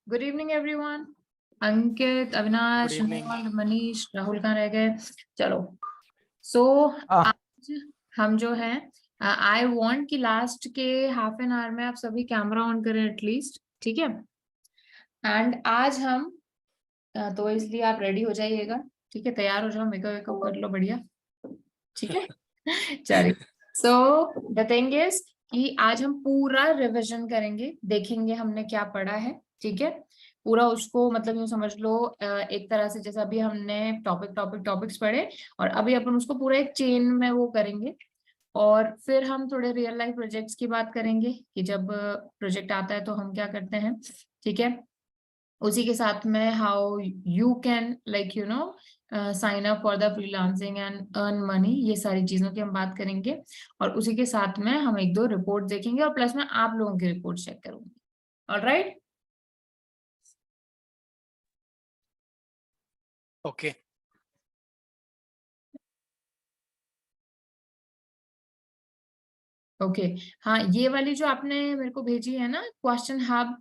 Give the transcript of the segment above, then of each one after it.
Good evening everyone. Ankit, good Avinash, evening. Manish, Rahul कहाँ रह गए? चलो। सो आज हम जो है आई वांट कि लास्ट के हाफ एन आवर में आप सभी कैमरा ऑन करें एटलीस्ट, ठीक है? एंड आज हम तो इसलिए आप रेडी हो जाइएगा, ठीक है? तैयार हो जाओ, मेकअप वेकअप कर लो बढ़िया, ठीक है? चलिए। सो द थिंग इज कि आज हम पूरा रिवीजन करेंगे, देखेंगे हमने क्या पढ़ा है, ठीक है? पूरा उसको मतलब यूं समझ लो एक तरह से जैसा अभी हमने टॉपिक्स पढ़े और अभी अपन उसको पूरा एक चेन में वो करेंगे। और फिर हम थोड़े रियल लाइफ प्रोजेक्ट्स की बात करेंगे कि जब प्रोजेक्ट आता है तो हम क्या करते हैं, ठीक है? उसी के साथ में how you can like sign up for the freelancing and earn money, ये सारी चीजों की हम बात करेंगे। और उसी के साथ में हम एक दो रिपोर्ट देखेंगे और प्लस में आप लोगों की रिपोर्ट चेक करूंगी। ऑलराइट? ओके। ओके। हाँ, ये वाली जो आपने मेरे को भेजी है ना question hub,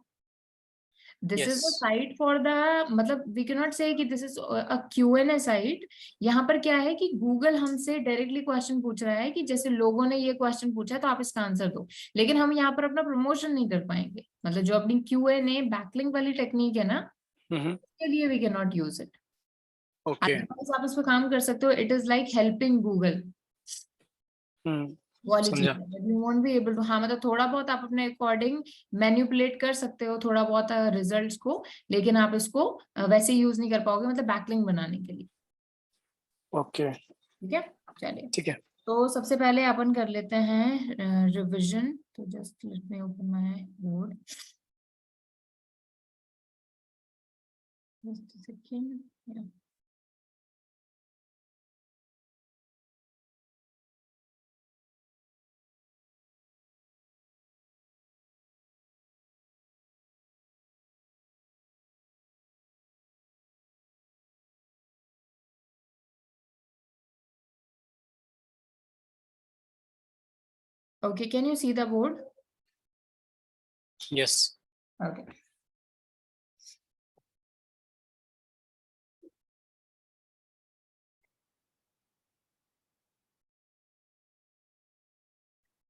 this is the yes. Site for the, मतलब वी कैन नॉट से कि this is a Q&A site. यहाँ पर क्या है कि गूगल हमसे डायरेक्टली क्वेश्चन पूछ रहा है कि जैसे लोगों ने ये क्वेश्चन पूछा है तो आप इसका आंसर दो, लेकिन हम यहाँ पर अपना प्रमोशन नहीं कर पाएंगे। मतलब जो अपनी Q&A बैकलिंक वाली टेक्निक है ना, उसके लिए we can not use it. Okay. Otherwise आप इस पर काम कर सकते हो, it is like helping Google वाली चीज समझा। है। You won't be able to, हाँ मतलब थोड़ा बहुत आप अपने अकॉर्डिंग मैनिपुलेट कर सकते हो थोड़ा बहुत रिजल्ट्स को, लेकिन आप इसको वैसे यूज नहीं कर पाओगे मतलब बैकलिंक बनाने के लिए। ओके। ठीक है, चलिए। ठीक है। तो सबसे पहले अपन कर लेते हैं रिवीजन। तो just let me open my board, just a second. Okay, can you see the board? Yes. Okay.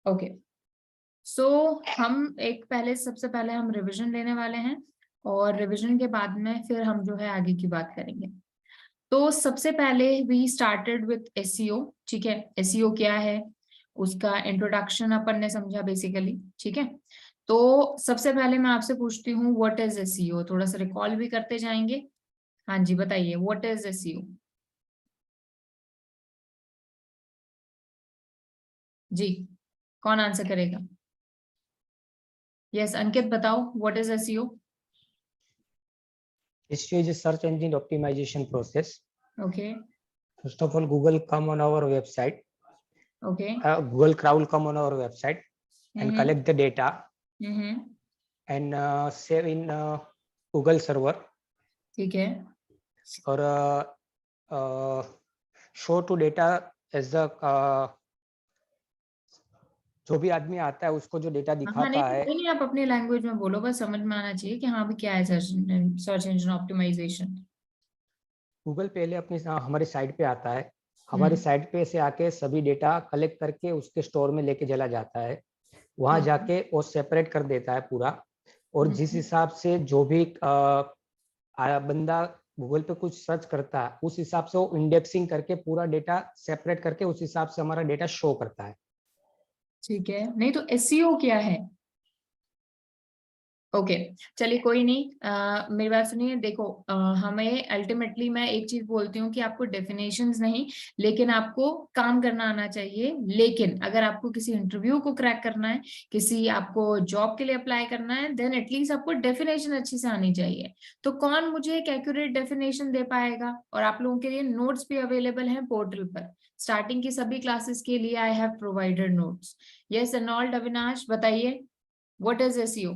Okay, so हम एक पहले सबसे पहले हम रिवीजन लेने वाले हैं और रिवीजन के बाद में फिर हम जो है आगे की बात करेंगे। तो सबसे पहले वी स्टार्टेड विथ एसईओ, ठीक है? एसईओ क्या है उसका इंट्रोडक्शन अपन ने समझा बेसिकली, ठीक है? तो सबसे पहले मैं आपसे पूछती हूँ व्हाट इज एसईओ, थोड़ा सा रिकॉल भी करते जाएंगे। हाँ जी, बताइए व्हाट इज एसईओ। जी, कौन आंसर करेगा? यस, अंकित बताओ what is SEO. SEO is a search engine optimization process. Okay. First of all, Google come on our website. Okay. Google Crowd come on our website and collect the data and save in Google server ठीक है। or show to data as the जो भी आदमी आता है उसको जो data हाँ नहीं दिखाता है। कोई नहीं, आप अपनी लैंग्वेज में बोलो, बस समझ में आना चाहिए कि हाँ भी क्या है सर्च इंजन ऑप्टिमाइजेशन। गूगल पहले अपनी हमारी साइट पे आता है, हमारी साइट पे से आके सभी डेटा कलेक्ट करके उसके स्टोर में लेके चला जाता है, वहां जाके वो सेपरेट कर देता है पूरा। और जिस हिसाब से जो भी बंदा गूगल पे कुछ सर्च करता है उस हिसाब से वो इंडेक्सिंग करके पूरा डेटा सेपरेट करके उस हिसाब से हमारा डेटा शो करता है। ठीक है, नहीं तो एसईओ क्या है? ओके, चलिए कोई नहीं। मेरी बात सुनिए, देखो हमें अल्टीमेटली मैं एक चीज बोलती हूँ कि आपको डेफिनेशंस नहीं, लेकिन आपको काम करना आना चाहिए। लेकिन अगर आपको किसी इंटरव्यू को क्रैक करना है, किसी आपको जॉब के लिए अप्लाई करना है, देन एटलीस्ट आपको डेफिनेशन अच्छी से आनी चाहिए। तो कौन मुझे एक एक्यूरेट डेफिनेशन दे पाएगा? और आप लोगों के लिए नोट्स भी अवेलेबल हैं पोर्टल पर, स्टार्टिंग की सभी क्लासेस के लिए I have provided notes. Yes Arnold, Avinash बताइए what is SEO.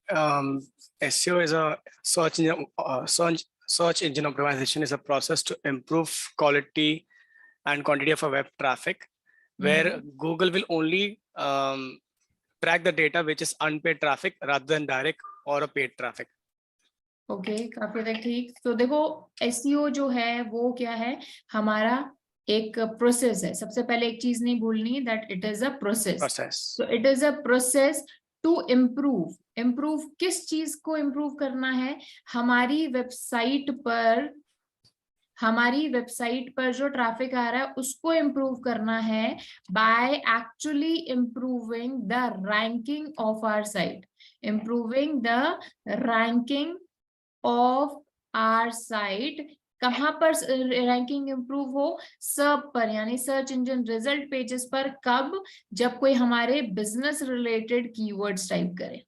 SEO is a search engine optimization is a process to improve quality and quantity of a web traffic, where Google will only track the data which is unpaid traffic rather than direct or a paid traffic. Okay काफी हद तक ठीक। तो देखो SEO जो है वो क्या है, हमारा एक प्रोसेस है। सबसे पहले एक चीज नहीं भूलनी, that it is a process. तो it is a process to improve. Improve किस चीज को इम्प्रूव करना है? हमारी वेबसाइट पर जो ट्रैफिक आ रहा है उसको इम्प्रूव करना है by actually improving the ranking of our site. Improving the ranking of our site. कहां पर रैंकिंग इंप्रूव हो? सब पर, यानी सर्च इंजन रिजल्ट पेजेस पर। कब? जब कोई हमारे बिजनेस रिलेटेड कीवर्ड्स टाइप करे।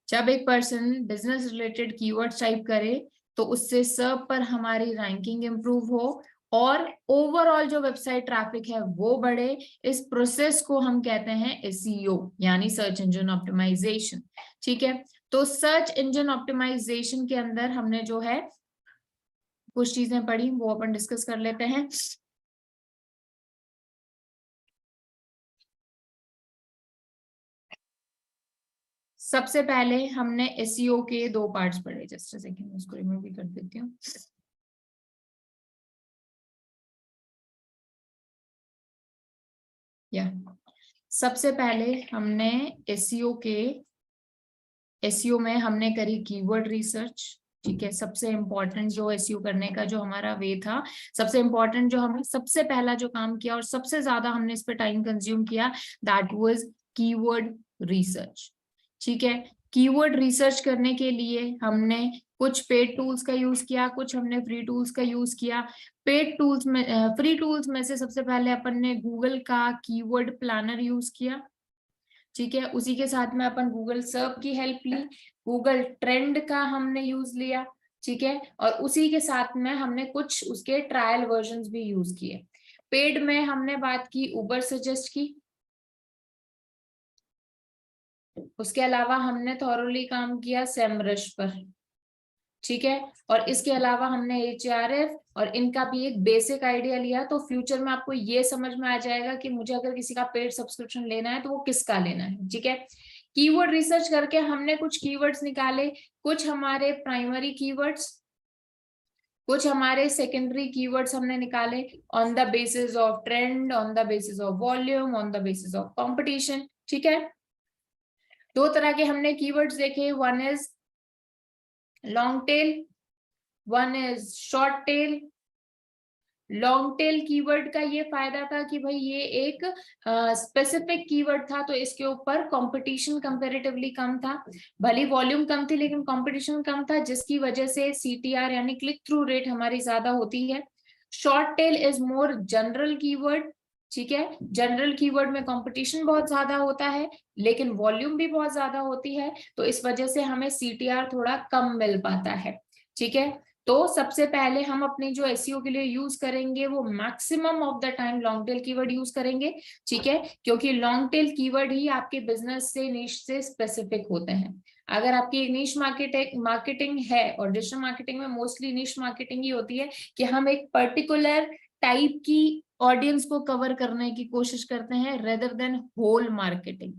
जब एक person business related keywords type करे तो उससे सब पर हमारी रैंकिंग इंप्रूव हो और ओवरऑल जो वेबसाइट ट्रैफिक है वो बढ़े। इस प्रोसेस को हम कहते हैं एसईओ, यानी सर्च इंजन ऑप्टिमाइजेशन। ठीक है, तो सर्च इंजन ऑप्टिमाइजेशन के अंदर हमने जो है कुछ चीजें पढ़ी, वो अपन डिस्कस कर लेते हैं। सबसे पहले हमने एसईओ के 2 पार्ट्स पढ़े। जस्ट अ सेकंड, उसको रिमूव भी कर देती हूँ। सबसे पहले हमने एसईओ में हमने करी कीवर्ड रिसर्च। ठीक है, सबसे इंपॉर्टेंट जो एसईओ करने का जो हमारा वे था, सबसे इंपॉर्टेंट जो हमने सबसे पहला जो काम किया और सबसे ज्यादा हमने इस पे टाइम कंज्यूम किया, दैट वाज कीवर्ड रिसर्च। ठीक है, कीवर्ड रिसर्च करने के लिए हमने कुछ पेड टूल्स का यूज किया, कुछ हमने फ्री टूल्स का यूज किया। पेड टूल्स में, फ्री टूल्स में से सबसे पहले अपन ने गूगल का कीवर्ड प्लानर यूज किया। ठीक है, उसी के साथ में अपन गूगल सर्च की हेल्प ली, गूगल ट्रेंड का हमने यूज लिया। ठीक है, और उसी के साथ में हमने कुछ उसके ट्रायल वर्जन्स भी यूज किए। पेड में हमने बात की उबर सजेस्ट की। उसके अलावा हमने थॉरोली काम किया सेमरश पर। ठीक है, और इसके अलावा हमने एचआरएफ और इनका भी एक बेसिक आइडिया लिया। तो फ्यूचर में आपको ये समझ में आ जाएगा कि मुझे अगर किसी का पेड सब्सक्रिप्शन लेना है तो वो किसका लेना है। ठीक है, कीवर्ड रिसर्च करके हमने कुछ कीवर्ड्स निकाले, कुछ हमारे प्राइमरी कीवर्ड्स, कुछ हमारे सेकेंडरी कीवर्ड्स हमने निकाले on the basis of trend, on the basis of volume, on the basis of competition. ठीक है, 2 तरह के हमने कीवर्ड्स देखे, one is long tail, one is short tail. Long tail keyword का ये फायदा था कि भाई ये एक स्पेसिफिक कीवर्ड था, तो इसके ऊपर कंपटीशन कंपैरेटिवली कम था। भली वॉल्यूम कम थी लेकिन कंपटीशन कम था, जिसकी वजह से सीटीआर यानी क्लिक थ्रू रेट हमारी ज्यादा होती है। Short tail is more general keyword. ठीक है, जनरल कीवर्ड में कंपटीशन बहुत ज्यादा होता है लेकिन वॉल्यूम भी बहुत ज्यादा होती है, तो इस वजह से हमें सीटीआर थोड़ा कम मिल पाता है। ठीक है, तो सबसे पहले हम अपने जो एसईओ के लिए यूज करेंगे वो maximum of the time long tail keyword use करेंगे। ठीक है, क्योंकि लॉन्ग टेल कीवर्ड ही आपके बिजनेस से निश से स्पेसिफिक होते हैं। अगर आपकी निश मार्केटिंग है, और डिजिटल मार्केटिंग में मोस्टली निश मार्केटिंग ही होती है कि हम एक पर्टिकुलर टाइप की ऑडियंस को कवर करने की कोशिश करते हैं रेदर देन होल मार्केटिंग।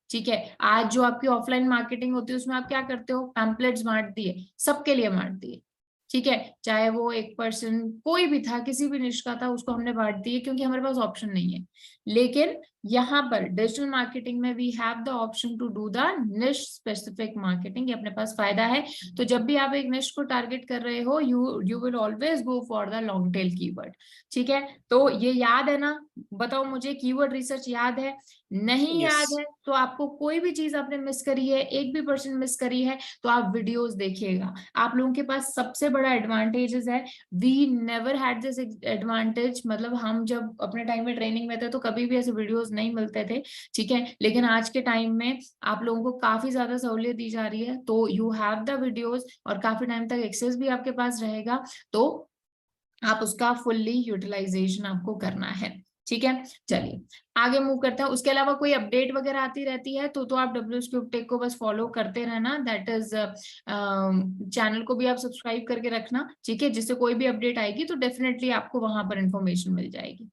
ठीक है, आज जो आपकी ऑफलाइन मार्केटिंग होती है उसमें आप क्या करते हो, पैम्पलेट्स बांट दिए, सबके लिए बांट दिए। ठीक है, चाहे वो एक पर्सन कोई भी था, किसी भी निश का था, उसको हमने बांट दिए क्योंकि हमारे पास ऑप्शन नहीं है। लेकिन यहाँ पर डिजिटल मार्केटिंग में we have the option to do the niche specific marketing, ये अपने पास फायदा है। तो जब भी आप एक निश को टारगेट कर रहे हो, you will always go for the long tail keyword. ठीक है, तो ये याद है ना? बताओ मुझे, कीवर्ड रिसर्च याद है? नहीं याद है तो आपको कोई भी चीज आपने मिस करी है, 1% मिस करी है, तो आप वीडियोस देखिएगा। आप लोगों के पास सबसे बड़ा एडवांटेजेस है, we never had this advantage. मतलब हम जब अपने टाइम में ट्रेनिंग में थे तो कभी भी ऐसे वीडियोस नहीं मिलते थे। ठीक है, लेकिन आज के टाइम में आप लोगों को काफी ज्यादा सहूलियत दी जा रही है, तो यू हैव द वीडियोस और काफी टाइम तक एक्सेस भी आपके पास रहेगा, तो आप उसका फुल्ली यूटिलाइजेशन आपको करना है। ठीक है, चलिए आगे मूव करते हैं। उसके अलावा कोई अपडेट वगैरह आती रहती है तो आप WSCube Tech को बस फॉलो करते रहना, दैट इज चैनल को भी आप सब्सक्राइब करके रखना। ठीक है, जिससे कोई भी अपडेट आएगी तो डेफिनेटली आपको वहां पर इंफॉर्मेशन मिल जाएगी।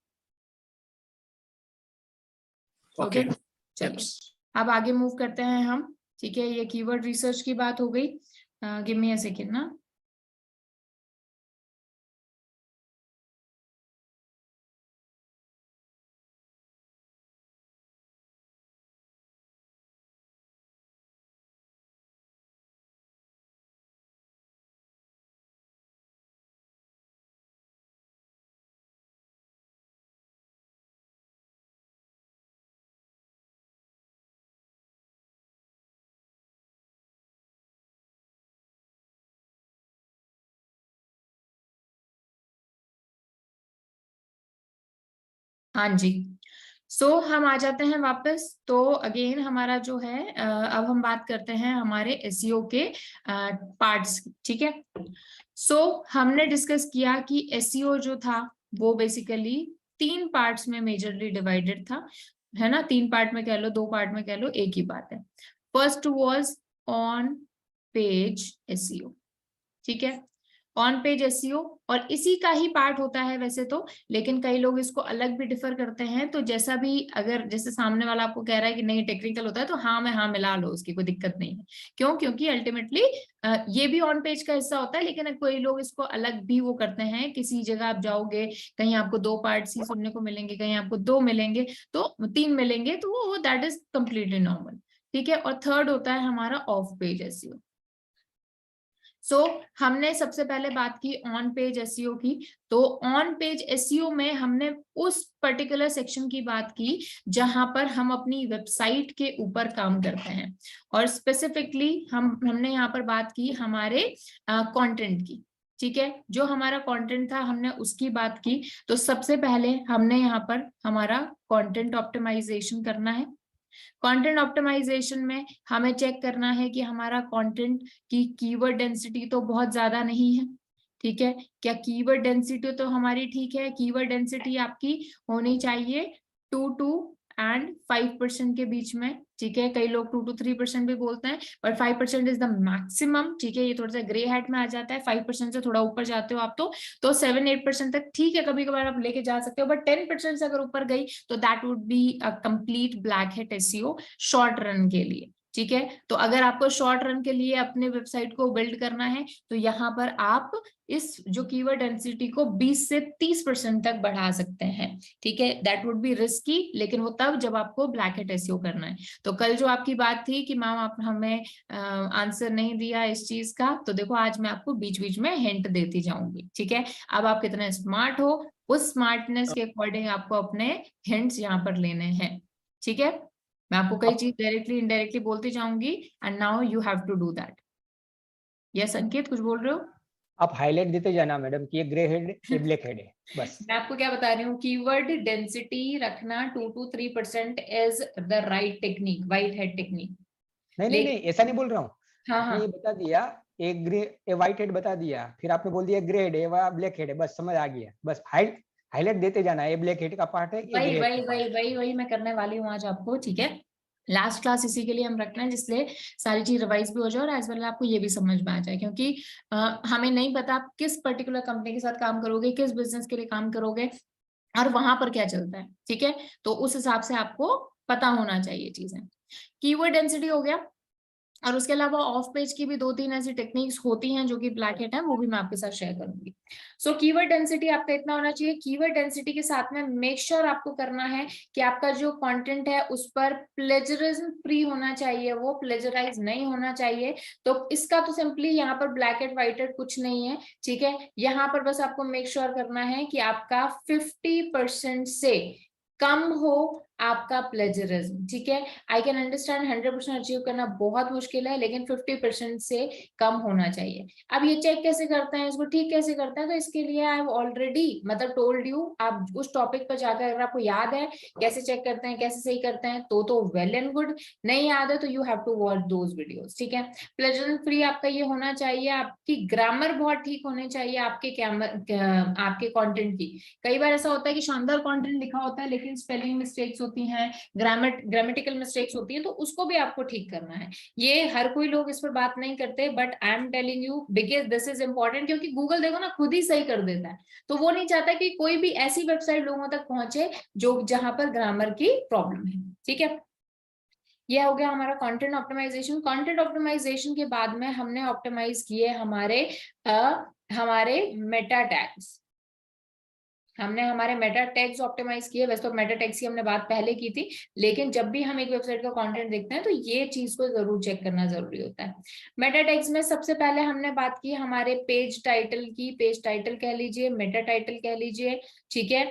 ओके, चलिए Yes. अब आगे मूव करते हैं हम, ठीक है। ये कीवर्ड रिसर्च की बात हो गई। गिव मी अ सेकेंड ना। हाँ जी, हम आ जाते हैं वापस। तो अगेन हमारा जो है अब हम बात करते हैं हमारे एसईओ के पार्ट्स, ठीक है। हमने डिस्कस किया कि एसईओ जो था वो बेसिकली 3 पार्ट्स में मेजरली डिवाइडेड था, है ना। 3 पार्ट में कह लो, 2 पार्ट में कह लो, एक ही बात है। First was on page SEO, ठीक है। ऑन पेज एसईओ, और इसी का ही पार्ट होता है वैसे तो, लेकिन कई लोग इसको अलग भी डिफर करते हैं। तो जैसा भी, अगर जैसे सामने वाला आपको कह रहा है कि नहीं टेक्निकल होता है, तो हाँ में हाँ मिला लो, उसकी कोई दिक्कत नहीं है। क्यों? क्योंकि अल्टीमेटली ये भी ऑन पेज का हिस्सा होता है, लेकिन कोई लोग इसको अलग भी वो करते हैं। किसी जगह आप जाओगे, कहीं आपको 2 पार्ट्स ही सुनने को मिलेंगे, कहीं आपको 2 मिलेंगे, तो 3 मिलेंगे, तो वो दैट इज कंप्लीटली नॉर्मल, ठीक है। और थर्ड होता है हमारा ऑफ पेज एसईओ। हमने सबसे पहले बात की ऑन पेज एसईओ की। तो ऑन पेज एसईओ में हमने उस पर्टिकुलर सेक्शन की बात की जहां पर हम अपनी वेबसाइट के ऊपर काम करते हैं, और स्पेसिफिकली हमने यहाँ पर बात की हमारे कंटेंट की, ठीक है। जो हमारा कंटेंट था हमने उसकी बात की। तो सबसे पहले हमने यहाँ पर हमारा कंटेंट ऑप्टिमाइजेशन करना है। कंटेंट ऑप्टिमाइजेशन में हमें चेक करना है कि हमारा कंटेंट की कीवर्ड डेंसिटी तो बहुत ज्यादा नहीं है, ठीक है। क्या कीवर्ड डेंसिटी तो हमारी ठीक है? कीवर्ड डेंसिटी आपकी होनी चाहिए 2 to 5% के बीच में, ठीक है। कई लोग 2 to 3% भी बोलते हैं, पर 5% इज द मैक्सिमम, ठीक है। ये थोड़ा सा ग्रे हेड में आ जाता है। 5% से थोड़ा ऊपर जाते हो आप तो 7-8% तक ठीक है, कभी कभार आप लेके जा सकते हो। बट 10% से अगर ऊपर गई तो that would be a complete black hate SEO short run के लिए, ठीक है। तो अगर आपको शॉर्ट रन के लिए अपने वेबसाइट को बिल्ड करना है, तो यहाँ पर आप इस जो कीवर्ड डेंसिटी को 20 से 30% तक बढ़ा सकते हैं, ठीक है। दैट वुड बी रिस्की, लेकिन वो तब जब आपको ब्लैक हेट एसईओ करना है। तो कल जो आपकी बात थी कि मैम आप हमें आंसर नहीं दिया इस चीज का, तो देखो आज मैं आपको बीच बीच में हिंट देती जाऊंगी, ठीक है। अब आप कितने स्मार्ट हो, उस स्मार्टनेस के अकॉर्डिंग आपको अपने हिंट्स यहाँ पर लेने हैं, ठीक है। मैं आपको कई चीज डायरेक्टली इनडायरेक्टली बोलती जाऊंगी, and now you have to do that. Yes Ankit, कुछ बोल रहे हो? आप हाईलाइट देते जाना मैडम कि ये ग्रे हेड ये ब्लैक हेड है, बस। मैं आपको क्या बता रही हूँ, कीवर्ड डेंसिटी रखना 2 to 3% is the right technique, white head technique. नहीं, ऐसा नहीं बोल रहा हूँ। हाँ आपने हाँ, ये बता दिया, एक ग्रे ए व्हाइट हेड बता दिया, फिर आपने बोल दिया ग्रे हेड है वा ब्लैक हेड है, बस समझ आ गया। बस हाईलाइट देते जाना, ये ब्लैक हेड का पार्ट है, ये वही ग्रे हेड वही का वही पार्ट वही वही मैं करने वाली हूँ आज आपको, ठीक है। लास्ट क्लास इसी के लिए हम रखना है, जिससे सारी चीज रिवाइज भी हो जाए और एज वेल आपको ये भी समझ में आ जाए। क्योंकि हमें नहीं पता आप किस पर्टिकुलर कंपनी के साथ काम करोगे, किस बिजनेस के लिए काम करोगे, और वहां पर क्या चलता है, ठीक है। तो उस हिसाब से आपको पता होना चाहिए चीजें। कीवर्ड डेंसिटी हो गया, और उसके अलावा ऑफ पेज की भी 2-3 ऐसी टेक्निक्स होती हैं जो कि ब्लैक हेट है, वो भी मैं आपके साथ शेयर करूंगी। कीवर्ड डेंसिटी आपका इतना होना चाहिए। कीवर्ड डेंसिटी के साथ में मेक श्योर आपको करना है कि आपका जो कंटेंट है उस पर प्लेजरिज्म फ्री होना चाहिए, वो प्लेजराइज नहीं होना चाहिए। तो इसका तो सिंपली यहाँ पर ब्लैक एंड व्हाइट हेड कुछ नहीं है, ठीक है। यहाँ पर बस आपको मेक श्योर करना है कि आपका 50% से कम हो आपका प्लेजरिज्म, ठीक है। आई कैन अंडरस्टैंड 100% अचीव करना बहुत मुश्किल है, लेकिन 50% से कम होना चाहिए। अब ये चेक कैसे करते हैं, इसको ठीक कैसे करते हैं, तो इसके लिए आई हैव ऑलरेडी मतलब टोल्ड यू। आप उस टॉपिक पर जाकर अगर आपको याद है कैसे चेक करते हैं, कैसे सही करते हैं, तो वेल एंड गुड। नहीं याद है तो you have to watch those videos, ठीक है। प्लेजरिज्म फ्री आपका ये होना चाहिए, आपकी ग्रामर बहुत ठीक होनी चाहिए, आपके कंटेंट की। कई बार ऐसा होता है कि शानदार कंटेंट लिखा होता है, लेकिन स्पेलिंग मिस्टेक्स होती हैं, ग्रामेटिकल मिस्टेक्स होती हैं, तो उसको भी आपको ठीक करना है। ये हर कोई लोग इस पर बात नहीं करते, but I am telling you because this is important. क्योंकि गूगल देखो ना खुद ही सही कर देता है, तो वो नहीं चाहता कि कोई भी ऐसी वेबसाइट लोगों तक पहुंचे जो जहां पर ग्रामर की प्रॉब्लम है, ठीक है। ये हो गया हमारा कंटेंट ऑप्टिमाइजेशन। कंटेंट ऑप्टिमाइजेशन के बाद में हमने ऑप्टिमाइज किए हमारे मेटा टैग्स। हमने हमारे मेटा टैग्स ऑप्टिमाइज किए। वैसे तो मेटा टैग्स की हमने बात पहले की थी, लेकिन जब भी हम एक वेबसाइट का कंटेंट देखते हैं तो ये चीज को जरूर चेक करना जरूरी होता है। मेटा टैग्स में सबसे पहले हमने बात की हमारे पेज टाइटल की। पेज टाइटल कह लीजिए, मेटा टाइटल कह लीजिए, ठीक है।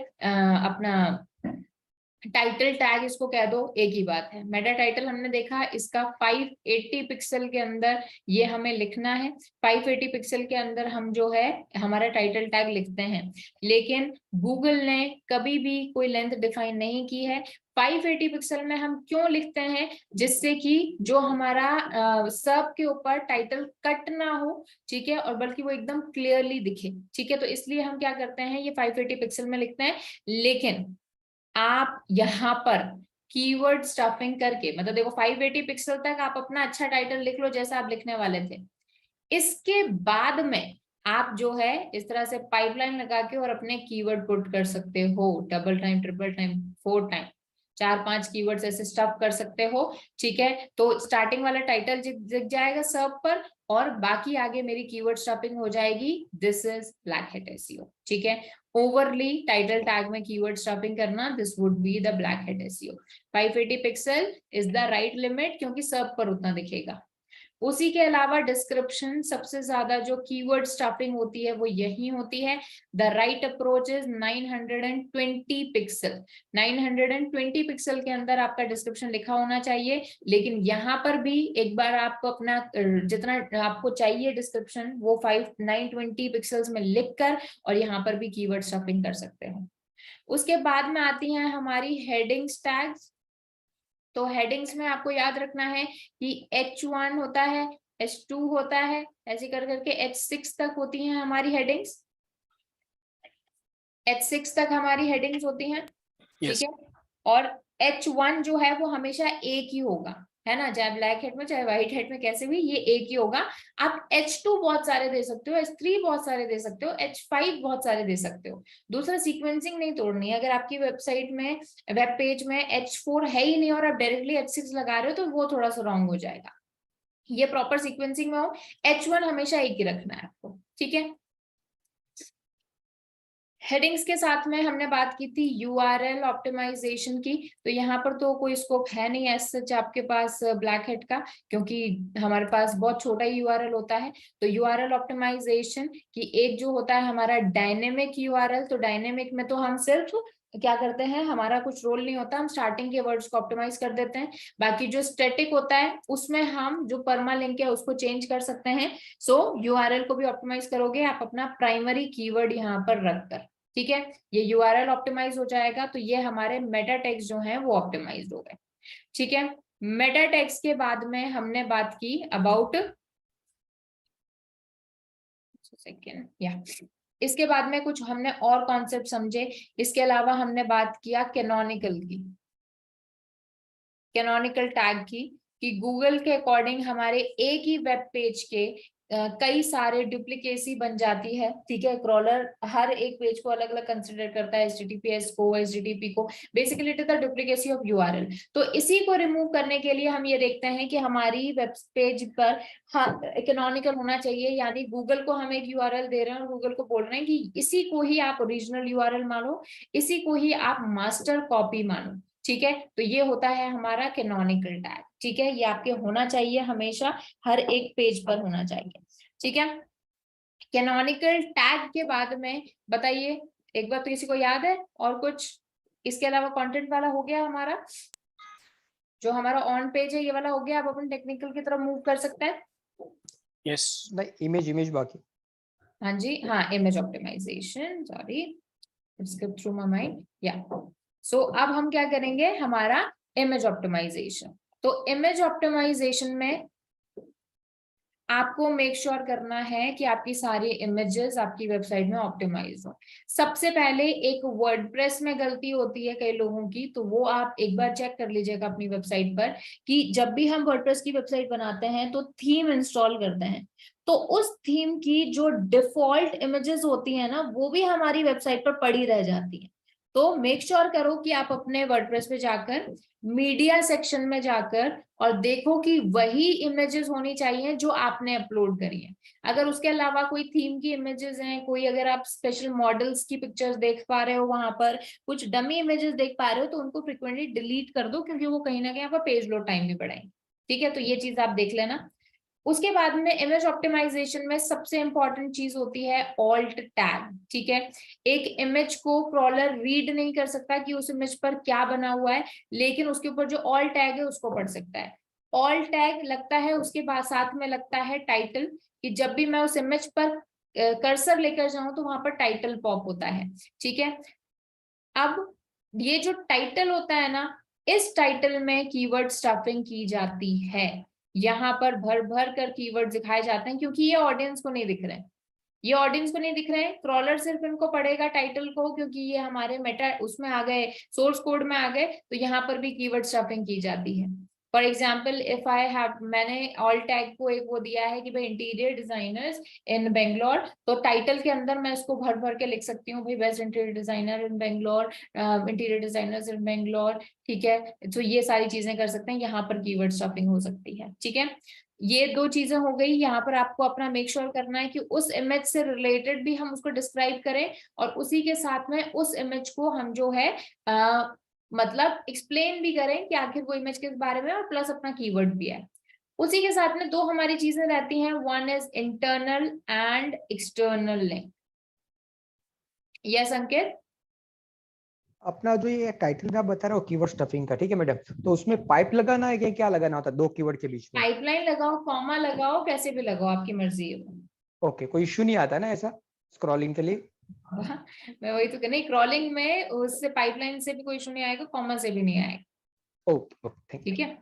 अपना टाइटल टैग इसको कह दो, एक ही बात है। मेटा टाइटल हमने देखा इसका 580 पिक्सल के अंदर ये हमें लिखना है। 580 पिक्सल के अंदर हम जो है हमारा टाइटल टैग लिखते हैं, लेकिन गूगल ने कभी भी कोई लेंथ डिफाइन नहीं की है। 580 पिक्सल में हम क्यों लिखते हैं? जिससे कि जो हमारा सब के ऊपर टाइटल कट ना हो, ठीक है, और बल्कि वो एकदम क्लियरली दिखे, ठीक है। तो इसलिए हम क्या करते हैं, ये 580 पिक्सल में लिखते हैं। लेकिन आप यहाँ पर कीवर्ड स्टफिंग करके, मतलब देखो 580 पिक्सल तक आप अपना अच्छा टाइटल लिख लो जैसा आप लिखने वाले थे। इसके बाद में आप जो है इस तरह से पाइपलाइन लगा के और अपने कीवर्ड पुट कर सकते हो, double time, triple time, 4 time, 4-5 keywords ऐसे स्टफ कर सकते हो, ठीक है। तो स्टार्टिंग वाला टाइटल दिख जाएगा सब पर, और बाकी आगे मेरी कीवर्ड स्टफिंग हो जाएगी। This is black hat SEO, ठीक है। ओवरली टाइटल टैग में कीवर्ड स्टफिंग करना, this would be the black hat SEO. 580 pixel is the right limit, क्योंकि सब पर उतना दिखेगा। उसी के अलावा डिस्क्रिप्शन, सबसे ज्यादा जो कीवर्ड स्टफिंग होती है वो यही होती है। The right approach is 920 pixel. 920 pixel के अंदर आपका डिस्क्रिप्शन लिखा होना चाहिए। लेकिन यहाँ पर भी एक बार आप अपना जितना आपको चाहिए डिस्क्रिप्शन वो 920 पिक्सल्स में लिखकर और यहाँ पर भी कीवर्ड स्टफिंग कर सकते हो। उसके बाद में आती हैं हमारी हेडिंग्स टैग्स। तो हेडिंग्स में आपको याद रखना है कि H1 होता है, H2 होता है, ऐसे कर करके H6 तक होती हैं हमारी हेडिंग्स। H6 तक हमारी हेडिंग्स होती हैं, ठीक है। और H1 जो है वो हमेशा एक ही होगा, है ना, चाहे ब्लैक हेड में चाहे व्हाइट हेड में, कैसे भी ये एक ही होगा। आप H2 बहुत सारे दे सकते हो, H3 बहुत सारे दे सकते हो, H5 बहुत सारे दे सकते हो। दूसरा सीक्वेंसिंग नहीं तोड़नी है। अगर आपकी वेबसाइट में, वेब पेज में H4 है ही नहीं और आप डायरेक्टली H6 लगा रहे हो तो वो थोड़ा सा रॉन्ग हो जाएगा। ये प्रॉपर सीक्वेंसिंग में हो। H1 हमेशा एक ही रखना है आपको, ठीक है। हेडिंग्स के साथ में हमने बात की थी यूआरएल ऑप्टिमाइजेशन की। तो यहाँ पर तो कोई स्कोप है नहीं एज सच आपके पास ब्लैक हेड का, क्योंकि हमारे पास बहुत छोटा ही यूआरएल होता है। तो यूआरएल ऑप्टिमाइजेशन की एक जो होता है हमारा डायनेमिक यूआरएल। तो डायनेमिक में तो हम सिर्फ क्या करते हैं, हमारा कुछ रोल नहीं होता, हम स्टार्टिंग के वर्ड्स को ऑप्टिमाइज कर देते हैं। बाकी जो स्टैटिक होता है उसमें हम जो पर्मा लिंक है उसको चेंज कर सकते हैं। सो यूआरएल को भी ऑप्टिमाइज करोगे आप अपना प्राइमरी कीवर्ड यहाँ पर रखकर, ठीक है। ये यूआरएल ऑप्टिमाइज हो जाएगा। तो ये हमारे मेटा टैग्स जो हैं वो ऑप्टिमाइज हो गए, ठीक है। मेटा टैग्स के बाद में हमने बात की अबाउट सेकेंड या इसके बाद में कुछ हमने और कॉन्सेप्ट समझे। इसके अलावा हमने बात किया कैनोनिकल की, कैनोनिकल टैग की, कि गूगल के अकॉर्डिंग हमारे एक ही वेब पेज के कई सारे डुप्लीकेसी बन जाती है, ठीक है। क्रॉलर हर एक पेज को अलग अलग कंसिडर करता है, HTTPS को, HTTP को, basically it is the duplicacy of URL। तो इसी को रिमूव करने के लिए हम ये देखते हैं कि हमारी वेब पेज पर कैनोनिकल होना चाहिए, यानी गूगल को हम एक URL दे रहे हैं और गूगल को बोल रहे हैं कि इसी को ही आप ओरिजिनल URL मानो, इसी को ही आप मास्टर कॉपी मानो, ठीक है। तो ये होता है हमारा कैनोनिकल टैग, ठीक है। ये आपके होना चाहिए, हमेशा हर एक पेज पर होना चाहिए, ठीक है। कैनोनिकल टैग के बाद में बताइए एक बार, तो किसी को याद है और कुछ? इसके अलावा कंटेंट वाला हो गया हमारा, जो हमारा ऑन पेज है ये वाला हो गया। आप अपन टेक्निकल की तरफ मूव कर सकते हैं। यस, नहीं, इमेज बाकी। हाँ जी, हाँ, image optimisation, sorry skip through my mind, या सो अब हम क्या करेंगे, हमारा इमेज ऑप्टिमाइजेशन। तो इमेज ऑप्टिमाइजेशन में आपको मेक श्योर करना है कि आपकी सारी इमेजेस आपकी वेबसाइट में ऑप्टिमाइज हो। सबसे पहले एक वर्डप्रेस में गलती होती है कई लोगों की, तो वो आप एक बार चेक कर लीजिएगा अपनी वेबसाइट पर, कि जब भी हम वर्डप्रेस की वेबसाइट बनाते हैं तो थीम इंस्टॉल करते हैं, तो उस थीम की जो डिफॉल्ट इमेजेस होती है ना, वो भी हमारी वेबसाइट पर पड़ी रह जाती है। तो मेक श्योर करो कि आप अपने वर्डप्रेस पे जाकर मीडिया सेक्शन में जाकर और देखो कि वही इमेजेस होनी चाहिए जो आपने अपलोड करी है। अगर उसके अलावा कोई थीम की इमेजेस हैं, कोई अगर आप स्पेशल मॉडल्स की पिक्चर्स देख पा रहे हो, वहां पर कुछ डमी इमेजेस देख पा रहे हो, तो उनको फ्रिक्वेंटली डिलीट कर दो, क्योंकि वो कहीं ना कहीं आपका पेज लोड टाइम भी बढ़ाएंगे। ठीक है, तो ये चीज आप देख लेना। उसके बाद में इमेज ऑप्टिमाइजेशन में सबसे इंपॉर्टेंट चीज होती है ऑल्ट टैग। ठीक है, एक इमेज को क्रॉलर रीड नहीं कर सकता कि उस इमेज पर क्या बना हुआ है, लेकिन उसके ऊपर जो ऑल्ट टैग है उसको पढ़ सकता है। ऑल्ट टैग लगता है उसके बाद साथ में लगता है टाइटल, कि जब भी मैं उस इमेज पर कर्सर लेकर जाऊं तो वहां पर टाइटल पॉप होता है। ठीक है, अब ये जो टाइटल होता है ना, इस टाइटल में कीवर्ड स्टफिंग की जाती है। यहाँ पर भर भर कर कीवर्ड दिखाए जाते हैं, क्योंकि ये ऑडियंस को नहीं दिख रहे हैं। ये ऑडियंस को नहीं दिख रहे हैं, क्रॉलर सिर्फ इनको पढ़ेगा टाइटल को, क्योंकि ये हमारे मेटा उसमें आ गए, सोर्स कोड में आ गए, तो यहाँ पर भी कीवर्ड स्टफिंग की जाती है। For example if I have, मैंने ऑल टैग को एक वो दिया है कि भाई इंटीरियर डिजाइनर्स इन बेंगलोर, तो टाइटल के अंदर मैं इसको भर भर के लिख सकती हूँ, भाई बेस्ट इंटीरियर डिजाइनर इन बेंगलोर, इंटीरियर डिजाइनर्स इन बेंगलोर। ठीक है, तो ये सारी चीजें कर सकते हैं, यहाँ पर कीवर्ड स्टफिंग हो सकती है। ठीक है, ये दो चीजें हो गई। यहाँ पर आपको अपना मेक श्योर करना है कि उस इमेज से रिलेटेड भी हम उसको डिस्क्राइब करें, और उसी के साथ में उस इमेज को हम जो है मतलब एक्सप्लेन भी करें कि आखिर वो इमेज किस बारे में, और प्लस अपना कीवर्ड भी है। उसी के साथ में दो हमारी चीजें रहती हैं, one is internal and external link. Yes Ankit? अपना जो ये टाइटल में आप बता रहे हो कीवर्ड स्टफिंग का, ठीक है मैडम, तो उसमें पाइप लगाना है कि क्या लगाना होता है दो कीवर्ड के बीच में? पाइपलाइन लगाओ, कॉमा लगाओ, कैसे भी लगाओ, आपकी मर्जी है। ओके, कोई इश्यू नहीं आता ना ऐसा स्क्रॉलिंग के लिए? मैं वही तो नहीं, क्रॉलिंग में उससे पाइपलाइन से भी कोई इशू नहीं आएगा, कॉमा से भी नहीं आएगा। ओके ओके, थैंक ठीक यू। है,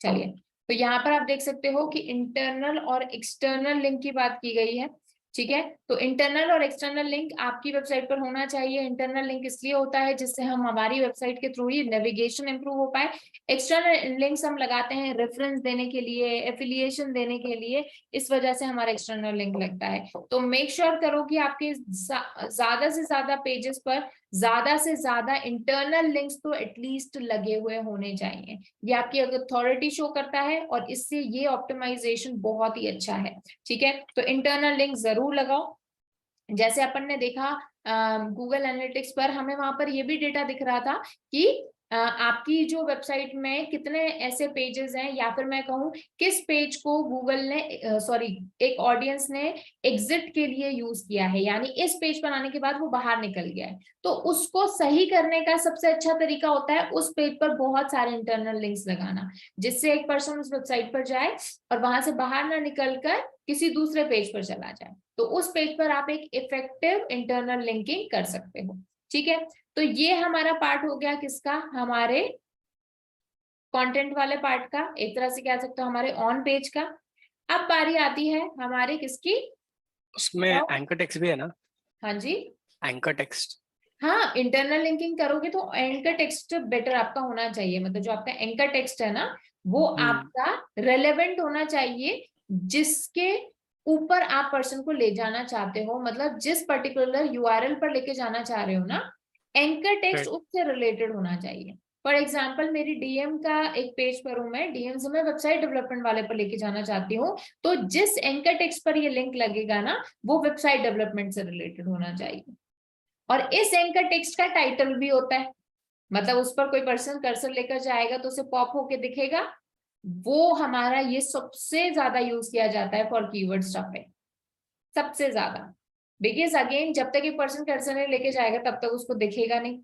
चलिए, तो यहाँ पर आप देख सकते हो कि इंटरनल और एक्सटर्नल लिंक की बात की गई है। ठीक है, तो इंटरनल और एक्सटर्नल लिंक आपकी वेबसाइट पर होना चाहिए। इंटरनल लिंक इसलिए होता है जिससे हम हमारी वेबसाइट के थ्रू ही नेविगेशन इंप्रूव हो पाए। एक्सटर्नल लिंक्स हम लगाते हैं रेफरेंस देने के लिए, एफिलिएशन देने के लिए, इस वजह से हमारा एक्सटर्नल लिंक लगता है। तो मेक श्योर करो कि आपके ज्यादा से ज्यादा पेजेस पर ज्यादा से ज्यादा इंटरनल लिंक्स तो एटलीस्ट लगे हुए होने चाहिए। ये आपकी अथॉरिटी शो करता है, और इससे ये ऑप्टिमाइजेशन बहुत ही अच्छा है। ठीक है, तो इंटरनल लिंक जरूर लगाओ। जैसे अपन ने देखा गूगल एनालिटिक्स पर, हमें वहां पर ये भी डेटा दिख रहा था कि आपकी जो वेबसाइट में कितने ऐसे पेजेस हैं, या फिर मैं कहूँ किस पेज को गूगल ने सॉरी एक ऑडियंस ने एग्जिट के लिए यूज किया है, यानी इस पेज पर आने के बाद वो बाहर निकल गया है। तो उसको सही करने का सबसे अच्छा तरीका होता है उस पेज पर बहुत सारे इंटरनल लिंक्स लगाना, जिससे एक पर्सन उस वेबसाइट पर जाए और वहां से बाहर ना निकलकर किसी दूसरे पेज पर चला जाए। तो उस पेज पर आप एक इफेक्टिव इंटरनल लिंकिंग कर सकते हो। ठीक है, तो ये हमारा पार्ट हो गया किसका, हमारे कंटेंट वाले पार्ट का, एक तरह से कह सकते हो हमारे ऑन पेज का। अब बारी आती है हमारे किसकी, उसमें एंकर टेक्स्ट भी है ना? हाँ जी, एंकर टेक्स्ट। हाँ, इंटरनल लिंकिंग करोगे तो एंकर टेक्स्ट बेटर आपका होना चाहिए। मतलब जो आपका एंकर टेक्स्ट है ना, वो आपका रेलेवेंट होना चाहिए, जिसके ऊपर आप पर्सन को ले जाना चाहते हो, मतलब जिस पर्टिकुलर यूआरएल पर लेके जाना चाह रहे हो ना, एंकर टेक्स्ट उससे रिलेटेड होना चाहिए। फॉर एग्जाम्पल मेरी डीएम का एक पेज पर हूं मैं, डीएम से मैं वेबसाइट डेवलपमेंट वाले पर लेके जाना चाहती हूँ, तो जिस एंकर टेक्स्ट पर ये लिंक लगेगा ना, वो वेबसाइट डेवलपमेंट से रिलेटेड होना चाहिए। और इस एंकर टेक्स्ट का टाइटल भी होता है, मतलब उस पर कोई पर्सन कर्सर लेकर जाएगा तो उसे पॉप होके दिखेगा। वो हमारा ये सबसे ज्यादा यूज किया जाता है फॉर कीवर्ड स्टफिंग, सबसे ज्यादा। बिकॉज अगेन जब तक एक पर्सन कर्सर नहीं लेके जाएगा तब तक उसको दिखेगा नहीं।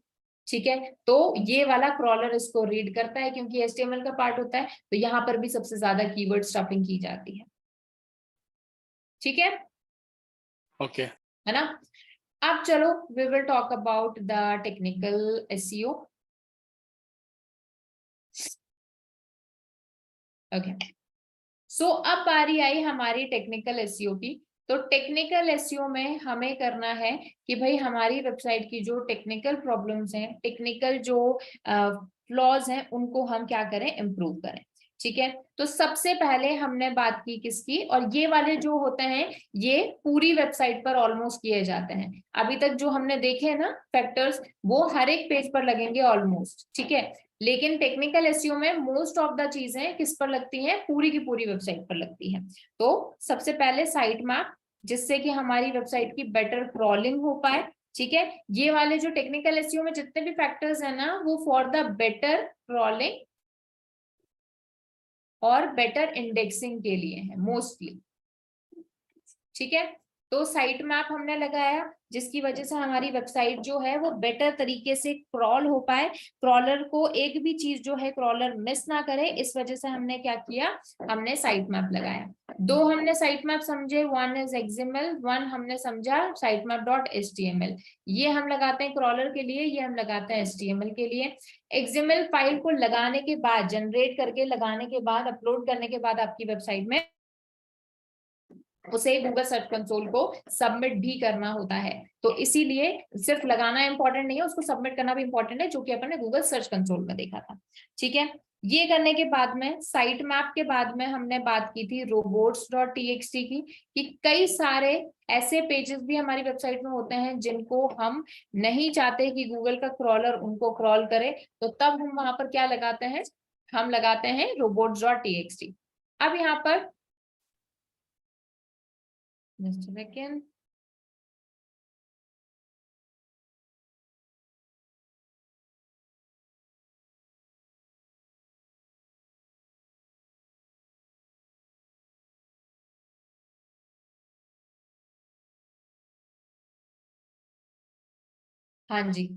ठीक है, तो ये वाला क्रॉलर इसको रीड करता है, क्योंकि एचटीएमएल का पार्ट होता है, तो यहाँ पर भी सबसे ज्यादा कीवर्ड स्टफिंग की जाती है। ठीक है, ओके। है ना? अब चलो we will talk about the technical SEO. Okay, so अब बारी आई हमारी टेक्निकल एसईओ की। तो टेक्निकल एसईओ में हमें करना है कि भाई हमारी वेबसाइट की जो टेक्निकल प्रॉब्लम्स हैं, टेक्निकल जो फ्लॉज हैं, उनको हम क्या करें, इम्प्रूव करें। ठीक है, तो सबसे पहले हमने बात की किसकी, और ये वाले जो होते हैं ये पूरी वेबसाइट पर ऑलमोस्ट किए जाते हैं। अभी तक जो हमने देखे हैं ना फैक्टर्स, वो हर एक पेज पर लगेंगे ऑलमोस्ट, ठीक है। लेकिन टेक्निकल एसईओ में मोस्ट ऑफ द चीजें किस पर लगती हैं, पूरी की पूरी वेबसाइट पर लगती है। तो सबसे पहले साइट मैप, जिससे कि हमारी वेबसाइट की बेटर क्रॉलिंग हो पाए, ठीक है। ये वाले जो टेक्निकल एसईओ में जितने भी फैक्टर्स है ना, वो फॉर द बेटर क्रॉलिंग और बेटर इंडेक्सिंग के लिए है मोस्टली, ठीक है। तो साइट मैप हमने लगाया, जिसकी वजह से हमारी वेबसाइट जो है वो बेटर तरीके से क्रॉल हो पाए, क्रॉलर को एक भी चीज जो है क्रॉलर मिस ना करे, इस वजह से हमने क्या किया, हमने साइट मैप लगाया। दो हमने साइट मैप समझे, वन इज एक्सएमएल, वन हमने समझा साइट मैप डॉट एचटीएमएल। ये हम लगाते हैं क्रॉलर के लिए, ये हम लगाते हैं एचटीएमएल के लिए। एक्सएमएल फाइल को लगाने के बाद, जनरेट करके लगाने के बाद, अपलोड करने के बाद आपकी वेबसाइट में उसे गूगल सर्च कंसोल को सबमिट भी करना होता है। तो इसीलिए सिर्फ लगाना इंपॉर्टेंट नहीं है, उसको सबमिट करना भी इंपॉर्टेंट है, जो कि अपन ने गूगल सर्च कंसोल में देखा था, ठीक है। ये करने के बाद में साइट मैप के बाद में हमने बात की थी robots.txt की, कि कई सारे ऐसे पेजेस भी हमारी वेबसाइट में होते हैं जिनको हम नहीं चाहते कि गूगल का क्रॉलर उनको क्रॉल करे, तो तब हम वहां पर क्या लगाते हैं, हम लगाते हैं robots.txt। अब यहाँ पर Just a second. हाँ जी,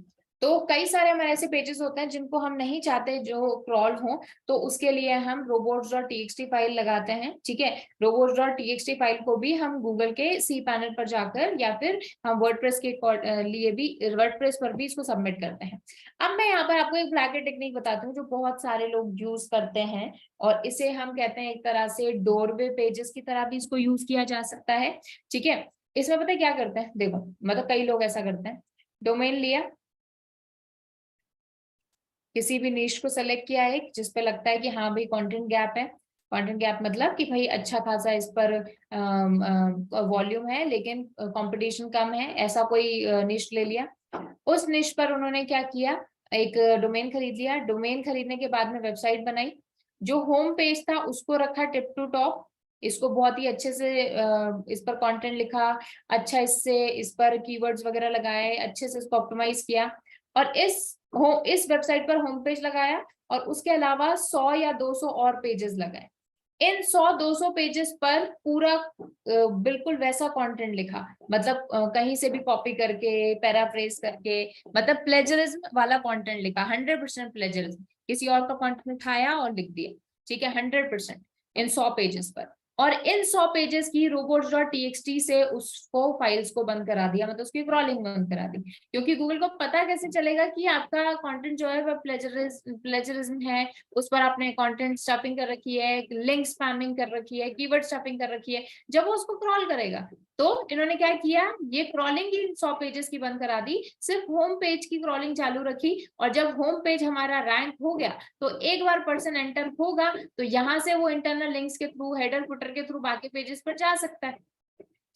तो कई सारे हमारे ऐसे पेजेस होते हैं जिनको हम नहीं चाहते जो क्रॉल हो, तो उसके लिए हम robots.txt फाइल लगाते हैं, ठीक है। robots.txt फाइल को भी हम गूगल के सी पैनल पर जाकर, या फिर हम वर्डप्रेस के लिए भी, वर्डप्रेस पर भी इसको सबमिट करते हैं। अब मैं यहाँ पर आपको एक ब्लैकेट टेक्निक बताती हूँ जो बहुत सारे लोग यूज करते हैं, और इसे हम कहते हैं एक तरह से डोरवे पेजेस की तरह भी इसको यूज किया जा सकता है, ठीक है। इसमें पता है क्या करते हैं, देखो मतलब कई लोग ऐसा करते हैं, डोमेन लिया, किसी भी निश को सेलेक्ट किया है जिस पे लगता है कि हाँ भाई कंटेंट गैप है, कंटेंट गैप मतलब कि भाई अच्छा खासा इस पर वॉल्यूम है लेकिन कंपटीशन कम है, ऐसा कोई निश ले लिया। उस निश पर उन्होंने क्या किया, एक डोमेन खरीद लिया, डोमेन खरीदने के बाद में वेबसाइट बनाई, जो होम पेज था उसको रखा टिप टू टॉप, इसको बहुत ही अच्छे से इस पर कंटेंट लिखा, अच्छा इससे इस पर कीवर्ड्स वगैरह लगाए, अच्छे से इसको ऑप्टिमाइज किया, और इस वेबसाइट पर होम पेज लगाया, और उसके अलावा 100 या 200 और पेजेस लगाए। इन 100-200 पेजेस पर पूरा बिल्कुल वैसा कंटेंट लिखा, मतलब कहीं से भी कॉपी करके, पैराफ्रेज करके, मतलब प्लेजरिज्म वाला कंटेंट लिखा, 100% प्लेजरिज्म, किसी और का कंटेंट उठाया और लिख दिया, ठीक है, 100% इन 100 पेजेस पर। और इन 100 पेजेस की robots.txt से उसको फाइल्स को बंद करा दिया, मतलब उसकी क्रॉलिंग बंद करा दी, क्योंकि गूगल को पता कैसे चलेगा कि आपका कंटेंट जो है वह प्लेजरिज्म है, उस पर आपने कंटेंट स्टफिंग कर रखी है, लिंक स्पैमिंग कर रखी है, कीवर्ड स्टफिंग कर रखी है, जब वो उसको क्रॉल करेगा। तो इन्होंने क्या किया, ये क्रॉलिंग ही 100 पेजेस की बंद करा दी, सिर्फ होम पेज की क्रॉलिंग चालू रखी, और जब होम पेज हमारा रैंक हो गया तो एक बार पर्सन एंटर होगा तो यहाँ से वो इंटरनल लिंक्स के थ्रू, हेडर फुटर के थ्रू बाकी पेजेस पर जा सकता है,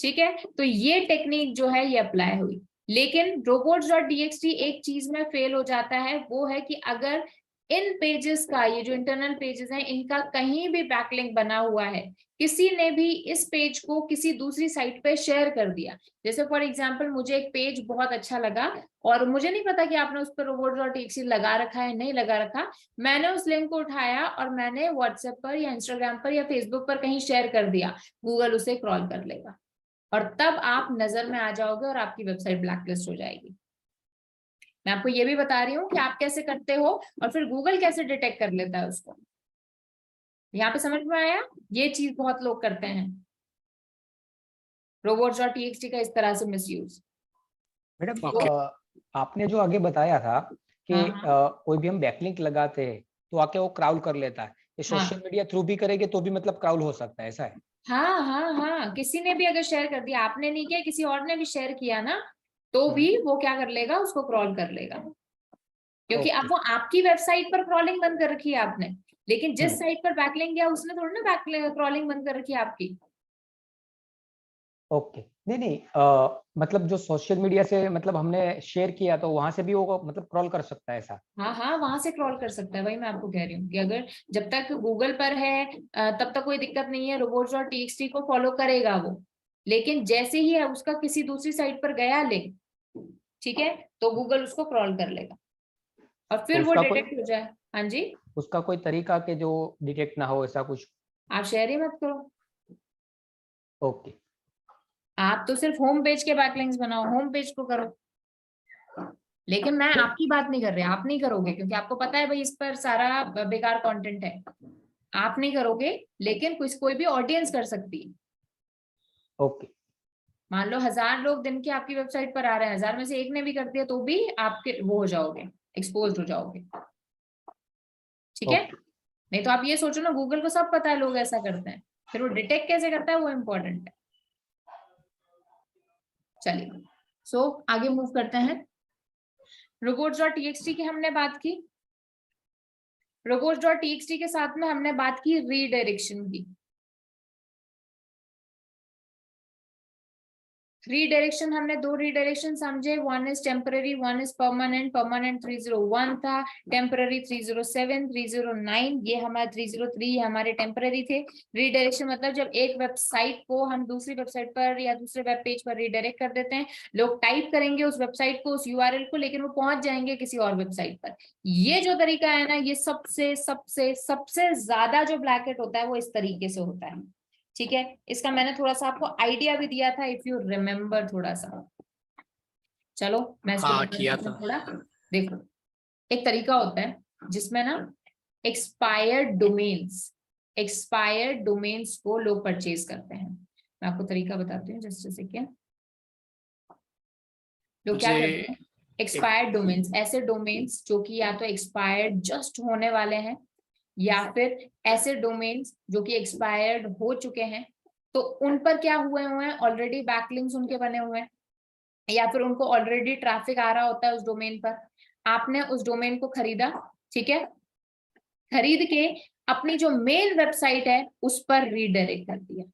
ठीक है। तो ये टेक्निक जो है ये अप्लाई हुई, लेकिन robots.txt एक चीज में फेल हो जाता है, वो है कि अगर इन पेजेस का, ये जो इंटरनल पेजेस हैं, इनका कहीं भी बैकलिंक बना हुआ है, किसी ने भी इस पेज को किसी दूसरी साइट पे शेयर कर दिया, जैसे फॉर एग्जांपल मुझे एक पेज बहुत अच्छा लगा और मुझे नहीं पता कि आपने उस पर robots.txt लगा रखा है नहीं लगा रखा, मैंने उस लिंक को उठाया और मैंने व्हाट्सएप पर या इंस्टाग्राम पर या फेसबुक पर कहीं शेयर कर दिया, गूगल उसे क्रॉल कर लेगा, और तब आप नजर में आ जाओगे और आपकी वेबसाइट ब्लैकलिस्ट हो जाएगी। मैं आपको ये भी बता रही हूँ कि आप कैसे करते हो और फिर गूगल कैसे डिटेक्ट कर लेता है उसको। यहाँ पे समझ में आया, ये चीज बहुत लोग करते हैं, robots.txt का इस तरह से मिसयूज। Madam Okay. आपने जो आगे बताया था कि हाँ, कोई भी हम बैकलिंक लगाते हैं तो आके वो क्राउल कर लेता है, ये सोशल हाँ, मीडिया थ्रू भी करेंगे तो भी मतलब क्राउल हो सकता है, ऐसा है? हाँ, हाँ, हाँ, किसी ने भी अगर शेयर कर दिया, आपने नहीं किया किसी और ने भी शेयर किया ना, तो भी वो क्या कर लेगा, उसको क्रॉल कर लेगा। क्योंकि अब वो आपकी वेबसाइट पर क्रॉलिंग बंद कर रखी है आपने, लेकिन जिस साइट पर बैकलिंक गया उसने थोड़ी ना क्रॉलिंग बंद कर रखी है आपकी। ओके, नहीं नहीं, मतलब जो सोशल मीडिया से मतलब हमने शेयर किया तो वहां से भी वो मतलब क्रॉल कर सकता है ऐसा? हाँ हाँ, वहां से क्रॉल कर सकता है, वही मैं आपको कह रही हूँ कि अगर जब तक गूगल पर है तब तक कोई दिक्कत नहीं है, robots.txt को फॉलो करेगा वो, लेकिन जैसे ही है उसका किसी दूसरी साइट पर गया लिंक, ठीक है, तो गूगल उसको क्रॉल कर लेगा और फिर तो वो उसका डिटेक्ट हो जाए। हाँ जी, उसका कोई तरीका के जो डिटेक्ट ना हो ऐसा कुछ? आप शेयर ही मत करो, ओके। आप तो सिर्फ होम पेज के बैकलिंक्स बनाओ, होम पेज को करो, लेकिन मैं आपकी बात नहीं कर रही, आप नहीं करोगे क्योंकि आपको पता है भाई इस पर सारा बेकार कंटेंट है, आप नहीं करोगे, लेकिन कोई भी ऑडियंस कर सकती है। ओके। मान लो 1000 लोग दिन के आपकी वेबसाइट पर आ रहे हैं, 1000 में से एक ने भी कर दिया तो भी आपके वो हो जाओगे, एक्सपोज हो जाओगे, ठीक है। नहीं तो आप ये सोचो ना, गूगल को सब पता है लोग ऐसा करते हैं, फिर वो डिटेक्ट कैसे करता है वो इम्पोर्टेंट है। चलिए, सो आगे मूव करते हैं। robots.txt की हमने बात की, robots.txt के साथ में हमने बात की रीडायरेक्शन की। रीडायरेक्शन हमने दो रीडायरेक्शन समझे, one is temporary, one is permanent. Permanent 301 था, टेम्पररी 307, 309, ये हमारा 303 हमारे टेम्पररी थे। रीडायरेक्शन मतलब जब एक वेबसाइट को हम दूसरी वेबसाइट पर या दूसरे वेब पेज पर रीडायरेक्ट कर देते हैं, लोग टाइप करेंगे उस वेबसाइट को, उस यूआरएल को, लेकिन वो पहुंच जाएंगे किसी और वेबसाइट पर। ये जो तरीका है ना, ये सबसे सबसे सबसे ज्यादा जो ब्लैकेट होता है वो इस तरीके से होता है, ठीक है। इसका मैंने थोड़ा सा आपको आइडिया भी दिया था, इफ यू रिमेम्बर थोड़ा सा। चलो मैं इसको हाँ, बता किया देती हूँ था। थोड़ा। देखो, एक तरीका होता है जिसमें ना एक्सपायर्ड डोमेन्स को लोग परचेज करते हैं। मैं आपको तरीका बताती हूँ, जस्ट सेकेंड। लोग क्या मुझे करते हैं, एक्सपायर्ड डोमेन्स, ऐसे डोमेन्स जो कि या तो एक्सपायर्ड जस्ट होने वाले हैं, या फिर ऐसे डोमेन्स जो कि एक्सपायर्ड हो चुके हैं, तो उन पर क्या हुए हुए हैं, ऑलरेडी बैकलिंक्स उनके बने हुए हैं, या फिर उनको ऑलरेडी ट्रैफिक आ रहा होता है उस डोमेन पर। आपने उस डोमेन को खरीदा, ठीक है, खरीद के अपनी जो मेन वेबसाइट है उस पर रीडायरेक्ट कर दिया,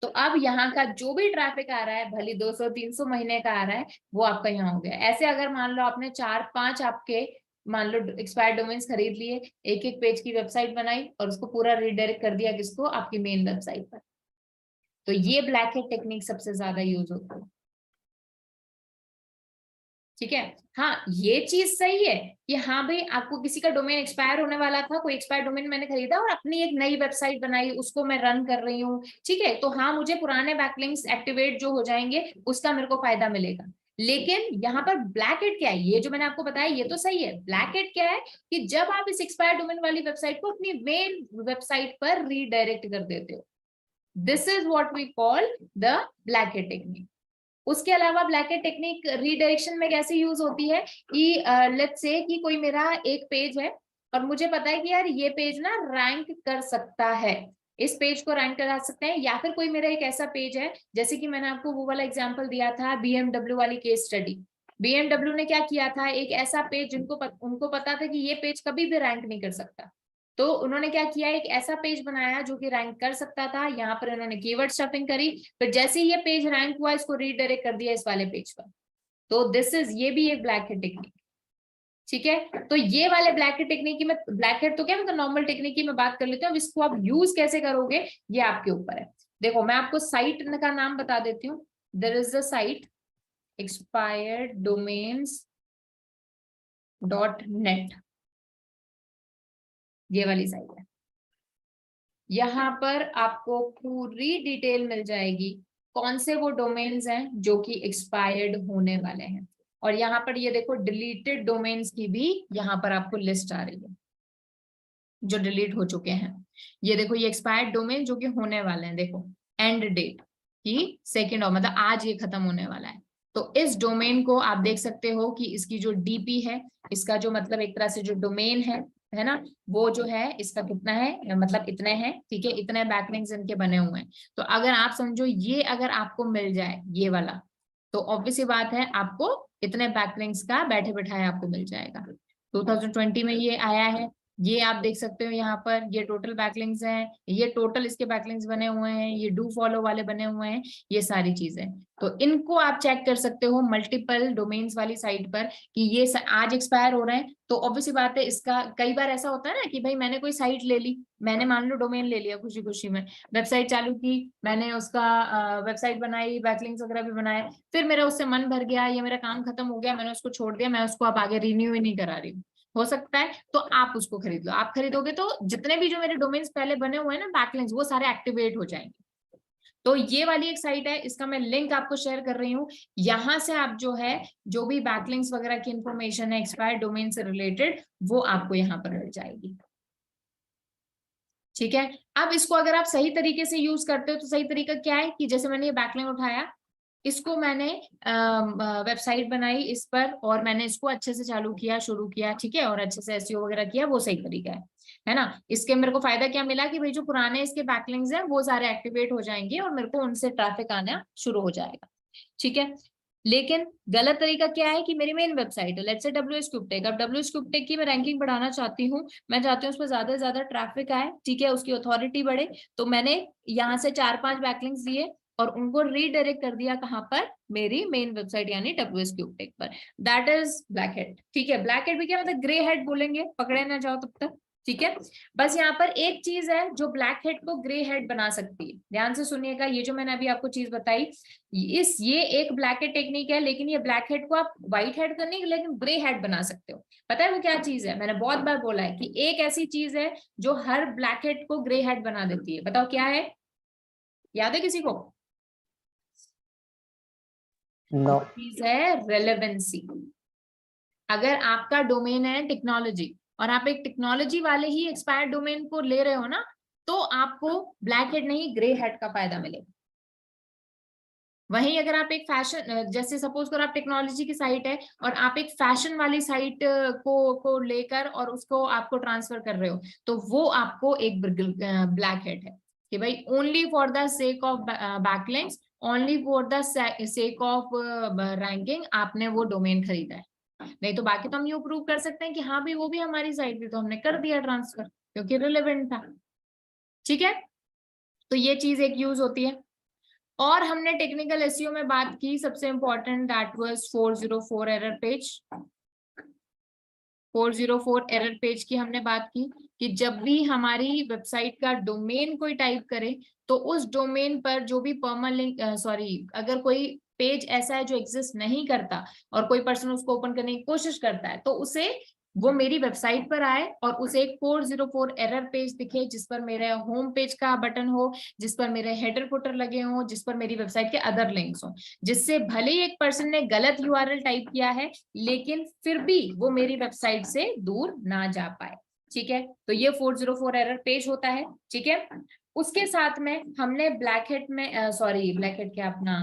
तो अब यहाँ का जो भी ट्रैफिक आ रहा है, भले 200-300 महीने का आ रहा है, वो आपका यहाँ हो गया। ऐसे अगर मान लो आपने 4-5 आपके मान लो एक्सपायर्ड डोमेन्स खरीद लिए, एक एक पेज की वेबसाइट बनाई और उसको पूरा रीडायरेक्ट कर दिया किसको, आपकी मेन वेबसाइट पर, तो ये ब्लैक हैट टेक्निक सबसे ज्यादा यूज होती है, ठीक है। हाँ, ये चीज सही है कि हाँ भाई आपको किसी का डोमेन एक्सपायर होने वाला था, कोई एक्सपायर डोमेन मैंने खरीदा और अपनी एक नई वेबसाइट बनाई, उसको मैं रन कर रही हूँ, ठीक है, तो हाँ मुझे पुराने बैकलिंक्स एक्टिवेट जो हो जाएंगे उसका मेरे को फायदा मिलेगा। लेकिन यहाँ पर ब्लैक हेड क्या है, ये जो मैंने आपको बताया ये तो सही है, ब्लैक हेड क्या है कि जब आप इस एक्सपायर डोमेन वाली वेबसाइट को अपनी मेन वेबसाइट पर रीडायरेक्ट कर देते हो, this is what we call the black head technique. उसके अलावा ब्लैक हेड टेक्निक रीडायरेक्शन में कैसे यूज होती है कि लेट्स से कि कोई मेरा एक पेज है और मुझे पता है कि यार ये पेज ना रैंक कर सकता है, इस पेज को रैंक करा सकते हैं, या फिर कोई मेरा एक ऐसा पेज है, जैसे कि मैंने आपको वो वाला एग्जांपल दिया था BMW वाली केस स्टडी। BMW ने क्या किया था, एक ऐसा पेज उनको पता था कि ये पेज कभी भी रैंक नहीं कर सकता, तो उन्होंने क्या किया, एक ऐसा पेज बनाया जो कि रैंक कर सकता था, यहाँ पर उन्होंने कीवर्ड स्टफिंग करी, फिर जैसे ही ये पेज रैंक हुआ इसको रीडायरेक्ट कर दिया इस वाले पेज पर। तो दिस इज, ये भी एक ब्लैक हेड टेक्निक, ठीक है। तो ये वाले ब्लैक हेड टेक्निक की मैं, ब्लैक हेड तो क्या मतलब नॉर्मल टेक्निक की मैं बात कर लेती हूँ, अब इसको आप यूज कैसे करोगे ये आपके ऊपर है। देखो मैं आपको साइट का नाम बता देती हूँ, there is the site expireddomains.net, ये वाली साइट है। यहाँ पर आपको पूरी डिटेल मिल जाएगी कौन से वो डोमेन्स हैं जो कि एक्सपायर्ड होने वाले हैं, और यहाँ पर ये देखो डिलीटेड डोमेन्स की भी यहाँ पर आपको लिस्ट आ रही है जो डिलीट हो चुके हैं। ये देखो ये एक्सपायर्ड डोमेन जो कि होने वाले हैं, देखो एंड डेट की 2 मतलब आज ये खत्म होने वाला है, तो इस डोमेन को आप देख सकते हो कि इसकी जो डीपी है, इसका जो मतलब एक तरह से जो डोमेन है ना, वो जो है इसका कितना है, मतलब इतने हैं, ठीक है, इतने बैकलिंक्स इनके बने हुए हैं। तो अगर आप समझो ये अगर आपको मिल जाए ये वाला, तो ऑब्वियस बात है आपको इतने बैकलिंक्स का बैठे बैठाए आपको मिल जाएगा। 2020 में ये आया है, ये आप देख सकते हो यहाँ पर, ये टोटल बैकलिंक्स हैं, ये टोटल इसके बैकलिंक्स बने हुए हैं, ये डू फॉलो वाले बने हुए हैं, ये सारी चीजें। तो इनको आप चेक कर सकते हो मल्टीपल डोमेन्स वाली साइट पर कि ये आज एक्सपायर हो रहे हैं। तो ऑब्वियसली बात है, इसका कई बार ऐसा होता है ना कि भाई मैंने कोई साइट ले ली, मैंने मान लो डोमेन ले लिया खुशी खुशी में, वेबसाइट चालू की, मैंने उसका वेबसाइट बनाई, बैकलिंक्स वगैरह भी बनाए, फिर मेरा उससे मन भर गया, ये मेरा काम खत्म हो गया, मैंने उसको छोड़ दिया, मैं उसको अब आगे रिन्यू ही नहीं करा रही हूँ, हो सकता है तो आप उसको खरीद लो। आप खरीदोगे तो जितने भी जो मेरे डोमेन्स पहले बने हुए हैं ना बैकलिंक्स, वो सारे एक्टिवेट हो जाएंगे। तो ये वाली एक साइट है, इसका मैं लिंक आपको शेयर कर रही हूँ। यहां से आप जो है जो भी बैकलिंक्स वगैरह की इंफॉर्मेशन है एक्सपायर्ड डोमेन से रिलेटेड, वो आपको यहाँ पर मिल जाएगी। ठीक है, अब इसको अगर आप सही तरीके से यूज करते हो तो सही तरीका क्या है कि जैसे मैंने ये बैकलिंक उठाया, इसको मैंने वेबसाइट बनाई इस पर, और मैंने इसको अच्छे से चालू किया, शुरू किया, ठीक है, और अच्छे से एसईओ वगैरह किया, वो सही तरीका है ना। इसके मेरे को फायदा क्या मिला कि भाई जो पुराने इसके बैकलिंक्स हैं वो सारे एक्टिवेट हो जाएंगे और मेरे को उनसे ट्रैफिक आना शुरू हो जाएगा। ठीक है, लेकिन गलत तरीका क्या है कि मेरी मेन वेबसाइट है, लेट्स से WSCubeTech, अब WSCubeTech की मैं रैंकिंग बढ़ाना चाहती हूँ, मैं चाहती हूँ उस पर ज्यादा से ज्यादा ट्रैफिक आए, ठीक है, उसकी अथॉरिटी बढ़े, तो मैंने यहाँ से 4-5 बैकलिंक्स दिए और उनको रीडायरेक्ट कर दिया कहाँ पर, मेरी मेन वेबसाइट यानी WSCubeTech पर। That is black head. ठीक है, ब्लैक हेड भी क्या मतलब ग्रे हेड बोलेंगे, पकड़े ना जाओ तब तक। ठीक है, बस यहाँ पर एक चीज है जो ब्लैक हेड को ग्रे हेड बना सकती है, ध्यान से सुनिएगा, ये जो मैंने अभी आपको चीज बताई, ये एक ब्लैक हेड टेक्निक है, लेकिन ये ब्लैक हेड को आप व्हाइट हेड करने के लेकिन ग्रे हेड बना सकते हो। पता है वो क्या चीज है, मैंने बहुत बार बोला है कि एक ऐसी चीज है जो हर ब्लैक हेड को ग्रे हेड बना देती है, बताओ क्या है, याद है किसी को? नो। चीज है रेलेवेंसी। अगर आपका डोमेन है टेक्नोलॉजी और आप एक टेक्नोलॉजी वाले ही एक्सपायर्ड डोमेन को ले रहे हो ना, तो आपको ब्लैक हेड नहीं ग्रे हेड का फायदा मिलेगा। वहीं अगर आप एक फैशन, जैसे सपोज करो आप टेक्नोलॉजी की साइट है और आप एक फैशन वाली साइट को लेकर और उसको आपको ट्रांसफर कर रहे हो, तो वो आपको एक ब्लैक हेड है कि भाई only for the sake of backlinks, only for the sake of ranking आपने वो डोमेन खरीदा है। नहीं तो बाकी तो हम ये प्रूव कर सकते हैं कि हाँ भाई वो भी हमारी साइट थी तो हमने कर दिया ट्रांसफर क्योंकि रिलेवेंट था। ठीक है, तो ये चीज एक यूज होती है। और हमने टेक्निकल एसईओ में बात की, सबसे important that was 404 error page. 404 error page की हमने बात की कि जब भी हमारी वेबसाइट का डोमेन कोई टाइप करे तो उस डोमेन पर जो भी परमालिंक अगर कोई पेज ऐसा है जो एग्जिस्ट नहीं करता और कोई पर्सन उसको ओपन करने की कोशिश करता है तो उसे वो मेरी वेबसाइट पर आए और उसे एक 404 एरर पेज दिखे जिस पर मेरे होम पेज का बटन हो, जिस पर मेरे हेडर फुटर लगे हों, जिस पर मेरी वेबसाइट के अदर लिंक्स हों, जिससे भले ही एक पर्सन ने गलत यूआरएल टाइप किया है लेकिन फिर भी वो मेरी वेबसाइट से दूर ना जा पाए। ठीक है, तो ये 404 एरर पेज होता है। ठीक है, उसके साथ में हमने ब्लैक हेड में ब्लैक हेड क्या अपना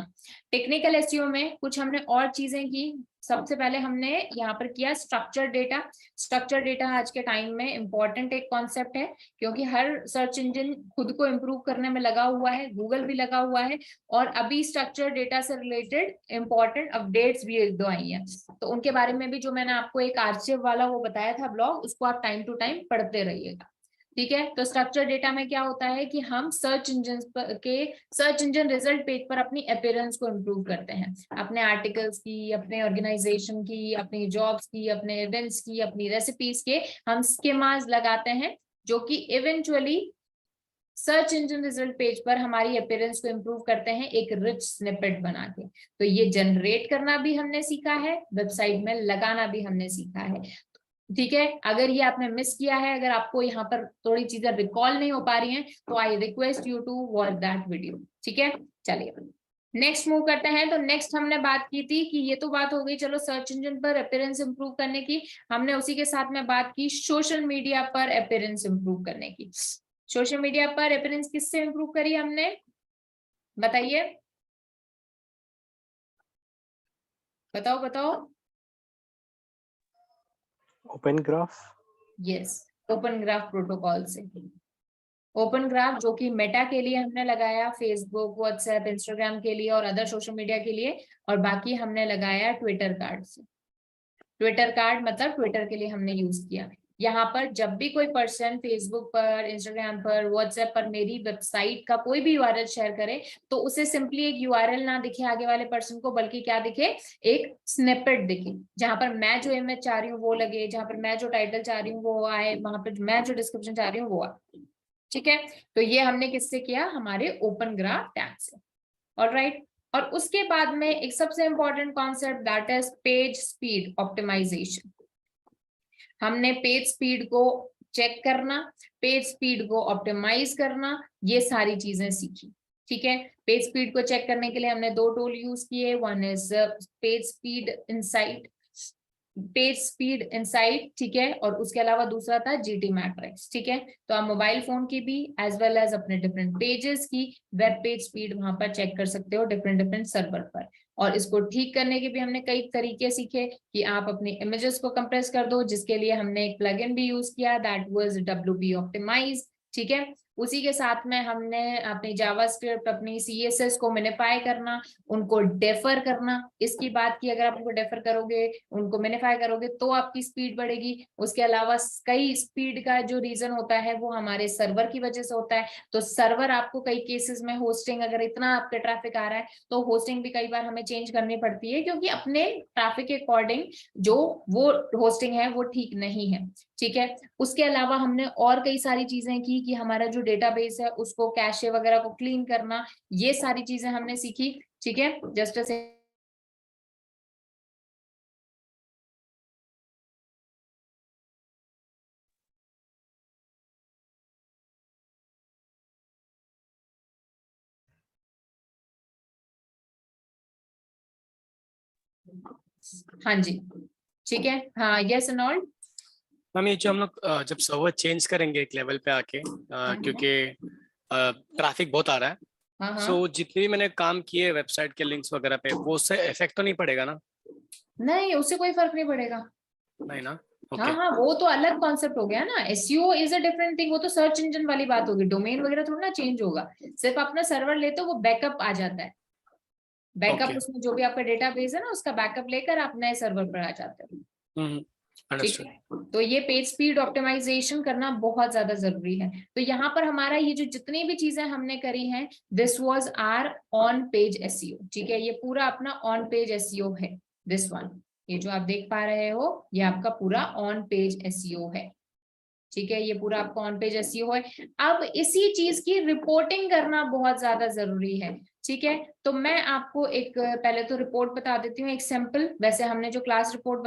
टेक्निकल एसईओ में कुछ हमने और चीजें की। सबसे पहले हमने यहाँ पर किया स्ट्रक्चर डेटा। स्ट्रक्चर डेटा आज के टाइम में इंपॉर्टेंट एक कॉन्सेप्ट है क्योंकि हर सर्च इंजन खुद को इम्प्रूव करने में लगा हुआ है, गूगल भी लगा हुआ है, और अभी स्ट्रक्चर डेटा से रिलेटेड इंपॉर्टेंट अपडेट्स भी एक दो आई हैं, तो उनके बारे में भी जो मैंने आपको एक आर्चिव वाला वो बताया था ब्लॉग, उसको आप टाइम टू टाइम पढ़ते रहिएगा। ठीक है, तो स्ट्रक्चर डेटा में क्या होता है कि हम सर्च इंजन रिजल्ट पेज पर अपनी अपीयरेंस को इम्प्रूव करते हैं, अपने आर्टिकल्स की, अपने ऑर्गेनाइजेशन की, अपनी जॉब्स की, अपने इवेंट्स की, अपनी रेसिपीज के हम स्कीमास लगाते हैं जो कि eventually search engine result page पर हमारी अपीयरेंस को इम्प्रूव करते हैं एक रिच स्निपेट बना के। तो ये जनरेट करना भी हमने सीखा है, वेबसाइट में लगाना भी हमने सीखा है। ठीक है, अगर ये आपने मिस किया है, अगर आपको यहाँ पर थोड़ी चीजें रिकॉल नहीं हो पा रही हैं, तो I request you to watch that video. ठीक है, चलिए नेक्स्ट मूव करते हैं। तो नेक्स्ट हमने बात की थी कि ये तो बात हो गई चलो सर्च इंजन पर अपीयरेंस इंप्रूव करने की, हमने उसी के साथ में बात की सोशल मीडिया पर अपीयरेंस इंप्रूव करने की। सोशल मीडिया पर अपीयरेंस किससे इंप्रूव करी हमने, बताइए, बताओ बताओ। Open graph. Yes, open graph protocol से। ओपन ग्राफ जो कि मेटा के लिए हमने लगाया, फेसबुक, व्हाट्सएप, इंस्टाग्राम के लिए और अदर सोशल मीडिया के लिए, और बाकी हमने लगाया ट्विटर कार्ड से। ट्विटर कार्ड मतलब ट्विटर के लिए हमने यूज किया। यहाँ पर जब भी कोई पर्सन फेसबुक पर, इंस्टाग्राम पर, व्हाट्सएप पर मेरी वेबसाइट का कोई भी यूआरएल शेयर करे तो उसे सिंपली एक यूआरएल ना दिखे आगे वाले पर्सन को, बल्कि क्या दिखे, एक स्निपेट दिखे, जहां पर मैं जो इमेज चाह रही हूँ वो लगे, जहां पर मैं जो टाइटल चाह रही हूँ वो आए, वहां पर मैं जो डिस्क्रिप्शन चाह रही हूँ वो आए। ठीक है, तो ये हमने किससे किया, हमारे ओपन ग्राफ टैग से। ऑलराइट, और उसके बाद में एक सबसे important concept, that is page speed optimisation. हमने पेज स्पीड को चेक करना, पेज स्पीड को ऑप्टिमाइज करना, ये सारी चीजें सीखी। ठीक है, पेज स्पीड को चेक करने के लिए हमने दो टूल यूज किए, one is page speed insight, ठीक है, और उसके अलावा दूसरा था जीटी मैट्रिक्स। ठीक है, तो आप मोबाइल फोन की भी एज वेल एज अपने डिफरेंट पेजेस की वेब पेज स्पीड वहां पर चेक कर सकते हो डिफरेंट डिफरेंट सर्वर पर। और इसको ठीक करने के भी हमने कई तरीके सीखे कि आप अपनी इमेजेस को कंप्रेस कर दो, जिसके लिए हमने एक प्लगइन भी यूज किया, दैट वाज WP ऑप्टिमाइज। ठीक है, उसी के साथ में हमने अपनी जावास्क्रिप्ट, अपनी CSS को मिनिफाई करना, उनको डेफर करना। इसकी बात की, अगर आप उनको डेफर करोगे, उनको मिनिफाई करोगे तो आपकी स्पीड बढ़ेगी। उसके अलावा कई स्पीड का जो रीजन होता है वो हमारे सर्वर की वजह से होता है। तो सर्वर आपको कई केसेस में होस्टिंग, अगर इतना आपका ट्रैफिक आ रहा है तो होस्टिंग भी कई बार हमें चेंज करनी पड़ती है, क्योंकि अपने ट्रैफिक के अकॉर्डिंग जो वो होस्टिंग है वो ठीक नहीं है। ठीक है, उसके अलावा हमने और कई सारी चीजें की कि हमारा जो डेटाबेस है उसको कैशे वगैरह को क्लीन करना, ये सारी चीजें हमने सीखी। ठीक है, जस्ट से हाँ जी, ठीक है, हाँ, यस एंड ऑल। मैम ये जो हम लोग जब सर्वर चेंज करेंगे एक लेवल पे आके, क्योंकि ट्रैफिक बहुत आ रहा है, हाँ हाँ, सो जितने भी मैंने काम किए वेबसाइट के लिंक्स वगैरह पे, वो उससे इफेक्ट तो नहीं पड़ेगा ना? नहीं, उससे कोई फर्क नहीं पड़ेगा। नहीं ना? हाँ ओके। हाँ, वो तो अलग कॉन्सेप्ट हो गया ना, SEO is a different thing, वो तो सर्च इंजन वाली बात होगी, डोमेन वगैरह थोड़ा ना चेंज होगा। सिर्फ अपना सर्वर लेते हो वो बैकअप आ जाता है, बैकअप ओके। उसमें जो भी आपका डेटाबेस है ना उसका बैकअप लेकर आप नए सर्वर पर आ जाते हो। ठीक अंडरस्टूड। है, तो ये पेज स्पीड ऑप्टिमाइजेशन करना बहुत ज्यादा जरूरी है। तो यहाँ पर हमारा ये जो जितनी भी चीजें हमने करी हैं, this was our on page SEO। ठीक है, ये पूरा अपना ऑन पेज SEO है, दिस वन, ये जो आप देख पा रहे हो ये आपका पूरा ऑन पेज SEO है। ठीक है, ये पूरा आपका ऑन पेज SEO है। अब इसी चीज की रिपोर्टिंग करना बहुत ज्यादा जरूरी है। ठीक है, तो मैं आपको एक पहले तो रिपोर्ट बता देती हूँ, एक सिंपल, वैसे हमने जो क्लास रिपोर्ट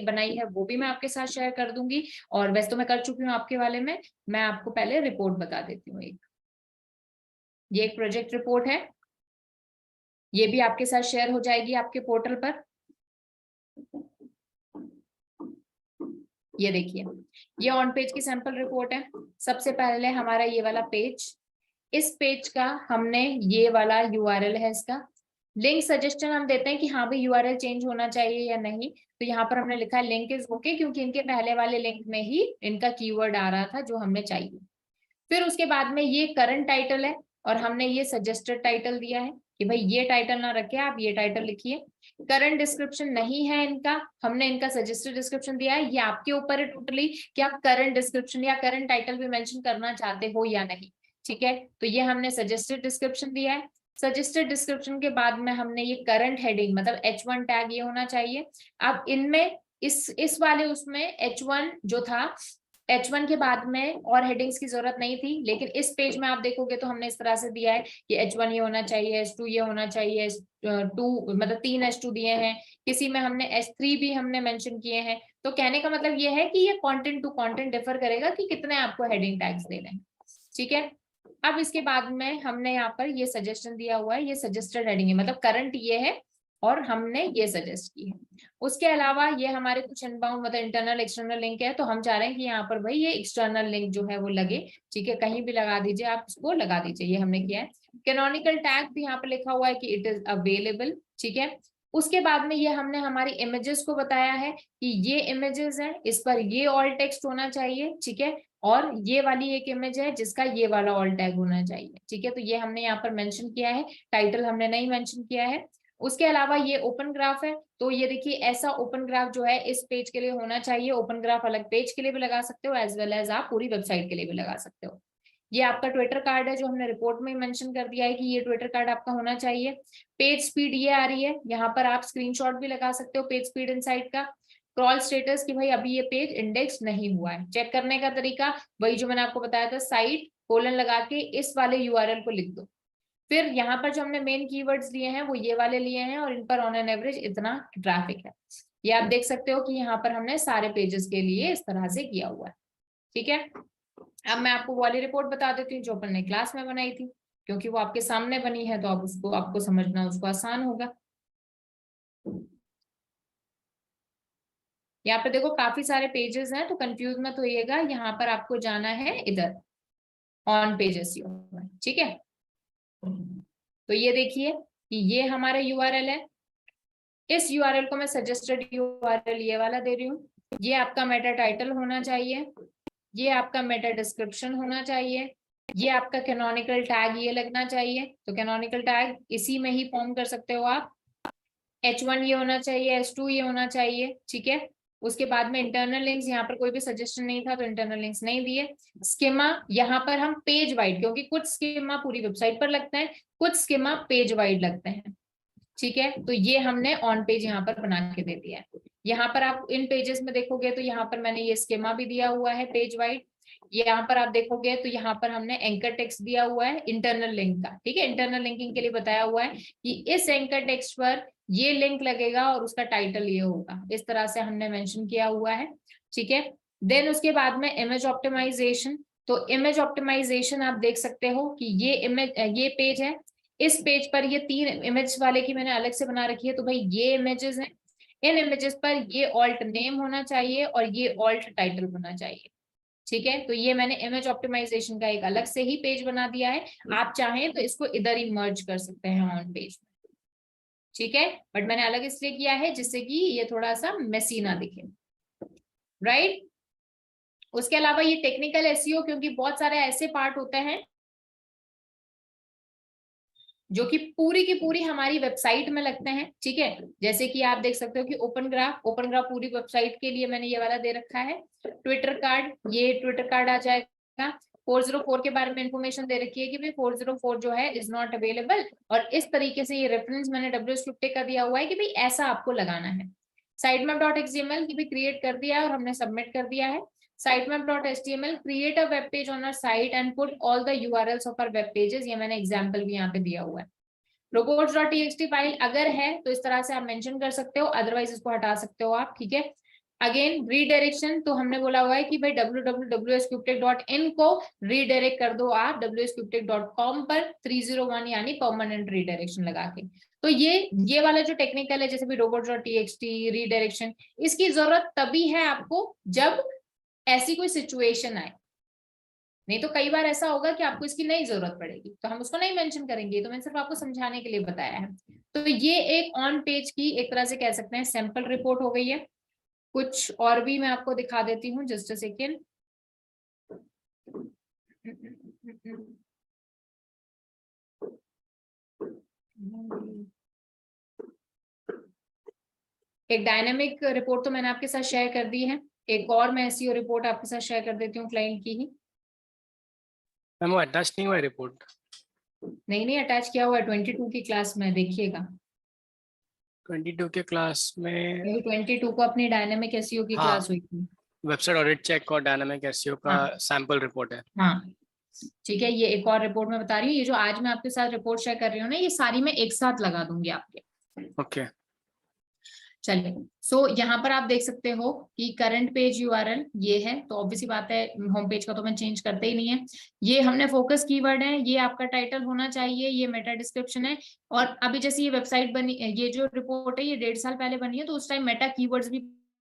बनाई है वो भी मैं आपके साथ शेयर कर दूंगी, और वैसे तो मैं कर चुकी हूँ आपके वाले में, मैं आपको पहले रिपोर्ट बता देती हूँ। ये एक प्रोजेक्ट रिपोर्ट है, ये भी आपके साथ शेयर हो जाएगी आपके पोर्टल पर। ये देखिए, ये ऑन पेज की सैंपल रिपोर्ट है। सबसे पहले हमारा ये वाला पेज, इस पेज का हमने ये वाला URL है, इसका लिंक सजेशन हम देते हैं कि हाँ भाई URL चेंज होना चाहिए या नहीं, तो यहाँ पर हमने लिखा है लिंक इज ओके, क्योंकि इनके पहले वाले लिंक में ही इनका कीवर्ड आ रहा था जो हमें चाहिए। फिर उसके बाद में ये करंट टाइटल है, और हमने ये सजेस्टेड टाइटल दिया है कि भाई ये टाइटल ना रखे, आप ये टाइटल लिखिए। करंट डिस्क्रिप्शन नहीं है इनका, हमने इनका सजेस्टेड डिस्क्रिप्शन दिया है, ये आपके ऊपर है टोटली कि आप करंट डिस्क्रिप्शन या करंट टाइटल भी मेंशन करना चाहते हो या नहीं। ठीक है, तो ये हमने सजेस्टेड डिस्क्रिप्शन दिया है। सजेस्टेड डिस्क्रिप्शन के बाद में हमने ये करंट हेडिंग मतलब H1 टैग ये होना चाहिए। अब इनमें इस वाले उसमें H1 जो था, H1 के बाद में और हेडिंग्स की जरूरत नहीं थी, लेकिन इस पेज में आप देखोगे तो हमने इस तरह से दिया है कि H1 ये होना चाहिए, H2 ये होना चाहिए, H2 मतलब 3 H2 दिए हैं, किसी में हमने H3 भी हमने मेंशन किए हैं। तो कहने का मतलब ये है कि ये कंटेंट टू कंटेंट डिफर करेगा कि कितने आपको हेडिंग टैग्स देने हैं। ठीक है, अब इसके बाद में हमने यहाँ पर ये सजेशन दिया हुआ है, ये सजेस्टेड हेडिंग है, मतलब करंट ये है और हमने ये सजेस्ट की है। उसके अलावा ये हमारे कुछ इनबाउंड मतलब इंटरनल एक्सटर्नल लिंक है, तो हम चाह रहे हैं कि यहाँ पर भाई ये एक्सटर्नल लिंक जो है वो लगे। ठीक है, कहीं भी लगा दीजिए, आप इसको लगा दीजिए, ये हमने किया है। कैनोनिकल टैग भी यहाँ पर लिखा हुआ है कि इट इज अवेलेबल। ठीक है, उसके बाद में ये हमने हमारी इमेजेस को बताया है कि ये इमेजेस है, इस पर ये ऑल टेक्स्ट होना चाहिए। ठीक है, और ये वाली एक इमेज है जिसका ये वाला ऑल टैग होना चाहिए। ठीक है, तो ये हमने यहाँ पर मेंशन किया है, टाइटल हमने नहीं मेंशन किया है। उसके अलावा ये ओपन ग्राफ है, तो ये देखिए ऐसा ओपन ग्राफ जो है इस पेज के लिए होना चाहिए। ओपन ग्राफ अलग पेज के लिए भी लगा सकते हो, एज वेल एज आप पूरी वेबसाइट के लिए भी लगा सकते हो। ये आपका ट्विटर कार्ड है जो हमने रिपोर्ट में मेंशन कर दिया है कि ये ट्विटर कार्ड आपका होना चाहिए। पेज स्पीड ये आ रही है, यहाँ पर आप स्क्रीनशॉट भी लगा सकते हो पेज स्पीड इनसाइड का। क्रॉल स्टेटस कि भाई अभी ये पेज इंडेक्स नहीं हुआ है। चेक करने का तरीका वही जो मैंने आपको बताया था, साइट कोलन लगा के इस वाले यूआरएल को लिख दो। फिर यहाँ पर जो हमने मेन कीवर्ड्स लिए हैं वो ये वाले लिए हैं और इन पर ऑन एन एवरेज इतना ट्रैफिक है। ये आप देख सकते हो कि यहाँ पर हमने सारे पेजेस के लिए इस तरह से किया हुआ है। ठीक है, अब मैं आपको वाली रिपोर्ट बता देती हूँ जो अपन ने क्लास में बनाई थी, क्योंकि वो आपके सामने बनी है तो आप उसको आपको समझना उसको आसान होगा। यहाँ पे देखो काफी सारे पेजेस हैं तो कंफ्यूज मत होइएगा, यहाँ पर आपको जाना है इधर ऑन पेजेस, ठीक है। तो ये देखिए कि ये हमारा यूआरएल है, इस यूआरएल को मैं सजेस्टेड यूआरएल ये वाला दे रही हूँ। ये आपका मेटा टाइटल होना चाहिए, ये आपका मेटा डिस्क्रिप्शन होना चाहिए, ये आपका कैनोनिकल टैग ये लगना चाहिए। तो कैनोनिकल टैग इसी में ही फॉर्म कर सकते हो आप। H1 ये होना चाहिए, H2 ये होना चाहिए, ठीक है। उसके बाद में इंटरनल लिंक्स, यहाँ पर कोई भी सजेशन नहीं था तो इंटरनल लिंक्स नहीं दिए। स्कीमा यहाँ पर हम पेज वाइड, क्योंकि कुछ स्कीमा पूरी वेबसाइट पर लगता है, कुछ स्कीमा पेज वाइड लगते हैं, ठीक है। तो ये हमने ऑन पेज यहाँ पर बना के दे दिया है। यहाँ पर आप इन पेजेस में देखोगे तो यहाँ पर मैंने ये स्कीमा भी दिया हुआ है पेज वाइड। यहाँ पर आप देखोगे तो यहाँ पर हमने एंकर टेक्स्ट दिया हुआ है इंटरनल लिंक का, ठीक है। इंटरनल लिंकिंग के लिए बताया हुआ है कि इस एंकर टेक्स्ट पर ये लिंक लगेगा और उसका टाइटल ये होगा, इस तरह से हमने मेंशन किया हुआ है, ठीक है। देन उसके बाद में इमेज ऑप्टिमाइजेशन। तो इमेज ऑप्टिमाइजेशन आप देख सकते हो कि ये इमेज, ये पेज है, इस पेज पर ये 3 इमेज वाले की मैंने अलग से बना रखी है। तो भाई ये इमेजेस हैं, इन इमेजेस पर ये ऑल्ट नेम होना चाहिए और ये ऑल्ट टाइटल होना चाहिए, ठीक है। तो ये मैंने इमेज ऑप्टिमाइजेशन का एक अलग से ही पेज बना दिया है। आप चाहें तो इसको इधर ही मर्ज कर सकते हैं ऑन पेज, ठीक है। बट मैंने अलग इसलिए किया है जिससे कि ये थोड़ा सा मेसी ना दिखे, राइट। उसके अलावा ये टेक्निकल एसईओ, क्योंकि बहुत सारे ऐसे पार्ट होते हैं जो कि पूरी की पूरी हमारी वेबसाइट में लगते हैं, ठीक है। जैसे कि आप देख सकते हो कि ओपन ग्राफ पूरी वेबसाइट के लिए मैंने ये वाला दे रखा है। ट्विटर कार्ड, ये ट्विटर कार्ड आ जाएगा। 404 के बारे में इंफॉर्मेशन दे रखी है कि भाई 404 जो है इज नॉट अवेलेबल, और इस तरीके से ये रेफरेंस मैंने WScript का दिया हुआ है कि भाई ऐसा आपको लगाना है। sitemap.xml की भी क्रिएट कर दिया है और हमने सबमिट कर दिया है। sitemap.html create a web page on our site and put all the URLs of our web pages, ये मैंने एग्जांपल भी यहाँ पे दिया हुआ है। robots.txt फाइल अगर है तो इस तरह से आप मेंशन कर सकते हो, अदरवाइज इसको हटा सकते हो आप, ठीक है। अगेन रीडायरेक्शन, तो हमने बोला हुआ है कि भाई www.wscriptec.in को रीडायरेक्ट कर दो आप wscriptec.com पर 301 यानी परमानेंट रीडायरेक्शन लगा के। तो ये वाला जो टेक्निकल है जैसे भी robots.txt रीडायरेक्शन, इसकी जरूरत तभी है आपको जब ऐसी कोई सिचुएशन आए, नहीं तो कई बार ऐसा होगा कि आपको इसकी नहीं जरूरत पड़ेगी तो हम उसको नहीं मेंशन करेंगे। तो मैंने सिर्फ आपको समझाने के लिए बताया है। तो ये एक ऑन पेज की एक तरह से कह सकते हैं सैंपल रिपोर्ट हो गई है। कुछ और भी मैं आपको दिखा देती हूँ, जस्ट अ सेकेंड। एक डायनेमिक रिपोर्ट तो मैंने आपके साथ शेयर कर दी है, एक और मैं एसईओ रिपोर्ट आपके साथ शेयर कर देती हूँ क्लाइंट की ही। वो अटैच नहीं हुआ रिपोर्ट? नहीं अटैच किया हुआ है 22 की क्लास में, देखिएगा 22 के क्लास में 22 को अपनी डायनेमिक एसईओ की क्लास हुई थी। वेबसाइट ऑडिट चेक और डायनामिक एसईओ का सैंपल रिपोर्ट है। हाँ ठीक है, ये एक और रिपोर्ट मैं बता रही हूँ। ये जो आज मैं आपके साथ रिपोर्ट शेयर कर रही हूँ ना, ये सारी मैं एक साथ लगा दूंगी आपके। ओके चलिए, सो यहाँ पर आप देख सकते हो कि करंट पेज यूआरएल ये है, तो ऑब्वियसली बात है होम पेज का तो मैं चेंज करते ही नहीं है। ये हमने फोकस कीवर्ड है, ये आपका टाइटल होना चाहिए, ये मेटा डिस्क्रिप्शन है। और अभी जैसे ये वेबसाइट बनी, ये जो रिपोर्ट है ये 1.5 साल पहले बनी है, तो उस टाइम मेटा कीवर्ड्स भी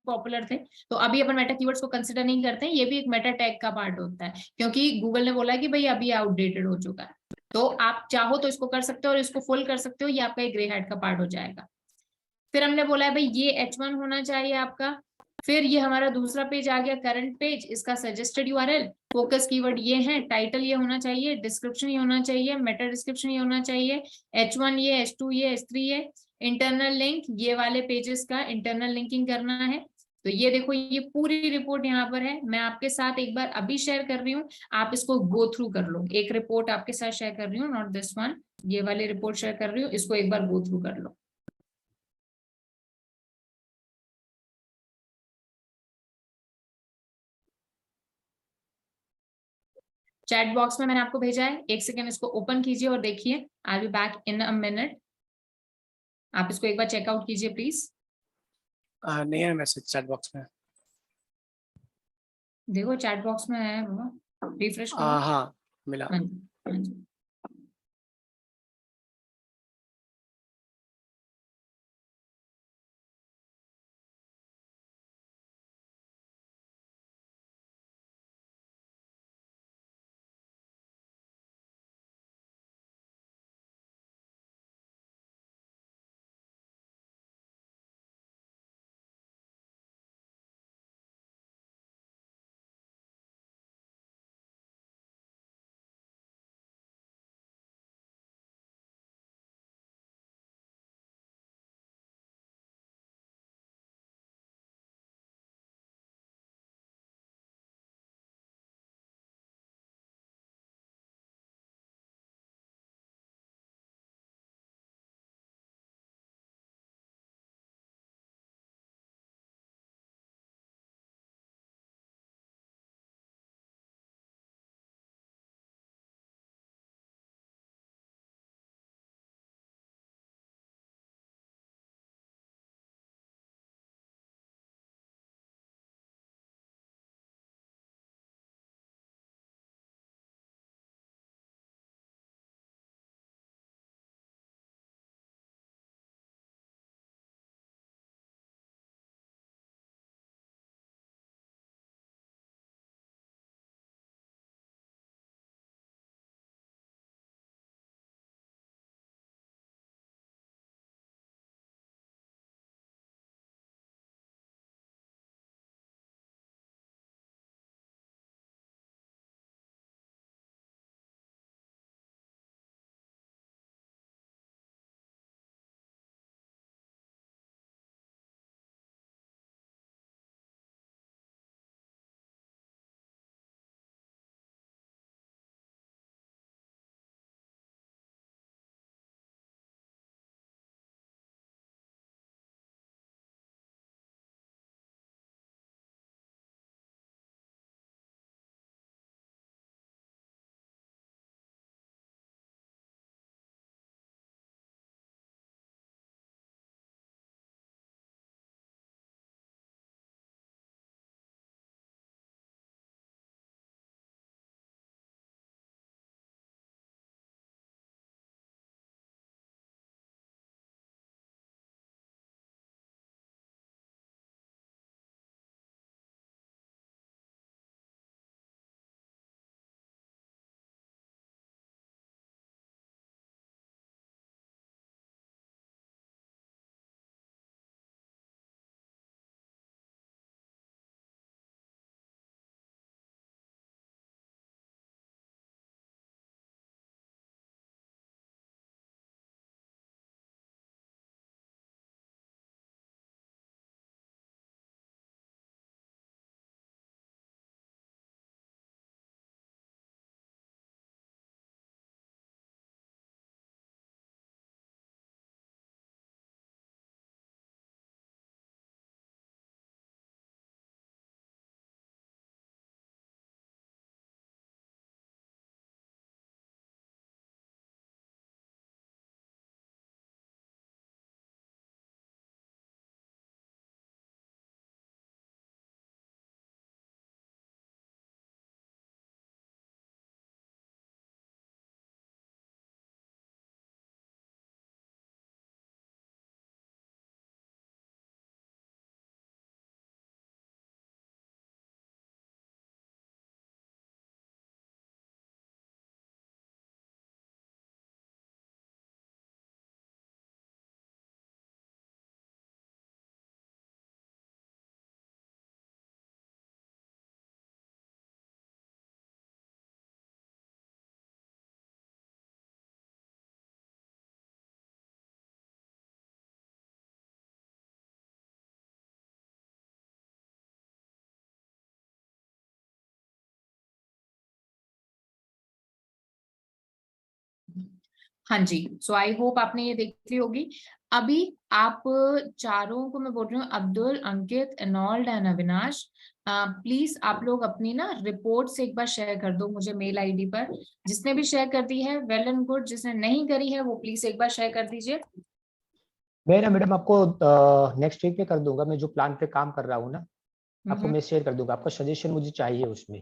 पॉपुलर थे। तो अभी अपन मेटा कीवर्ड्स को कंसिडर नहीं करते हैं, ये भी एक मेटा टैग का पार्ट होता है, क्योंकि गूगल ने बोला कि भाई अभी आउटडेटेड हो चुका है। तो आप चाहो तो इसको कर सकते हो और इसको फुल कर सकते हो, ये आपका एक ग्रे हैट का पार्ट हो जाएगा। फिर हमने बोला है भाई ये H1 होना चाहिए आपका। फिर ये हमारा दूसरा पेज आ गया करंट पेज, इसका सजेस्टेड यूआरएल, फोकस कीवर्ड ये है, टाइटल ये होना चाहिए, डिस्क्रिप्शन ये होना चाहिए, मेटा डिस्क्रिप्शन ये होना चाहिए, H1 ये, H2 ये, H3 ये, इंटरनल लिंक, ये वाले पेजेस का इंटरनल लिंकिंग करना है। तो ये देखो, ये पूरी रिपोर्ट यहाँ पर है। मैं आपके साथ एक बार अभी शेयर कर रही हूँ, आप इसको गो थ्रू कर लो। एक रिपोर्ट आपके साथ शेयर कर रही हूँ, नॉट दिस वन, ये वाली रिपोर्ट शेयर कर रही हूँ, इसको एक बार गो थ्रू कर लो। चैट बॉक्स में मैंने आपको भेजा है, एक सेकेंड इसको ओपन कीजिए और देखिए। I will be back in a minute. आप इसको एक बार चेकआउट कीजिए प्लीज। नहीं है मैसेज चैट बॉक्स में। देखो चैट बॉक्स में है, रिफ्रेश करो। हाँ मिला। हाँ जी, हाँ जी। हाँ जी, सो आई होप आपने ये देख ली होगी। अभी आप चारों को मैं बोल रही हूँ, अब्दुल, अंकित, एनॉल्ड एंड अविनाश, प्लीज आप लोग अपनी ना रिपोर्ट्स एक बार शेयर कर दो मुझे मेल आईडी पर। जिसने भी शेयर कर दी है वेल एंड गुड, जिसने नहीं करी है वो प्लीज एक बार शेयर कर दीजिए। मैं ना मैडम आपको नेक्स्ट वीक में कर दूंगा। मैं जो प्लान पे काम कर रहा हूँ ना, आपको मैं शेयर कर दूंगा। आपका सजेशन मुझे चाहिए उसमें,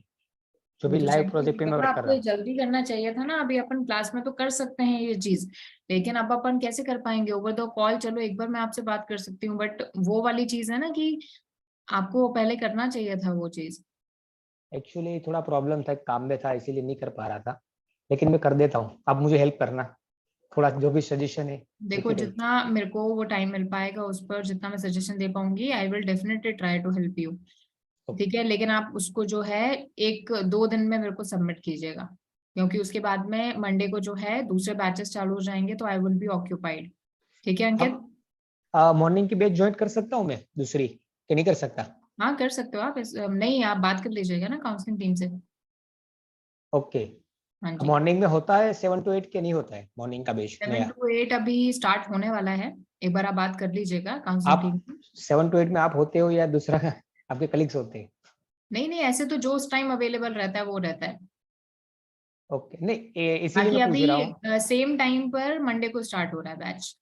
जो भी मुझे लाइव चाहिए प्रोजेक्ट पे मैं देखो, वर्क कर आपको रहा ये हूँ। जल्दी करना चाहिए था ना। अभी अपन क्लास में तो कर सकते हैं ये चीज, लेकिन अब अपन कैसे कर पाएंगे ओवर द कॉल? चलो एक बार मैं आपसे बात कर सकती हूँ, बट वो वाली चीज है ना कि आपको पहले करना चाहिए था वो चीज। एक्चुअली थोड़ा प्रॉब्लम था, काम में था, इसीलिए नहीं कर पा रहा था। लेकिन मैं कर देता हूँ, आप मुझे हेल्प करना, थोड़ा जो भी सजेशन है देखो देते रहिए। जितना मेरे को वो टाइम मिल पाएगा उस पर, जितना मैं सजेशन दे पाऊंगी, I will definitely try to help you. ठीक है, लेकिन आप उसको जो है 1-2 दिन में मेरे को सबमिट कीजिएगा, क्योंकि उसके बाद में मंडे को जो है दूसरे बैचेस चालू हो जाएंगे, तो आई विल बी ऑक्यूपाइड। ठीक है अंकित? हम मॉर्निंग की बैच ज्वाइन कर सकता हूँ मैं दूसरी, कि नहीं कर सकता? हाँ कर सकते हो आप, नहीं आप बात कर लीजिएगा ना काउंसलिंग टीम से। ओके। हाँ जी। मॉर्निंग में होता है 7 to 8 के नहीं होता है मॉर्निंग का बैच 7 नया? to 8 अभी स्टार्ट होने वाला है। एक बार आप बात कर लीजिएगा काउंसलिंग आप टीम से। 7 to 8 में आप होते हो या दूसरा आपके कलीग्स होते हैं? नहीं नहीं, ऐसे तो जो उस टाइम अवेलेबल रहता है वो रहता है। ओके, नहीं इसीलिए बाकी मैं पूछ अभी रहा हूँ। सेम टाइम पर मंडे को स्टार्ट हो रहा है बैच।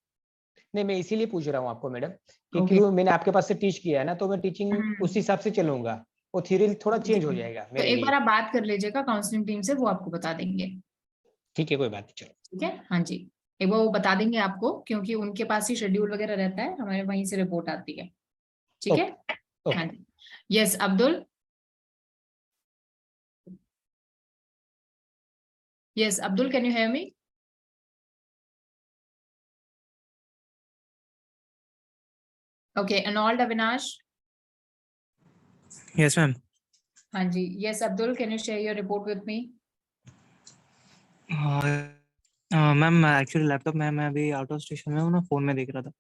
नहीं, मैं इसीलिए पूछ रहा हूँ आपको मैडम, कि ओके। क्यों मैंने आपके पास से टीच किया है ना, तो मैं टीचिंग उस हिसाब से चलूंगा। वो थ्योरी थोड़ा चेंज हो जाएगा तो मेरे एक बार लिए। आप बात कर लीजिएगा काउंसलिंग टीम से, वो आपको बता देंगे। ठीक है, कोई बात नहीं, चलो। ठीक है, हाँ जी। एक बार वो बता देंगे आपको, क्योंकि उनके पास ही शेड्यूल वगैरह रहता है, हमारे वहीं से रिपोर्ट आती है। ठीक है। ओके। हाँ ओके। जी। Yes Abdul. Yes Abdul, can you hear me? Okay, Arnold, Avinash. Yes, ma'am. हाँ जी। Yes Abdul, can you share your report with me? Ma'am actually laptop में मैं अभी आउट ऑफ स्टेशन में हूँ ना, फोन में देख रहा था।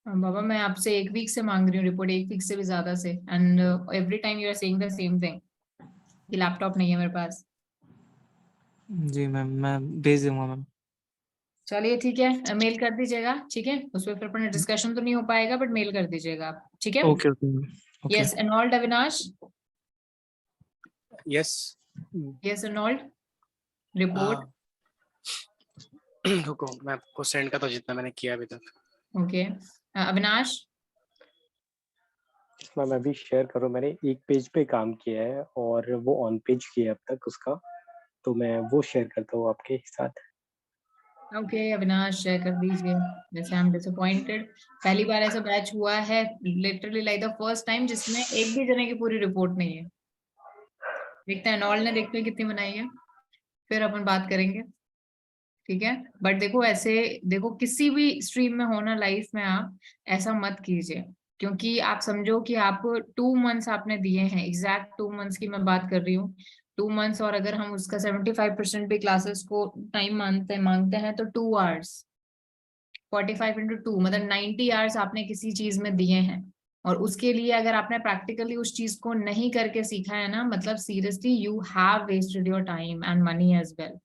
बाबा मैं आपसे 1 वीक से मांग रही हूँ रिपोर्ट, 1 वीक से भी ज्यादा से, and every time you are saying the same thing कि लैपटॉप नहीं है मेरे पास। जी मैम, मैं भेज दूंगा मैम। चलिए ठीक है, मेल कर दीजिएगा। ठीक है, उस पर फिर अपना डिस्कशन तो नहीं हो पाएगा, बट मेल कर दीजिएगा आप। ठीक है। Okay okay ma'am. Okay. Yes Arnold, Avinash. Yes. Yes Arnold, report. रुको, मैं आपको सेंड करता हूँ जितना मैंने किया अभी तक। ओके, अविनाश। मैं भी शेयर करूँ। मैंने एक पेज पे काम किया है और वो ऑन पेज किया है अब तक उसका, तो मैं वो शेयर करता हूँ आपके साथ। ओके अविनाश, शेयर कर दीजिए। जैसे आई एम डिसअपॉइंटेड, पहली बार ऐसा बैच हुआ है, literally like the first time, जिसमें एक भी जने की पूरी रिपोर्ट नहीं है। देखते हैं एनॉल्ड ने, देखते हैं कितनी बनाई है, फिर अपन बात करेंगे। ठीक है, बट देखो ऐसे, देखो किसी भी स्ट्रीम में होना लाइफ में, आप ऐसा मत कीजिए। क्योंकि आप समझो कि आप 2 मंथ्स आपने दिए हैं, एग्जैक्ट 2 मंथ्स की मैं बात कर रही हूँ। 2 मंथ्स, और अगर हम उसका 75% भी क्लासेस को टाइम मांगते हैं, तो 2 आवर्स, 45 × 2 मतलब 90 आवर्स आपने किसी चीज में दिए हैं। और उसके लिए अगर आपने प्रैक्टिकली उस चीज को नहीं करके सीखा है ना, मतलब seriously you have wasted your time and money as well.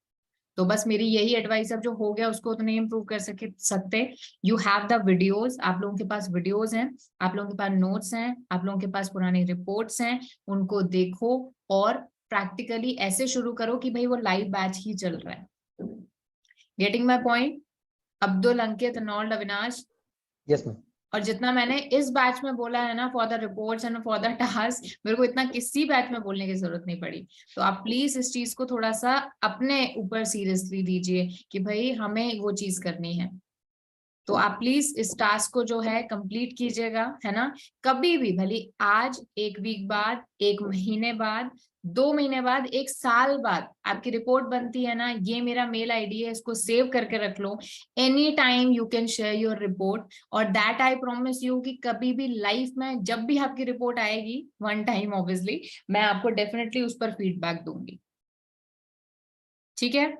तो बस मेरी यही एडवाइस, अब जो हो गया उसको तो नहीं इम्प्रूव कर सकते। यू हैव द वीडियोस, आप लोगों के पास वीडियोस हैं, आप लोगों के पास नोट्स हैं, आप लोगों के पास पुरानी रिपोर्ट्स हैं, उनको देखो और प्रैक्टिकली ऐसे शुरू करो कि भाई वो लाइव बैच ही चल रहा है। Getting my point? Abdul, Ankit, Arnold, Avinash. Yes ma'am. और जितना मैंने इस बैच में बोला है ना, for the reports and for the task, मेरे को इतना किसी बैच में बोलने की जरूरत नहीं पड़ी। तो आप प्लीज इस चीज को थोड़ा सा अपने ऊपर सीरियसली लीजिए कि भाई हमें वो चीज करनी है। तो आप प्लीज इस टास्क को जो है कंप्लीट कीजिएगा, है ना? कभी भी भले आज, 1 वीक बाद, 1 महीने बाद, 2 महीने बाद, 1 साल बाद आपकी रिपोर्ट बनती है ना, ये मेरा मेल आईडी है, इसको सेव करके रख लो। Any time you can share your report, और दैट आई प्रॉमिस यू कि कभी भी लाइफ में जब भी आपकी रिपोर्ट आएगी, वन टाइम ऑब्वियसली, मैं आपको डेफिनेटली उस पर फीडबैक दूंगी। ठीक है?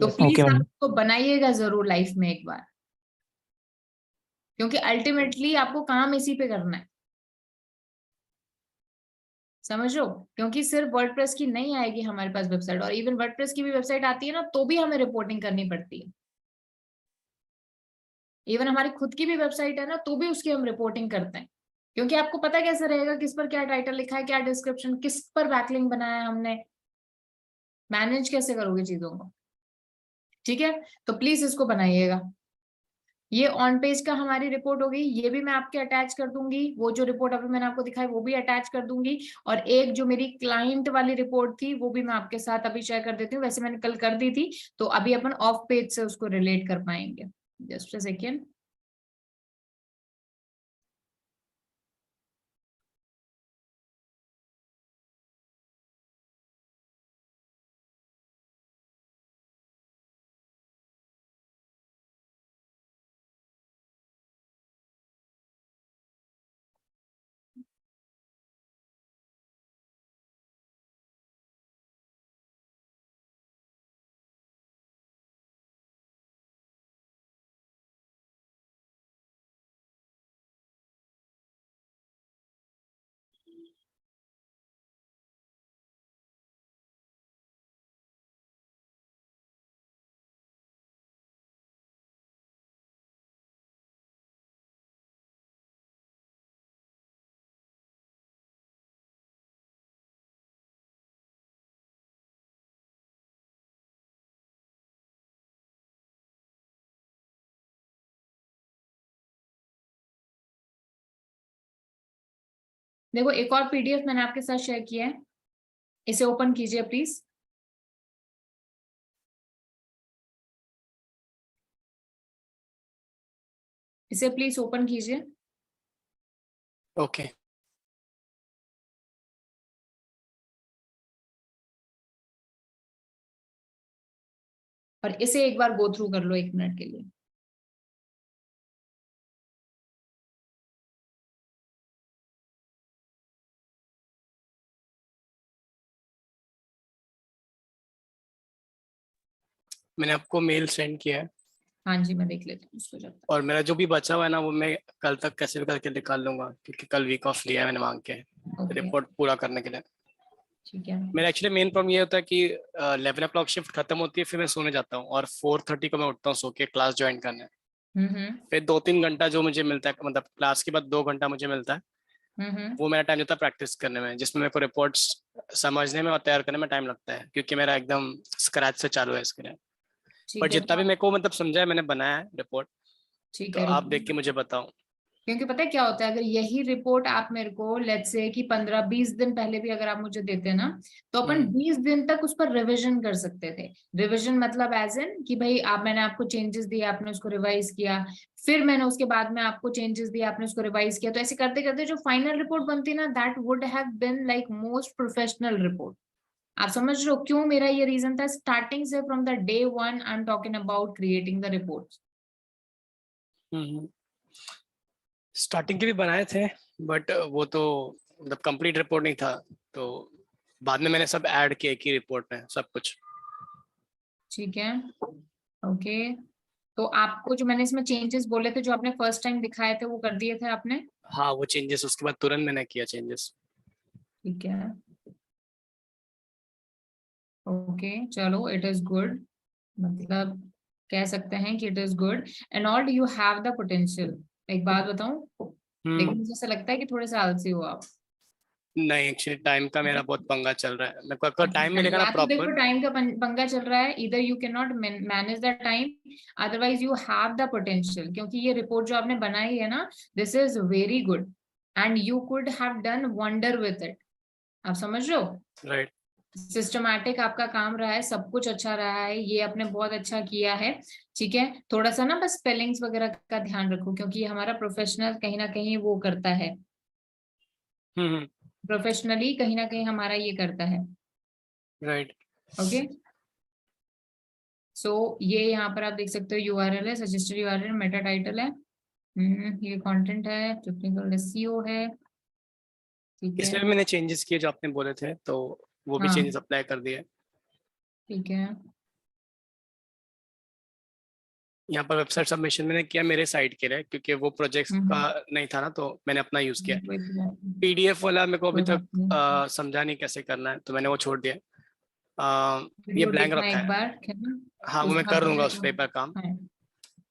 तो यस। प्लीज ओके आप मैम। उसको बनाइएगा जरूर लाइफ में एक बार, क्योंकि अल्टीमेटली आपको काम इसी पे करना है। समझ लो, क्योंकि सिर्फ वर्डप्रेस की नहीं आएगी हमारे पास वेबसाइट, और इवन वर्डप्रेस की भी वेबसाइट आती है ना तो भी हमें रिपोर्टिंग करनी पड़ती है। इवन हमारी खुद की भी वेबसाइट है ना तो भी उसकी हम रिपोर्टिंग करते हैं, क्योंकि आपको पता कैसे रहेगा किस पर क्या टाइटल लिखा है, क्या डिस्क्रिप्शन, किस पर बैकलिंक बनाया है हमने, मैनेज कैसे करोगे चीजों को। ठीक है, तो प्लीज इसको बनाइएगा। ये ऑन पेज का हमारी रिपोर्ट हो गई, ये भी मैं आपके अटैच कर दूंगी, वो जो रिपोर्ट अभी मैंने आपको दिखाई वो भी अटैच कर दूंगी, और एक जो मेरी क्लाइंट वाली रिपोर्ट थी वो भी मैं आपके साथ अभी शेयर कर देती हूँ, वैसे मैंने कल कर दी थी, तो अभी अपन ऑफ पेज से उसको रिलेट कर पाएंगे। Just a second. देखो एक और पीडीएफ मैंने आपके साथ शेयर किया है, इसे ओपन कीजिए प्लीज। इसे प्लीज ओपन कीजिए। ओके। और इसे एक बार गो थ्रू कर लो 1 मिनट के लिए। मैंने आपको मेल सेंड किया है, हाँ जी, मैं देख लेती हूँ उसको जब तक। और मेरा जो भी बचा हुआ है ना वो मैं कल तक कैसे भी करके निकाल लूंगा, क्योंकि कल वीक ऑफ लिया है मैंने मांग के ओके, रिपोर्ट पूरा करने के लिए। ठीक है। मेरा एक्चुअली मेन प्रॉब्लम ये होता है कि 11 o'clock शिफ्ट खत्म होती है, फिर मैं सोने जाता हूँ, और 4:30 को मैं उठता हूँ सो के क्लास ज्वाइन करने। फिर 2-3 घंटा जो मुझे मिलता है, मतलब क्लास के बाद 2 घंटा मुझे मिलता है, वो मेरा टाइम होता है प्रैक्टिस करने में, जिसमें मेरे को रिपोर्ट्स समझने में और तैयार करने में टाइम लगता है, क्योंकि मेरा एकदम स्क्रैच से चालू है इसके लिए। पर ठीक है, जितना भी मेरे को मतलब समझा है मैंने बनाया है रिपोर्ट, ठीक तो है, आप रुको। देख के मुझे बताओ। क्योंकि पता है क्या होता है, अगर यही रिपोर्ट आप मेरे को लेट्स से कि 15-20 दिन पहले भी अगर आप मुझे देते ना, तो अपन 20 दिन तक उस पर रिवीजन कर सकते थे। रिवीजन मतलब एज इन कि भाई आप, मैंने आपको चेंजेस दिए, आपने उसको रिवाइज किया, फिर मैंने उसके बाद में आपको चेंजेस दिए, आपने उसको रिवाइज किया, तो ऐसे करते करते जो फाइनल रिपोर्ट बनती ना, that would have been like most professional report. आप समझ रहे हो क्यों मेरा ये रीजन था, स्टार्टिंग से from the day one I am talking about creating the report. Starting के भी बनाए थे, बट वो तो मतलब कंप्लीट रिपोर्ट नहीं था, तो बाद में मैंने सब ऐड किया एक ही रिपोर्ट में सब कुछ। ठीक है, ओके। तो आपको जो मैंने इसमें चेंजेस बोले थे, जो आपने फर्स्ट टाइम दिखाए थे, वो कर दिए थे आपने? हाँ वो चेंजेस उसके बाद तुरंत मैंने किया चेंजेस। ठीक है, ओके, चलो, इट इज गुड। मतलब कह सकते हैं कि it is good and all, you have the potential. एक बात बताऊं, लेकिन मुझे ऐसा लगता है कि थोड़े से आलसी हो आप। नहीं, एक्चुअली टाइम का मेरा बहुत पंगा चल रहा है, मेरे को अगर टाइम मिलेगा ना या तो देखो प्रॉपर। टाइम का पंगा चल रहा है, इधर you can not manage the time, otherwise you have the potential, क्योंकि ये रिपोर्ट जो आपने बनाई है ना, this is very good and you could have done wonder with it. आप समझ रहे हो, राइट। सिस्टमैटिक आपका काम रहा है, सब कुछ अच्छा रहा है, ये आपने बहुत अच्छा किया है। ठीक है, थोड़ा सा ना बस स्पेलिंग्स वगैरह का ध्यान रखो, क्योंकि ये हमारा प्रोफेशनल कहीं ना कहीं वो करता है, हम्म। प्रोफेशनली कहीं ना कहीं हमारा ये करता है। राइट। ओके, सो ये यहाँ पर आप देख सकते हो, यूआरएल है, सजेस्टेड यूआरएल, मेटा टाइटल है, ये कंटेंट है, टेक्निकल एसईओ है। ठीक है, इसमें भी मैंने चेंजेस किए जो आपने बोले थे, तो वो भी हाँ, चेंजेस अप्लाई कर दिए। ठीक है, यहाँ पर वेबसाइट सबमिशन मैंने किया मेरे साइट के लिए, क्योंकि वो प्रोजेक्ट का नहीं था ना, तो मैंने अपना यूज किया। पीडीएफ वाला मेरे को अभी तक समझा नहीं कैसे करना है, तो मैंने वो छोड़ दिया। ये ब्लैंक रखा है। बार हाँ, वो मैं कर दूंगा उस पे काम। हाँ।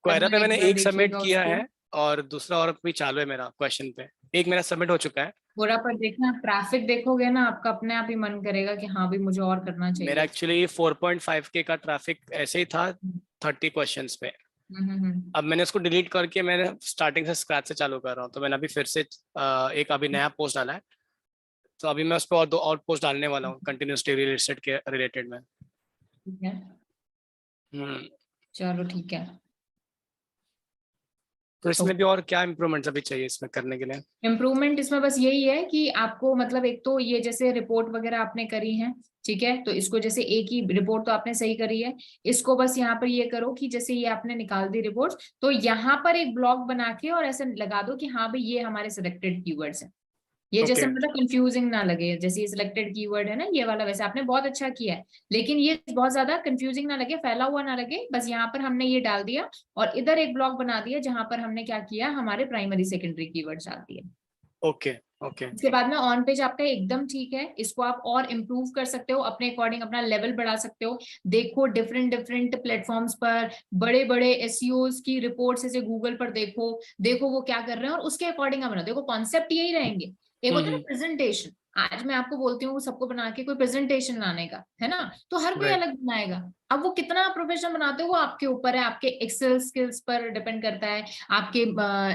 क्वेरा पे मैंने एक सबमिट देखिएगा किया उसको। है और दूसरा और भी चालू है मेरा क्वेश्चन पे। एक मेरा सबमिट हो चुका है। पूरा पर देखना, ट्रैफिक देखोगे ना, आपका अपने आप ही मन करेगा कि हाँ भी मुझे और करना चाहिए। मेरा एक्चुअली 4.5K का ट्रैफिक ऐसे ही था 30 क्वेश्चंस पे। अब मैंने उसको डिलीट करके मैंने स्टार्टिंग से स्क्रैच से चालू कर रहा हूँ। तो मैंने अभी फिर से एक अभी नया पोस्ट डाला है, तो अभी मैं उस पर और 2 और पोस्ट डालने वाला हूँ कंटिन्यूस डिग्री रिसेट के रिलेटेड में। ठीक है, चलो ठीक है। तो इसमें भी और क्या इम्प्रूवमेंट्स अभी चाहिए इसमें करने के लिए? इम्प्रूवमेंट इसमें बस यही है कि आपको मतलब एक तो ये जैसे रिपोर्ट वगैरह आपने करी है, ठीक है, तो इसको जैसे एक ही रिपोर्ट तो आपने सही करी है, इसको बस यहाँ पर ये करो कि जैसे ये आपने निकाल दी रिपोर्ट, तो यहाँ पर एक ब्लॉक बना के और ऐसे लगा दो कि हाँ भाई ये हमारे सिलेक्टेड कीवर्ड्स हैं। ये जैसे मतलब कंफ्यूजिंग ना लगे, जैसे ये सिलेक्टेड कीवर्ड है ना ये वाला, वैसे आपने बहुत अच्छा किया है, लेकिन ये बहुत ज्यादा कंफ्यूजिंग ना लगे, फैला हुआ ना लगे। बस यहाँ पर हमने ये डाल दिया और इधर एक ब्लॉक बना दिया जहां पर हमने क्या किया, हमारे प्राइमरी सेकेंडरी कीवर्ड्स डाल दिए। Okay okay. इसके बाद में ऑन पेज आपका एकदम ठीक है, इसको आप और इम्प्रूव कर सकते हो, अपने अकॉर्डिंग अपना लेवल बढ़ा सकते हो। देखो डिफरेंट डिफरेंट प्लेटफॉर्म्स पर बड़े बड़े एसईओज की रिपोर्ट्स जैसे गूगल पर देखो वो क्या कर रहे हैं और उसके अकॉर्डिंग आप बनाओ। देखो कॉन्सेप्ट यही रहेंगे। एक होता है प्रेजेंटेशन, आज मैं आपको बोलती हूँ सबको बना के कोई प्रेजेंटेशन लाने का है ना, तो हर कोई अलग बनाएगा। अब वो कितना प्रोफेशनल बनाते हो वो आपके ऊपर है, आपके एक्सेल स्किल्स पर डिपेंड करता है, आपके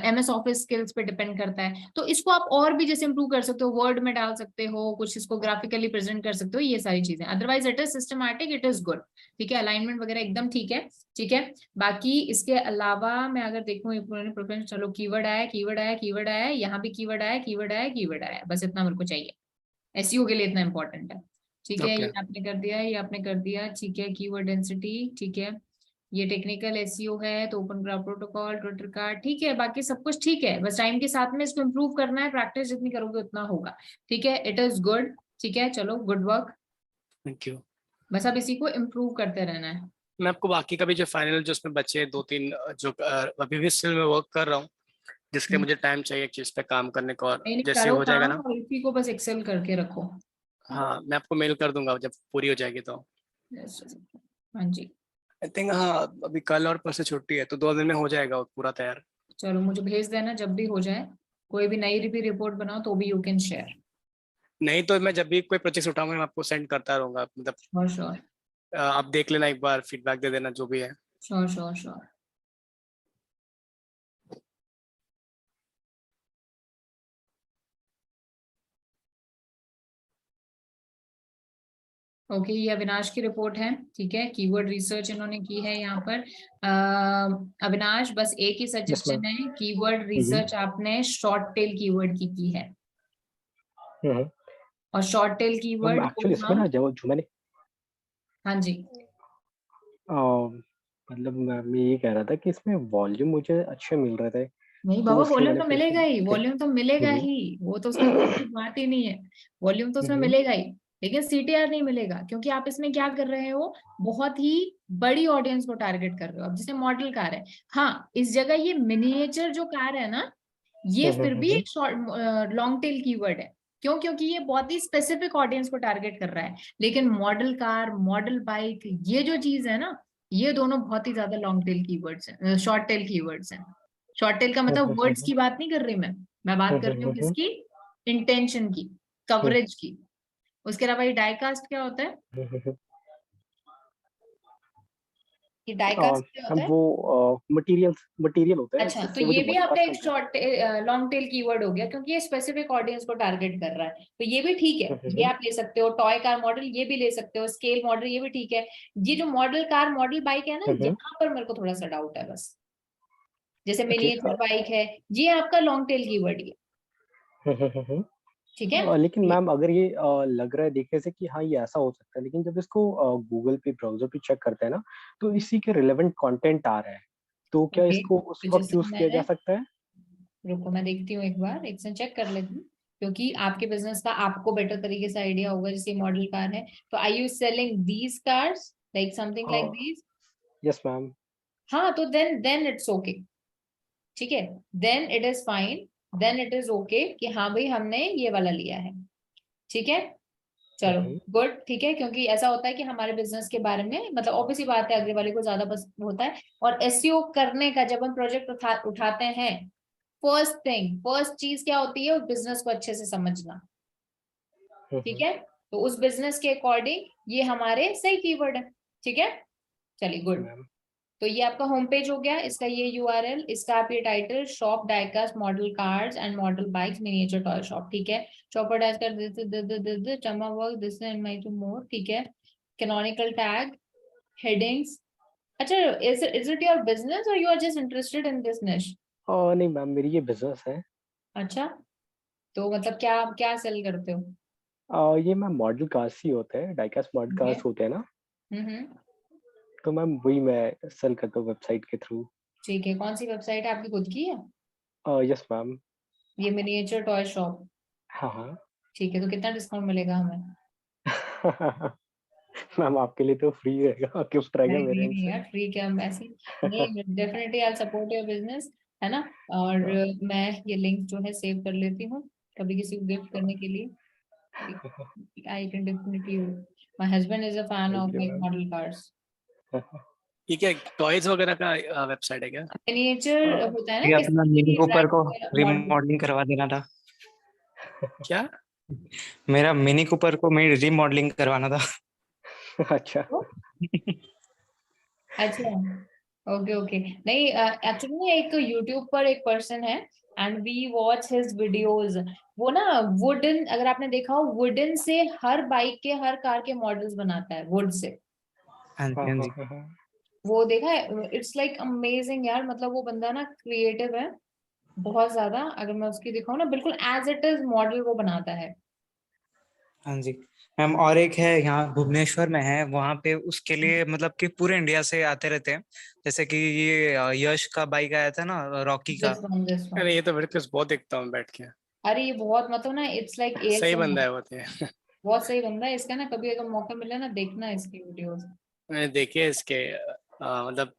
एमएस ऑफिस स्किल्स पर डिपेंड करता है। तो इसको आप और भी जैसे इंप्रूव कर सकते हो, वर्ड में डाल सकते हो कुछ, इसको ग्राफिकली प्रेजेंट कर सकते हो, ये सारी चीजें। Otherwise it is systematic, it is good, ठीक है, अलाइनमेंट वगैरह एकदम ठीक है, ठीक है। बाकी इसके अलावा मैं अगर देखूं प्रोफेशनल, चलो कीवर्ड आया, कीवर्ड आया, कीवर्ड आया, यहाँ भी कीवर्ड आया, कीवर्ड आया, कीवर्ड आया, बस इतना मेरे को चाहिए, एसईओ के लिए इतना इंपॉर्टेंट है, ठीक है। ये आपने कर दिया, ये आपने कर दिया, ठीक है। कीवर्ड डेंसिटी, ठीक है। ये टेक्निकल एसईओ है तो open graph protocol, Twitter card, ठीक है। बाकी सब कुछ ठीक है, बस टाइम के साथ में इसको इम्प्रूव करना है, प्रैक्टिस जितनी करोगे उतना होगा, ठीक है। इट इज गुड, ठीक है, चलो गुड वर्क, थैंक यू। बस अब इसी को इम्प्रूव करते रहना है। मैं आपको बाकी का भी जो फाइनल जो उसमें बचे 2-3 जो अभी भी स्टिल मैं वर्क कर रहा हूँ, जिसके लिए मुझे टाइम चाहिए एक चीज पे काम करने को, और नहीं जैसे करो हो जाएगा काम ना। और इसी को बस एक्सेल करके रखो। हाँ, मैं आपको मेल कर दूंगा जब पूरी हो जाएगी तो। हाँ जी, आई थिंक हाँ, अभी कल और परसों छुट्टी है तो 2 दिन में हो जाएगा वो पूरा तैयार। चलो मुझे भेज देना जब भी हो जाए, कोई भी नई भी रिपोर्ट बनाओ तो भी यू कैन शेयर। नहीं तो मैं जब भी कोई प्रोजेक्ट उठाऊंगा मैं आपको सेंड करता रहूंगा, मतलब श्योर श्योर आप देख लेना, एक बार फीडबैक दे देना जो भी है। Sure sure sure. ओके, ये अविनाश की रिपोर्ट है, ठीक है। कीवर्ड रिसर्च इन्होंने की है यहाँ पर। अविनाश बस एक ही सजेशन है, कीवर्ड रिसर्च आपने शॉर्ट टेल कीवर्ड की है, और शॉर्ट टेल कीवर्ड एक्चुअली इसमें ना जो मैंने, हाँ जी, मतलब मैं ये कह रहा था कि इसमें वॉल्यूम मुझे अच्छे मिल रहे थे। नहीं तो बाबा इसलिए वॉल्यूम मैंने तो फिर मिलेगा ही, से वॉल्यूम तो मिलेगा ही, वो तो उसमें कोई बात ही नहीं है, वॉल्यूम तो उसमें मिलेगा ही। लेकिन सीटीआर नहीं मिलेगा, क्योंकि आप इसमें क्या कर रहे हो, बहुत ही बड़ी ऑडियंस को टारगेट कर रहे हो। अब जैसे मॉडल कार है, हाँ इस जगह ये मिनिएचर जो कार है ना, ये फिर भी एक शॉर्ट लॉन्ग टेल कीवर्ड है। क्यों? क्योंकि ये बहुत ही स्पेसिफिक ऑडियंस को टारगेट कर रहा है। लेकिन मॉडल कार, मॉडल बाइक, ये जो चीज है ना, ये दोनों बहुत ही ज्यादा लॉन्ग टेल कीवर्ड्स हैं, शॉर्ट टेल कीवर्ड्स हैं। शॉर्ट टेल का मतलब वर्ड्स की बात नहीं कर रही मैं बात कर रही हूँ किसकी, इंटेंशन की, कवरेज की। उसके अलावा ये डाइकास्ट क्या होता है, ये डाइकास्ट क्या होता है? वो मटेरियल होता है, अच्छा, तो जिससे वो ये जो भी मॉडल आपका कास्ट एक बनता शॉर्ट लॉन्ग टेल कीवर्ड हो गया, क्योंकि ये स्पेसिफिक ऑडियंस को टारगेट कर रहा है, तो ये भी ठीक है, ये आप ले सकते हो। टॉय कार मॉडल ये भी ले सकते हो, स्केल मॉडल ये भी ठीक है। ये जो मॉडल कार, मॉडल बाइक है ना, यहाँ पर मेरे को थोड़ा सा डाउट है बस। जैसे मिनिएचर बाइक है, ये आपका लॉन्ग टेल कीवर्ड है, ठीक है। लेकिन मैम अगर ये लग रहा है देखने से कि हाँ ये ऐसा हो सकता है, लेकिन जब इसको गूगल पे ब्राउजर पे चेक करते हैं ना, तो इसी के रिलेवेंट कंटेंट आ रहा है, तो क्या ओके, इसको उस तो वक्त जैसे यूज किया जा सकता है? रुको मैं देखती हूँ, एक बार एक से चेक कर लेती हूँ, क्योंकि आपके बिजनेस का आपको बेटर तरीके से आइडिया होगा। जैसे मॉडल कार है, तो I you selling these cars like something like these? Yes ma'am. हाँ तो देन इट्स ओके, ठीक है, then it is fine, then it is okay कि हाँ भाई हमने ये वाला लिया है, ठीक है। चलो गुड, ठीक है, क्योंकि ऐसा होता है कि हमारे बिजनेस के बारे में मतलब ऑब्वियस ही बात है अगले वाले को ज्यादा पसंद होता है। और एसईओ करने का जब हम प्रोजेक्ट उठाते हैं, फर्स्ट चीज क्या होती है, उस बिजनेस को अच्छे से समझना, ठीक है। तो उस बिजनेस के अकॉर्डिंग ये हमारे सही कीवर्ड है, ठीक है। चलिए गुड, तो ये आपका होम पेज हो गया, इसका ये यूआरएल, इसका आप ये title, shop diecast model cars and model bikes miniature toy shop, ठीक है। चॉपर डाइकास्ट दिस चमा work this and my two more, ठीक है। Canonical tag, headings. अच्छा, इज इट योर बिजनेस और you are just interested in this niche? नहीं ma'am, मेरी ये बिजनेस है। अच्छा, तो मतलब क्या क्या सेल करते हो? ये मैम मॉडल कार्स ही होते हैं, डाइकास्ट मॉडल कार्स होते हैं ना, हम्म, तो मैम वही मैं सेल करता हूँ वेबसाइट के थ्रू। ठीक है। कौन सी वेबसाइट है, आपकी खुद की है? Yes ma'am. ये मिनिएचर टॉय शॉप, हाँ हाँ। ठीक है। तो कितना डिस्काउंट मिलेगा हमें? मैम आपके लिए तो फ्री रहेगा, गिफ्ट रहेगा नहीं मेरे नहीं एंड नहीं से। यार, फ्री क्या, ऐसे नहीं, definitely I support your business, है ना। और मैं ये लिंक जो है सेव कर लेती हूँ कभी किसी को गिफ्ट करने के लिए। I can definitely, my husband is a fan thank of you like ma'am. Model cars. ठीक है, टॉयज वगैरह का वेबसाइट है क्या? मिनिएचर होता है ना ये किसी अपना मिनी कूपर को मॉडल। रिमॉडलिंग करवा देना था। क्या? मेरा मिनी कूपर को मैं रिमॉडलिंग करवाना था। अच्छा। अच्छा, ओके ओके। नहीं, एक्चुअली ना एक यूट्यूब पर एक पर्सन है and we watch his videos. वो ना वुडन, अगर आपने देखा हो, वुडन से हर बाइक के हर कार के मॉडल्स बनाता है, वुड से। हाँ जी, हाँ जी। वो देखा है, इट्स लाइक अमेजिंग यार, मतलब वो बंदा ना क्रिएटिव है बहुत ज्यादा। अगर मैं उसकी दिखाऊं ना, बिल्कुल एज इट इज मॉडल वो बनाता है। हाँ जी मैम, और एक है यहाँ भुवनेश्वर में है, वहाँ पे उसके लिए मतलब कि पूरे इंडिया से आते रहते हैं। जैसे कि ये यश का बाइक आया था ना, रॉकी का। This one. अरे ये तो वीडियोस बहुत देखता हूँ बैठ के। अरे ये बहुत मतलब ना, इट्स लाइक सही बंदा एएसएमआर। है वो तो। बहुत सही बंदा है इसका ना, कभी अगर मौका मिले ना, देखना इसकी वीडियोस। मैंने देखे इसके मतलब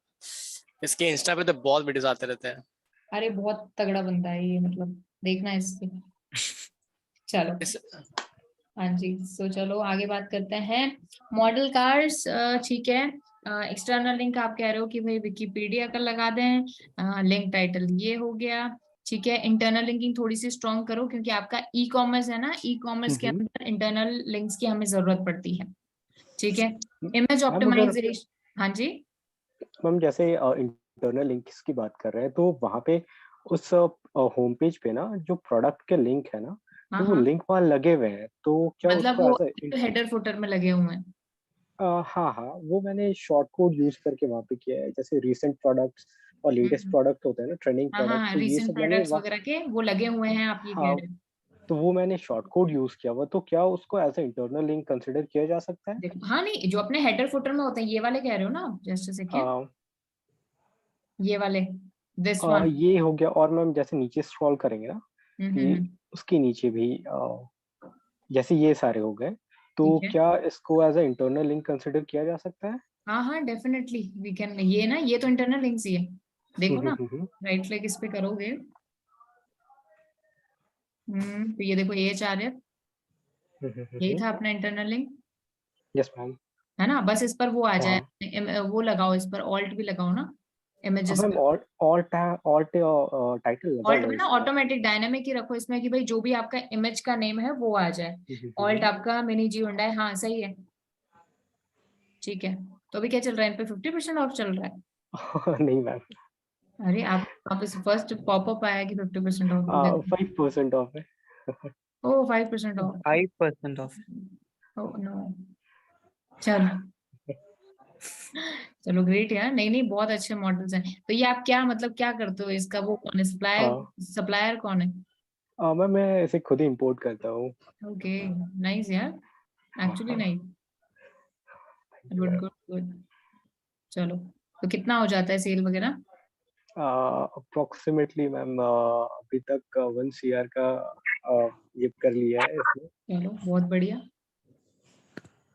इसके इंस्टा पे तो बहुत वीडियोस आते रहते हैं। अरे बहुत तगड़ा बंदा है ये, मतलब देखना इसकी। चलो, इस हाँ जी, सो चलो आगे बात करते हैं। मॉडल कार्स, ठीक है। एक्सटर्नल लिंक आप कह रहे हो कि भाई विकिपीडिया का लगा दें, लिंक टाइटल ये हो गया, ठीक है। इंटरनल लिंकिंग थोड़ी सी स्ट्रॉन्ग करो, क्योंकि आपका ई कॉमर्स है ना, ई कॉमर्स के अंदर इंटरनल लिंक्स की हमें जरूरत पड़ती है, ठीक है। इमेज मैम अगर ऑप्टिमाइजेशन, हाँ जी। मैम जैसे इंटरनल लिंक्स की बात कर रहे हैं, तो वहाँ पे उस होम पेज पे ना जो प्रोडक्ट के लिंक है ना, हाँ तो वो हाँ, लिंक वहाँ लगे हुए हैं, तो क्या मतलब उसको वो ऐसा हेडर फुटर में लगे हुए हैं। हाँ हाँ, वो मैंने शॉर्ट कोड यूज करके वहाँ पे किया है, जैसे रिसेंट प्रोडक्ट्स और लेटेस्ट हम्म, प्रोडक्ट होते हैं ना, ट्रेंडिंग हाँ प्रोडक्ट, हाँ, तो ये रिसेंट सब मैंने प्रोडक्ट्स वगैरह के वो लगे हुए हैं, आप ये कह हाँ, रहे हो। तो वो मैंने शॉर्ट कोड यूज किया हुआ, तो क्या उसको as a internal link consider किया जा सकता है? देखो, हाँ नहीं, जो अपने हेडर फुटर में होते हैं, ये वाले कह रहे हो ना आप, जस्ट सेकंड, आ, ये वाले, दिस वन। ये हो गया, और मैम जैसे नीचे स्क्रॉल करेंगे ना, कि हम्म, उसके नीचे भी जैसे ये सारे हो गए, तो ठीक है। क्या इसको as a internal link consider किया जा सकता है? हाँ हाँ, डेफिनेटली वी कैन, ये ना, ये तो इंटरनल लिंक्स ही है, देखो ना, राइट क्लिक इस पे करोगे, तो ये देखो, ये चार है, यही था अपना इंटरनल लिंक, यस मैम। है ना। बस इस पर वो आ जाए, हाँ वो लगाओ, इस पर ऑल्ट भी लगाओ ना, इमेजेस मैम, पे। ऑल्ट टाइटल लगा ऑल्ट हुआ में है ना इसका। ऑटोमेटिक डायनामिक ही रखो इसमें, कि भाई जो भी आपका इमेज का नेम है वो आ जाए। ऑल्ट आपका मिनी जी हुंडई, हाँ सही है, ठीक है। तो अभी क्या चल रहा है, इन पे 50% ऑफ चल रहा है। नहीं मैम, अरे आप इस फर्स्ट पॉपअप आया कि 50% ऑफ, देखो। 5% ऑफ है। Oh 5% off, 5% off. Oh no. चलो, चलो ग्रेट यार, नहीं नहीं, बहुत अच्छे मॉडल्स हैं। तो ये आप क्या मतलब क्या करते हो इसका, वो कौन है सप्लायर, सप्लायर कौन है? मैं इसे खुद ही इंपोर्ट करता हूँ। ओके, नाइस यार, actually nice, good good good. चलो, तो कितना हो जाता है सेल वगैरह? अप्रोक्सीमेटली मैम अभी तक 1 CR का ये कर लिया है इसमें। चलो बहुत बढ़िया।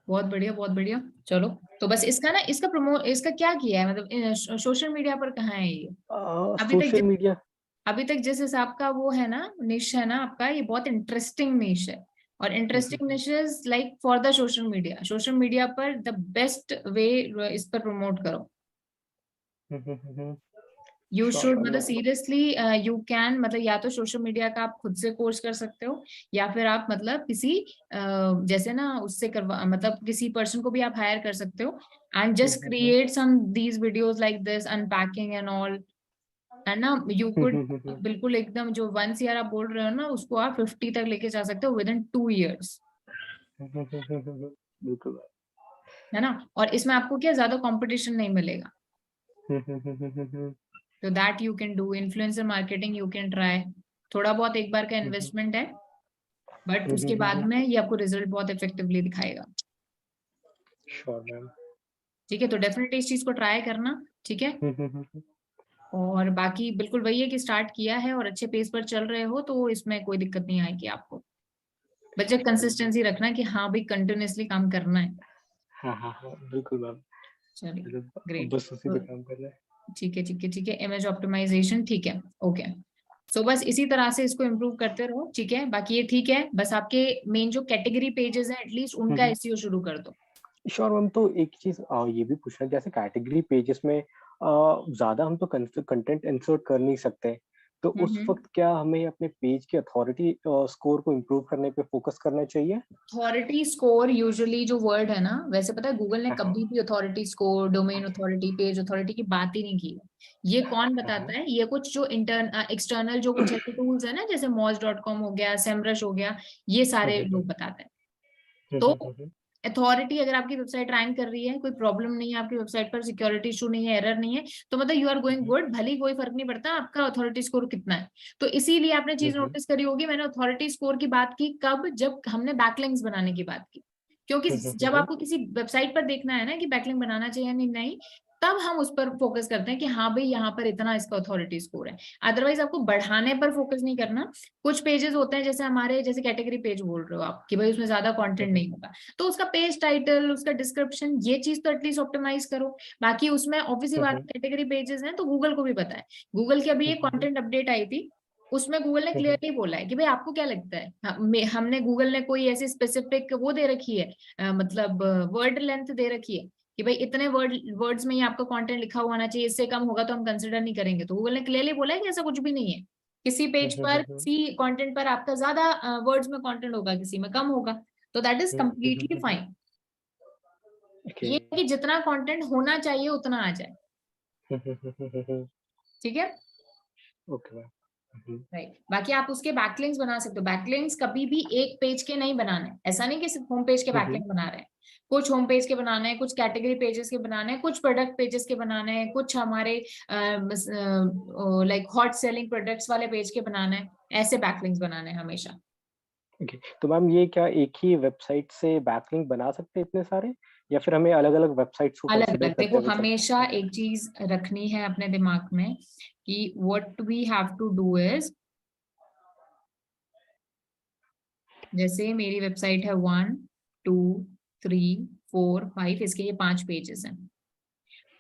बहुत बढ़िया, बहुत बढ़िया। चलो, तो बस इसका ना, इसका क्या किया है, मतलब सोशल मीडिया पर कहाँ है ये अभी तक? सोशल मीडिया अभी तक जिस हिसाब का वो है ना, निश है ना आपका, ये बहुत इंटरेस्टिंग निश है। और इंटरेस्टिंग निश is like for the social media पर द बेस्ट वे इस पर प्रमोट करो। यू श्योर शुड, श्योर मतलब मैं सीरियसली यू कैन, मतलब या तो सोशल मीडिया का आप खुद से कोर्स कर सकते हो, या फिर आप मतलब किसी जैसे ना उससे करवा, मतलब किसी पर्सन को भी आप हायर कर सकते हो, and just create some these videos like this, unpacking and all, है ना। यू कुड बिल्कुल एकदम जो 1 CR आप बोल रहे हो ना, उसको आप 50 तक लेके जा सकते हो विद इन 2 years, बिल्कुल। है ना। और इसमें आपको क्या ज्यादा कंपटीशन नहीं मिलेगा, तो that you can do. Influencer marketing you can try, थोड़ा बहुत एक बार का इन्वेस्टमेंट है, बट उसके बाद में ये आपको रिजल्ट बहुत इफेक्टिवली दिखाएगा। Sure ma'am. ठीक है, तो डेफिनेटली इस चीज को ट्राई करना, ठीक है। और बाकी बिल्कुल वही है कि स्टार्ट किया है और अच्छे पेस पर चल रहे हो, तो इसमें कोई दिक्कत नहीं आएगी आपको। बच्चे कंसिस्टेंसी रखना कि हाँ भाई कंटिन्यूअसली काम करना है। हाँ हाँ हाँ बिल्कुल मैम। चलिए, अब ग्रेट। बस उसी पे काम कर रहे हैं। ठीक है, ठीक है, ठीक है। इमेज ऑप्टिमाइजेशन, ठीक है, ओके। सो बस इसी तरह से इसको इम्प्रूव करते रहो, ठीक है। बाकी ये ठीक है, बस आपके मेन जो कैटेगरी पेजेस हैं एटलीस्ट उनका एसईओ शुरू कर दो। Sure ma'am. तो एक चीज ये भी पूछना है, जैसे कैटेगरी पेजेस में ज्यादा हम तो कंटेंट इंसर्ट कर नहीं सकते, तो उस वक्त क्या हमें अपने पेज की अथॉरिटी स्कोर को इम्प्रूव करने पे फोकस करना चाहिए? अथॉरिटी स्कोर यूजुअली जो वर्ड है ना, वैसे पता है गूगल ने हाँ कभी भी authority score, domain authority, page authority की बात ही नहीं की है। ये कौन बताता है? ये कुछ जो एक्सटर्नल जो कुछ ऐसे टूल्स है ना, जैसे moz.com हो गया, semrush हो गया, ये सारे लोग बताते हैं। तो अथॉरिटी अगर आपकी वेबसाइट रैंक कर रही है, कोई प्रॉब्लम नहीं है आपकी वेबसाइट पर, सिक्योरिटी इशू नहीं है, एरर नहीं है, तो मतलब यू आर गोइंग गुड, भले ही कोई फर्क नहीं पड़ता आपका अथॉरिटी स्कोर कितना है। तो इसीलिए आपने चीज नोटिस करी होगी, मैंने अथॉरिटी स्कोर की बात की कब, जब हमने बैकलिंक्स बनाने की बात की। क्योंकि जब आपको किसी वेबसाइट पर देखना है ना कि बैकलिंक बनाना चाहिए नहीं, नहीं, तब हम उस पर फोकस करते हैं कि हाँ भाई यहाँ पर इतना इसका अथॉरिटी स्कोर है। अदरवाइज आपको बढ़ाने पर फोकस नहीं करना। कुछ पेजेस होते हैं जैसे हमारे, जैसे कैटेगरी पेज बोल रहे हो आप कि भाई उसमें ज्यादा कंटेंट नहीं होगा, तो उसका पेज टाइटल, उसका डिस्क्रिप्शन, ये चीज तो एटलीस्ट ऑप्टिमाइज करो। बाकी उसमें ऑब्वियसली बात, कैटेगरी पेजेस हैं तो गूगल को भी पता है। गूगल की अभी एक कंटेंट अपडेट आई थी, उसमें गूगल ने क्लियरली बोला है कि भाई आपको क्या लगता है, हमने गूगल ने कोई ऐसी स्पेसिफिक वो दे रखी है, मतलब वर्ड लेंथ दे रखी है कि भाई इतने वर्ड्स में ही आपका कंटेंट लिखा हुआ होना चाहिए, इससे कम होगा तो हम कंसिडर नहीं करेंगे। तो गूगल ने क्लियरली बोला है कि ऐसा कुछ भी नहीं है। किसी पेज पर, किसी कंटेंट पर आपका ज्यादा वर्ड्स में कंटेंट होगा, किसी में कम होगा, तो दैट इज कंप्लीटली फाइन। ये कि जितना कंटेंट होना चाहिए उतना आ जाए, ठीक है। Okay ma'am. राइट। बाकी आप उसके बैकलिंक्स बना सकते हो। बैकलिंक्स कभी भी एक पेज के नहीं बनाने, ऐसा नहीं कि सिर्फ होम पेज के बैकलिंक बना रहे हैं। कुछ होम पेज के बनाने हैं, कुछ कैटेगरी पेजेस के बनाने हैं, कुछ प्रोडक्ट पेजेस के बनाने हैं, कुछ हमारे लाइक हॉट सेलिंग प्रोडक्ट्स वाले पेज के बनाने हैं। ऐसे बैकलिंक्स बनाने हैं हमेशा। ओके, तो मैम ये क्या एक ही वेबसाइट से बैकलिंक बना सकते हैं इतने सारे, या फिर हमें अलग अलग वेबसाइट्स को अलग कंसिडर अलग करते देखो, हुए हमेशा एक चीज रखनी है अपने दिमाग में कि what we have to do is, जैसे मेरी वेबसाइट है 1 2 3 4 5, इसके ये 5 पेजेस हैं।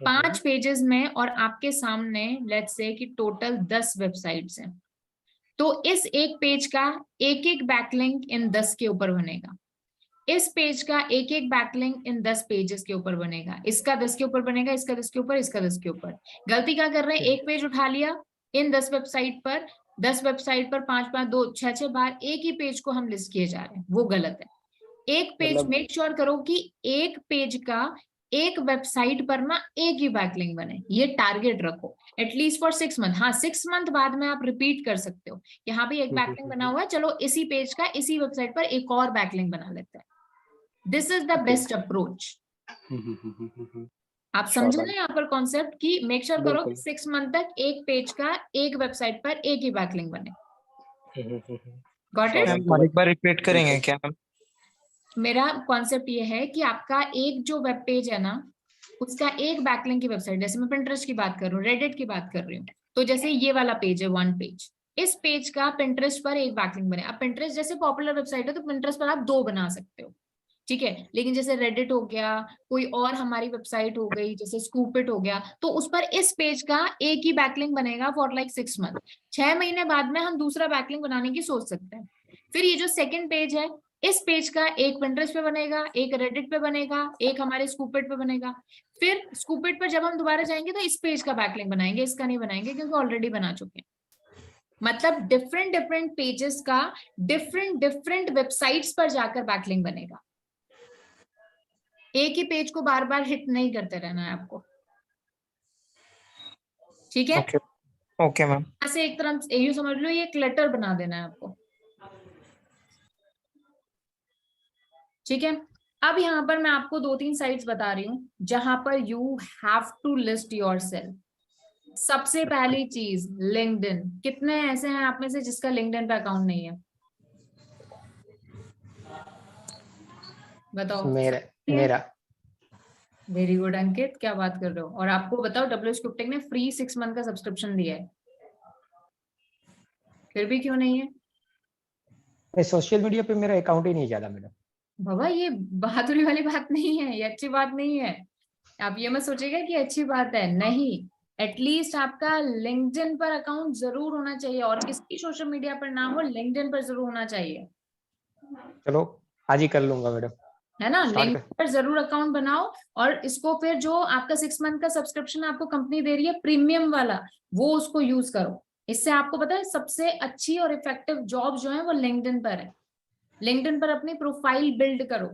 5 पेजेस में और आपके सामने लेट्स से कि टोटल 10 वेबसाइट्स हैं, तो इस एक पेज का एक एक बैकलिंक इन 10 के ऊपर बनेगा। इस पेज का एक एक बैकलिंक इन 10 पेजेस के ऊपर बनेगा। इसका 10 के ऊपर बनेगा, इसका 10 के ऊपर, इसका 10 के ऊपर। गलती क्या कर रहे हैं, एक पेज उठा लिया इन 10 वेबसाइट पर, 10 वेबसाइट पर 5 2 6 बार एक ही पेज को हम लिस्ट किए जा रहे हैं, वो गलत है। एक पेज मतलब मेक श्योर करो कि एक पेज का एक वेबसाइट पर ना एक ही बैकलिंक बने, ये टारगेट रखो एटलीस्ट फॉर 6 मंथ। हाँ, 6 मंथ बाद में आप रिपीट कर सकते हो कि हाँ भाई एक बैकलिंक बना हुआ है, चलो इसी पेज का इसी वेबसाइट पर एक और बैकलिंक बना लेते हैं। This is the best approach. आप समझे ना यहाँ पर कॉन्सेप्ट कि मेक श्योर करो कि 6 मंथ तक एक पेज का एक वेबसाइट पर एक ही बैकलिंक बने। Got it? एक बार रिपीट करेंगे क्या मैम? मेरा कॉन्सेप्ट ये है कि आपका एक जो वेब पेज है ना, उसका एक बैकलिंक की वेबसाइट, जैसे मैं पिंटरेस्ट की बात कर रही हूँ, रेडिट की बात कर रही हूँ, तो जैसे ये वाला पेज है 1 पेज, इस पेज का पिंटरेस्ट पर एक बैकलिंक बने। अब पिंटरेस्ट जैसे पॉपुलर वेबसाइट है तो पिंटरेस्ट पर आप 2 बना सकते हो। ठीक है। लेकिन जैसे रेडिट हो गया, कोई और हमारी वेबसाइट हो गई जैसे स्कूपिट हो गया, तो उस पर इस पेज का एक ही बैकलिंक बनेगा फॉर लाइक 6 मंथ। 6 महीने बाद में हम दूसरा बैकलिंक बनाने की सोच सकते हैं। फिर ये जो सेकंड पेज है, इस पेज का एक पिंटरेस्ट पे बनेगा, एक रेडिट पे बनेगा, एक हमारे स्कूपिट पे बनेगा। फिर स्कूपिट पर जब हम दोबारा जाएंगे तो इस पेज का बैकलिंक बनाएंगे, इसका नहीं बनाएंगे क्योंकि ऑलरेडी बना चुके हैं। मतलब डिफरेंट डिफरेंट पेजेस का डिफरेंट डिफरेंट वेबसाइट्स पर जाकर बैकलिंक बनेगा। एक ही पेज को बार बार हिट नहीं करते रहना है आपको, ठीक है। Okay okay ma'am. ऐसे एक तरह से यूं समझ लो, ये क्लटर बना देना है आपको, ठीक है। अब यहाँ पर मैं आपको 2-3 साइट्स बता रही हूँ जहां पर you have to list yourself. सबसे पहली चीज लिंक्डइन। कितने ऐसे हैं आप में से जिसका लिंक्डइन पे अकाउंट नहीं है? बताओ। मेरा वेरी गुड अंकित, क्या बात कर रहे हो। और आपको बताओ WSCryptic ने फ्री 6 मंथ का सब्सक्रिप्शन दिया है, फिर भी क्यों नहीं है? सोशल मीडिया पे मेरा अकाउंट ही नहीं ज्यादा मैडम। बाबा ये बहादुरी वाली बात नहीं है, ये अच्छी बात नहीं है। आप ये मत सोचिएगा कि अच्छी बात है, नहीं। एटलीस्ट आपका लिंक्डइन पर अकाउंट जरूर होना चाहिए, और किसी सोशल मीडिया पर ना हो, लिंक्डइन पर जरूर होना चाहिए। चलो आज ही कर लूंगा मैडम, है ना। स्टार्ट लिंक्डइन पर जरूर अकाउंट बनाओ, और इसको फिर जो आपका 6 मंथ का सब्सक्रिप्शन आपको कंपनी दे रही है प्रीमियम वाला, वो उसको यूज करो। इससे आपको पता है सबसे अच्छी और इफेक्टिव जॉब जो है वो लिंक्डइन पर है। लिंक्डइन पर अपनी प्रोफाइल बिल्ड करो,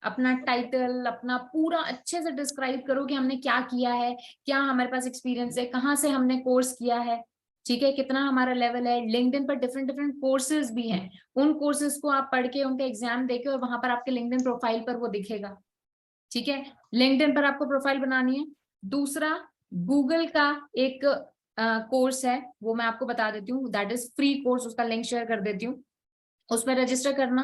अपना टाइटल अपना पूरा अच्छे से डिस्क्राइब करो कि हमने क्या किया है, क्या हमारे पास एक्सपीरियंस है, कहाँ से हमने कोर्स किया है, ठीक है, कितना हमारा लेवल है। लिंक्डइन पर डिफरेंट डिफरेंट कोर्सेज भी हैं, उन कोर्सेज को आप पढ़ के उनका एग्जाम देके, और वहां पर आपके लिंक्डइन प्रोफाइल पर वो दिखेगा, ठीक है। लिंक्डइन पर आपको प्रोफाइल बनानी है। दूसरा, गूगल का एक कोर्स है, वो मैं आपको बता देती हूँ, दैट इज फ्री कोर्स, उसका लिंक शेयर कर देती हूँ। उसमें रजिस्टर करना,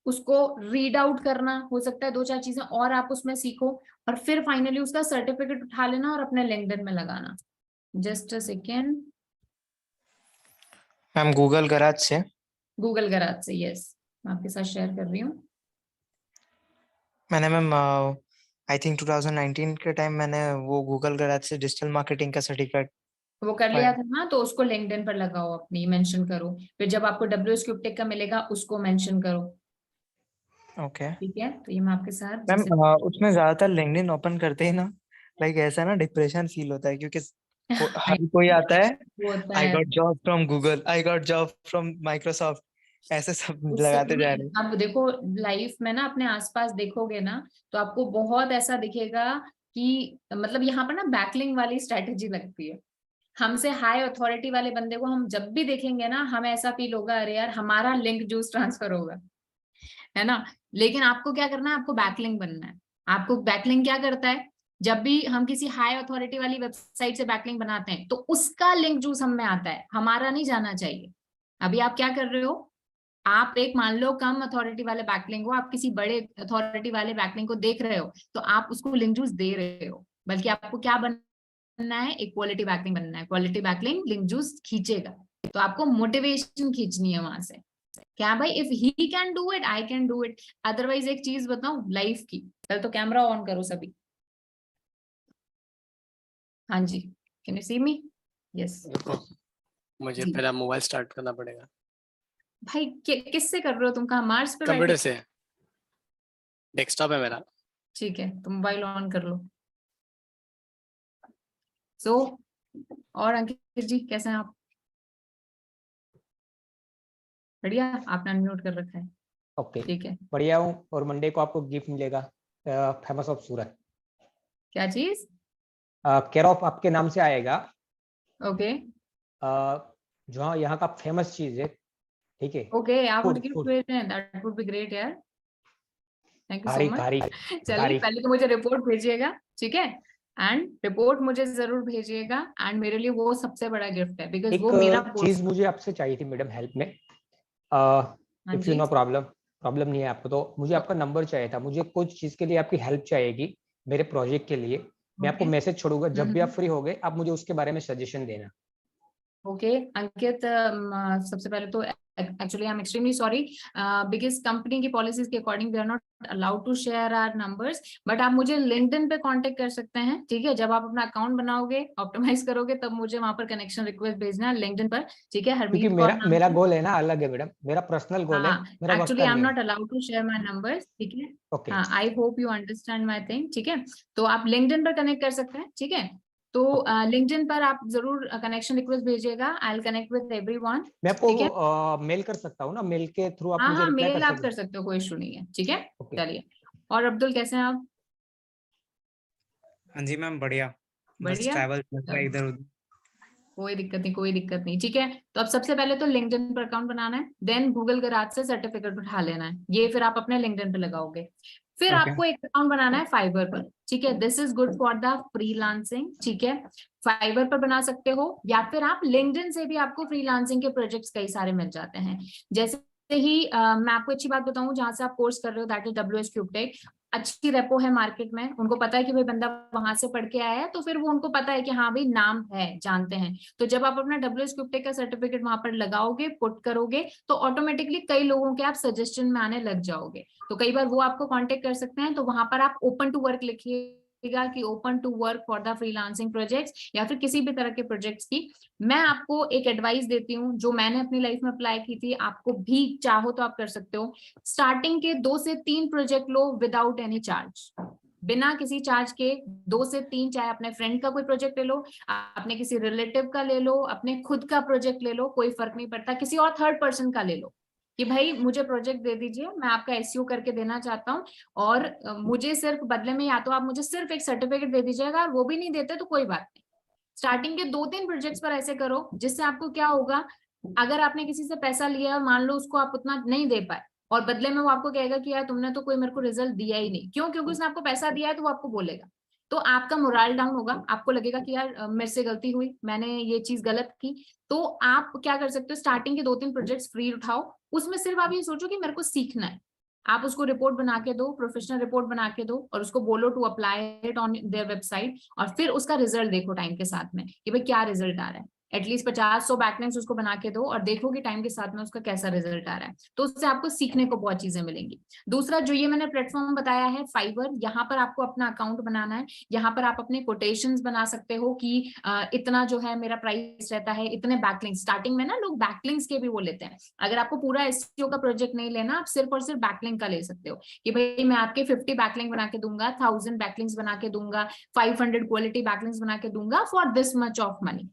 उसको रीड आउट करना, हो सकता है 2-4 चीजें और आप उसमें सीखो, और फिर फाइनली उसका सर्टिफिकेट उठा लेना और अपने लिंक्डइन में लगाना। Just a second. Ma'am Google garage से। गूगल गराज से, यस, मैं आपके साथ शेयर कर रही हूँ। मैंने मैम आई थिंक 2019 के टाइम मैंने वो गूगल गराज से डिजिटल मार्केटिंग का सर्टिफिकेट वो कर लिया था ना, तो उसको लिंक्डइन पर लगाओ, अपनी मेंशन करो। फिर जब आपको WSCryptic का मिलेगा उसको मेंशन करो, ओके। ठीक है। तो ये मैं आपके साथ मैम जैसे उसमें ज्यादातर लिंक्डइन ओपन करते ही ना, लाइक ऐसा ना डिप्रेशन फील होता है, क्योंकि हर कोई आता है, वो होता आई है। Got job from Google, I got job from Microsoft, ऐसे सब उससे लगाते जा रहे हैं। आप देखो लाइफ में ना, अपने आसपास देखोगे ना, तो आपको बहुत ऐसा दिखेगा कि मतलब यहाँ पर ना बैकलिंक वाली स्ट्रेटेजी लगती है। हमसे हाई अथॉरिटी वाले बंदे को हम जब भी देखेंगे ना, हमें ऐसा फील होगा अरे यार हमारा लिंक जूस ट्रांसफर होगा, है ना। लेकिन आपको क्या करना है, आपको बैकलिंक बनना है। आपको बैकलिंक क्या करता है, जब भी हम किसी हाई अथॉरिटी वाली वेबसाइट से बैकलिंक बनाते हैं तो उसका लिंक जूस हम में आता है, हमारा नहीं जाना चाहिए। अभी आप क्या कर रहे हो, आप एक मान लो कम अथॉरिटी वाले बैकलिंक को, आप किसी बड़े अथॉरिटी वाले बैकलिंक को देख रहे हो, तो आप उसको लिंक जूस दे रहे हो। बल्कि आपको क्या बनना है, एक क्वालिटी बैकलिंक बनना है। क्वालिटी बैकलिंक लिंक जूस खींचेगा, तो आपको मोटिवेशन खींचनी है वहां से, क्या भाई if he can do it I can do it. Otherwise एक चीज बताऊं लाइफ की, पहले तो कैमरा ऑन करो सभी। हाँ जी, can you see me? Yes. मुझे जी पहला मोबाइल स्टार्ट करना पड़ेगा। भाई किससे कर रहे हो तुम, कहाँ मार्स पे बैठे? कंप्यूटर से, डेस्कटॉप है मेरा। ठीक है, तो मोबाइल ऑन कर लो। सो और अंकित जी कैसे हैं आप? बढ़िया, आपने अनम्यूट कर रखा है। ओके ठीक है। बढ़िया हूँ। और मंडे को आपको गिफ्ट मिलेगा फेमस ऑफ सूरत। क्या चीज? केयर ऑफ आपके नाम से आएगा। ओके जो यहाँ का फेमस चीज है, ठीक है। ओके, आप मुझे फूड गिफ्ट फूड भेज रहे हैं, दैट वुड बी ग्रेट यार, थैंक यू सो घारी मच। घारी चलिए घारी। पहले तो मुझे रिपोर्ट भेजिएगा, ठीक है। एंड रिपोर्ट मुझे जरूर भेजिएगा, एंड मेरे लिए वो सबसे बड़ा गिफ्ट है, बिकॉज एक वो मेरा चीज पोस्ट। मुझे आपसे चाहिए थी मैडम हेल्प में। हाँ इफ यू जी। नो प्रॉब्लम प्रॉब्लम नहीं है आपको, तो मुझे आपका नंबर चाहिए था। मुझे कुछ चीज के लिए आपकी हेल्प चाहिएगी, मेरे प्रोजेक्ट के लिए। मैं आपको ओके मैसेज छोड़ूंगा, जब भी आप फ्री हो गए आप मुझे उसके बारे में सजेशन देना। ओके अंकित, सबसे पहले तो actually I am extremely sorry, because company की पॉलिसीज के according we are not allowed to share our numbers, but आप मुझे लिंक्डइन पे कांटेक्ट कर सकते हैं, ठीक है। जब आप अपना अकाउंट बनाओगे, ऑप्टिमाइज करोगे, तब मुझे वहां पर कनेक्शन रिक्वेस्ट भेजना है लिंक्डइन पर, ठीक है। क्योंकि हरमीत कौर मेरा नाम मेरा से। गोल है ना अलग है मैडम, मेरा पर्सनल गोल है, हाँ, मेरा वर्क एक्चुअली का आई एम नहीं है। Not allowed to share my numbers, ठीक है। ओके हाँ, I hope you understand my thing, ठीक है। तो आप लिंक्डइन पर कनेक्ट कर सकते हैं, ठीक है। तो ओके। लिंक्डइन पर आप जरूर कनेक्शन रिक्वेस्ट भेजिएगा, I will connect with everyone, मैं ठीक है। आपको मेल कर सकता हूँ ना, मेल के थ्रू आप हाँ मुझे हाँ, रिप्लाई कर मेल आप सकते कर हैं। सकते हो, कोई इशू नहीं है, ठीक है। ओके। चलिए, और अब्दुल कैसे हैं आप? हाँ जी मैम, बढ़िया। बस बढ़िया, ट्रैवल कर रहा है चलो, इधर उधर। कोई दिक्कत नहीं, कोई दिक्कत नहीं, ठीक है। तो अब सबसे पहले तो लिंक्डइन पर अकाउंट बनाना है, देन गूगल गराज से सर्टिफिकेट उठा लेना है, ये फिर आप अपने लिंक्डइन पे लगाओगे। फिर ओके। आपको एक अकाउंट बनाना है फाइवर पर, ठीक है। This is good for the freelancing, ठीक है। फाइवर पर बना सकते हो, या फिर आप लिंक्डइन से भी आपको फ्रीलांसिंग के प्रोजेक्ट्स कई सारे मिल जाते हैं। जैसे ही मैं आपको अच्छी बात बताऊं, जहां से आप कोर्स कर रहे हो, दैट इज WSCubeTech, अच्छी रेपो है मार्केट में, उनको पता है कि भाई बंदा वहां से पढ़ के आया है, तो फिर वो उनको पता है कि हाँ भाई नाम है, जानते हैं। तो जब आप अपना WSCubeTech का सर्टिफिकेट वहां पर लगाओगे, पुट करोगे, तो ऑटोमेटिकली कई लोगों के आप सजेशन में आने लग जाओगे। तो कई बार वो आपको कांटेक्ट कर सकते हैं, तो वहां पर आप ओपन टू वर्क लिखिए कि open to work for the freelancing projects, या फिर किसी भी तरह के प्रोजेक्ट्स की। मैं आपको एक एडवाइस देती हूँ जो मैंने अपनी लाइफ में अप्लाई की थी, आपको भी चाहो तो आप कर सकते हो। स्टार्टिंग के 2 से 3 प्रोजेक्ट लो विदाउट एनी चार्ज, बिना किसी चार्ज के। 2 से 3, चाहे अपने फ्रेंड का कोई प्रोजेक्ट ले लो, अपने किसी रिलेटिव का ले लो, अपने खुद का प्रोजेक्ट ले लो, कोई फर्क नहीं पड़ता, किसी और थर्ड पर्सन का ले लो कि भाई मुझे प्रोजेक्ट दे दीजिए, मैं आपका एसईओ करके देना चाहता हूँ, और मुझे सिर्फ बदले में या तो आप मुझे सिर्फ एक सर्टिफिकेट दे दीजिएगा, वो भी नहीं देते तो कोई बात नहीं। स्टार्टिंग के 2-3 प्रोजेक्ट्स पर ऐसे करो, जिससे आपको क्या होगा, अगर आपने किसी से पैसा लिया और मान लो उसको आप उतना नहीं दे पाए, और बदले में वो आपको कहेगा कि यार तुमने तो कोई मेरे को रिजल्ट दिया ही नहीं, क्यों? क्योंकि उसने आपको पैसा दिया है, तो वो आपको बोलेगा, तो आपका मोरल डाउन होगा, आपको लगेगा कि यार मेरे से गलती हुई, मैंने ये चीज गलत की। तो आप क्या कर सकते हो, स्टार्टिंग के 2-3 प्रोजेक्ट्स फ्री उठाओ, उसमें सिर्फ आप ये सोचो कि मेरे को सीखना है। आप उसको रिपोर्ट बना के दो, प्रोफेशनल रिपोर्ट बना के दो, और उसको बोलो to apply it on their website, और फिर उसका रिजल्ट देखो टाइम के साथ में कि भाई क्या रिजल्ट आ रहा है। एटलीस्ट 50-100 बैकलिंक्स उसको बना के दो, और देखो कि टाइम के साथ में उसका कैसा रिजल्ट आ रहा है, तो उससे आपको सीखने को बहुत चीजें मिलेंगी। दूसरा जो ये मैंने प्लेटफॉर्म बताया है फाइवर, यहाँ पर आपको अपना अकाउंट बनाना है। यहाँ पर आप अपने कोटेशंस बना सकते हो कि इतना जो है मेरा प्राइस रहता है, इतने बैकलिंक्स। स्टार्टिंग में ना लोग बैकलिंक्स के भी वो लेते हैं। अगर आपको पूरा एसईओ का प्रोजेक्ट नहीं लेना, आप सिर्फ और सिर्फ बैकलिंक का ले सकते हो कि भाई मैं आपके 50 बैकलिंक बना के दूंगा, 1000 बैकलिंक्स बना के दूंगा, 500 क्वालिटी बैकलिंक्स बना के दूंगा for this much of money.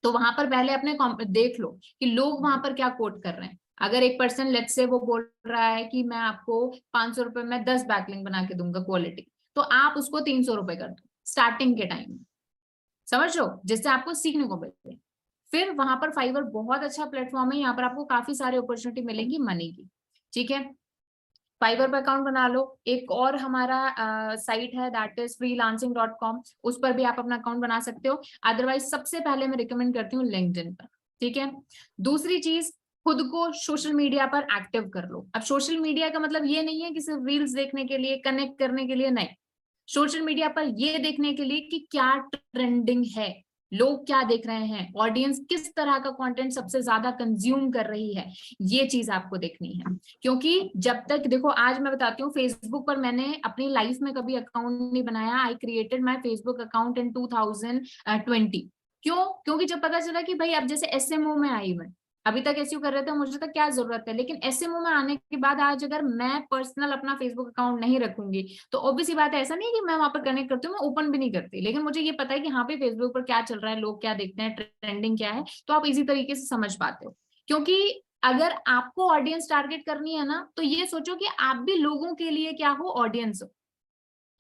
तो वहां पर पहले अपने देख लो कि लोग वहां पर क्या कोट कर रहे हैं। अगर एक पर्सन लेट्स से वो बोल रहा है कि मैं आपको 500 रुपए में 10 बैकलिंक बना के दूंगा क्वालिटी, तो आप उसको 300 रुपए कर दो स्टार्टिंग के टाइम में, समझ लो, जिससे आपको सीखने को मिलते हैं। फिर वहां पर फाइवर बहुत अच्छा प्लेटफॉर्म है, यहाँ पर आपको काफी सारे अपॉर्चुनिटी मिलेंगी मनी की, ठीक है। फाइवर पर अकाउंट बना लो। एक और हमारा साइट है दैट इज freelancing.com, उस पर भी आप अपना अकाउंट बना सकते हो। अदरवाइज सबसे पहले मैं रिकमेंड करती हूँ लिंक्डइन पर, ठीक है। दूसरी चीज, खुद को सोशल मीडिया पर एक्टिव कर लो। अब सोशल मीडिया का मतलब ये नहीं है कि सिर्फ रील्स देखने के लिए, कनेक्ट करने के लिए, नहीं। सोशल मीडिया पर ये देखने के लिए कि क्या ट्रेंडिंग है, लोग क्या देख रहे हैं, ऑडियंस किस तरह का कंटेंट सबसे ज्यादा कंज्यूम कर रही है, ये चीज आपको देखनी है। क्योंकि जब तक देखो, आज मैं बताती हूँ, फेसबुक पर मैंने अपनी लाइफ में कभी अकाउंट नहीं बनाया। I created my Facebook account in 2020। क्यों? क्योंकि जब पता चला कि भाई अब जैसे एसएमओ में आई मैं, अभी तक एसईओ कर रहे थे, मुझे तक क्या जरूरत है, लेकिन एसएमओ में आने के बाद आज अगर मैं पर्सनल अपना फेसबुक अकाउंट नहीं रखूंगी, तो ऑब्वियसली बात है, ऐसा नहीं कि मैं वहां पर कनेक्ट करती हूँ, मैं ओपन भी नहीं करती, लेकिन मुझे ये पता है कि हाँ पे फेसबुक पर क्या चल रहा है, लोग क्या देखते हैं, ट्रेंडिंग क्या है, तो आप इजी तरीके से समझ पाते हो। क्योंकि अगर आपको ऑडियंस टारगेट करनी है ना, तो ये सोचो कि आप भी लोगों के लिए क्या हो, ऑडियंस हो,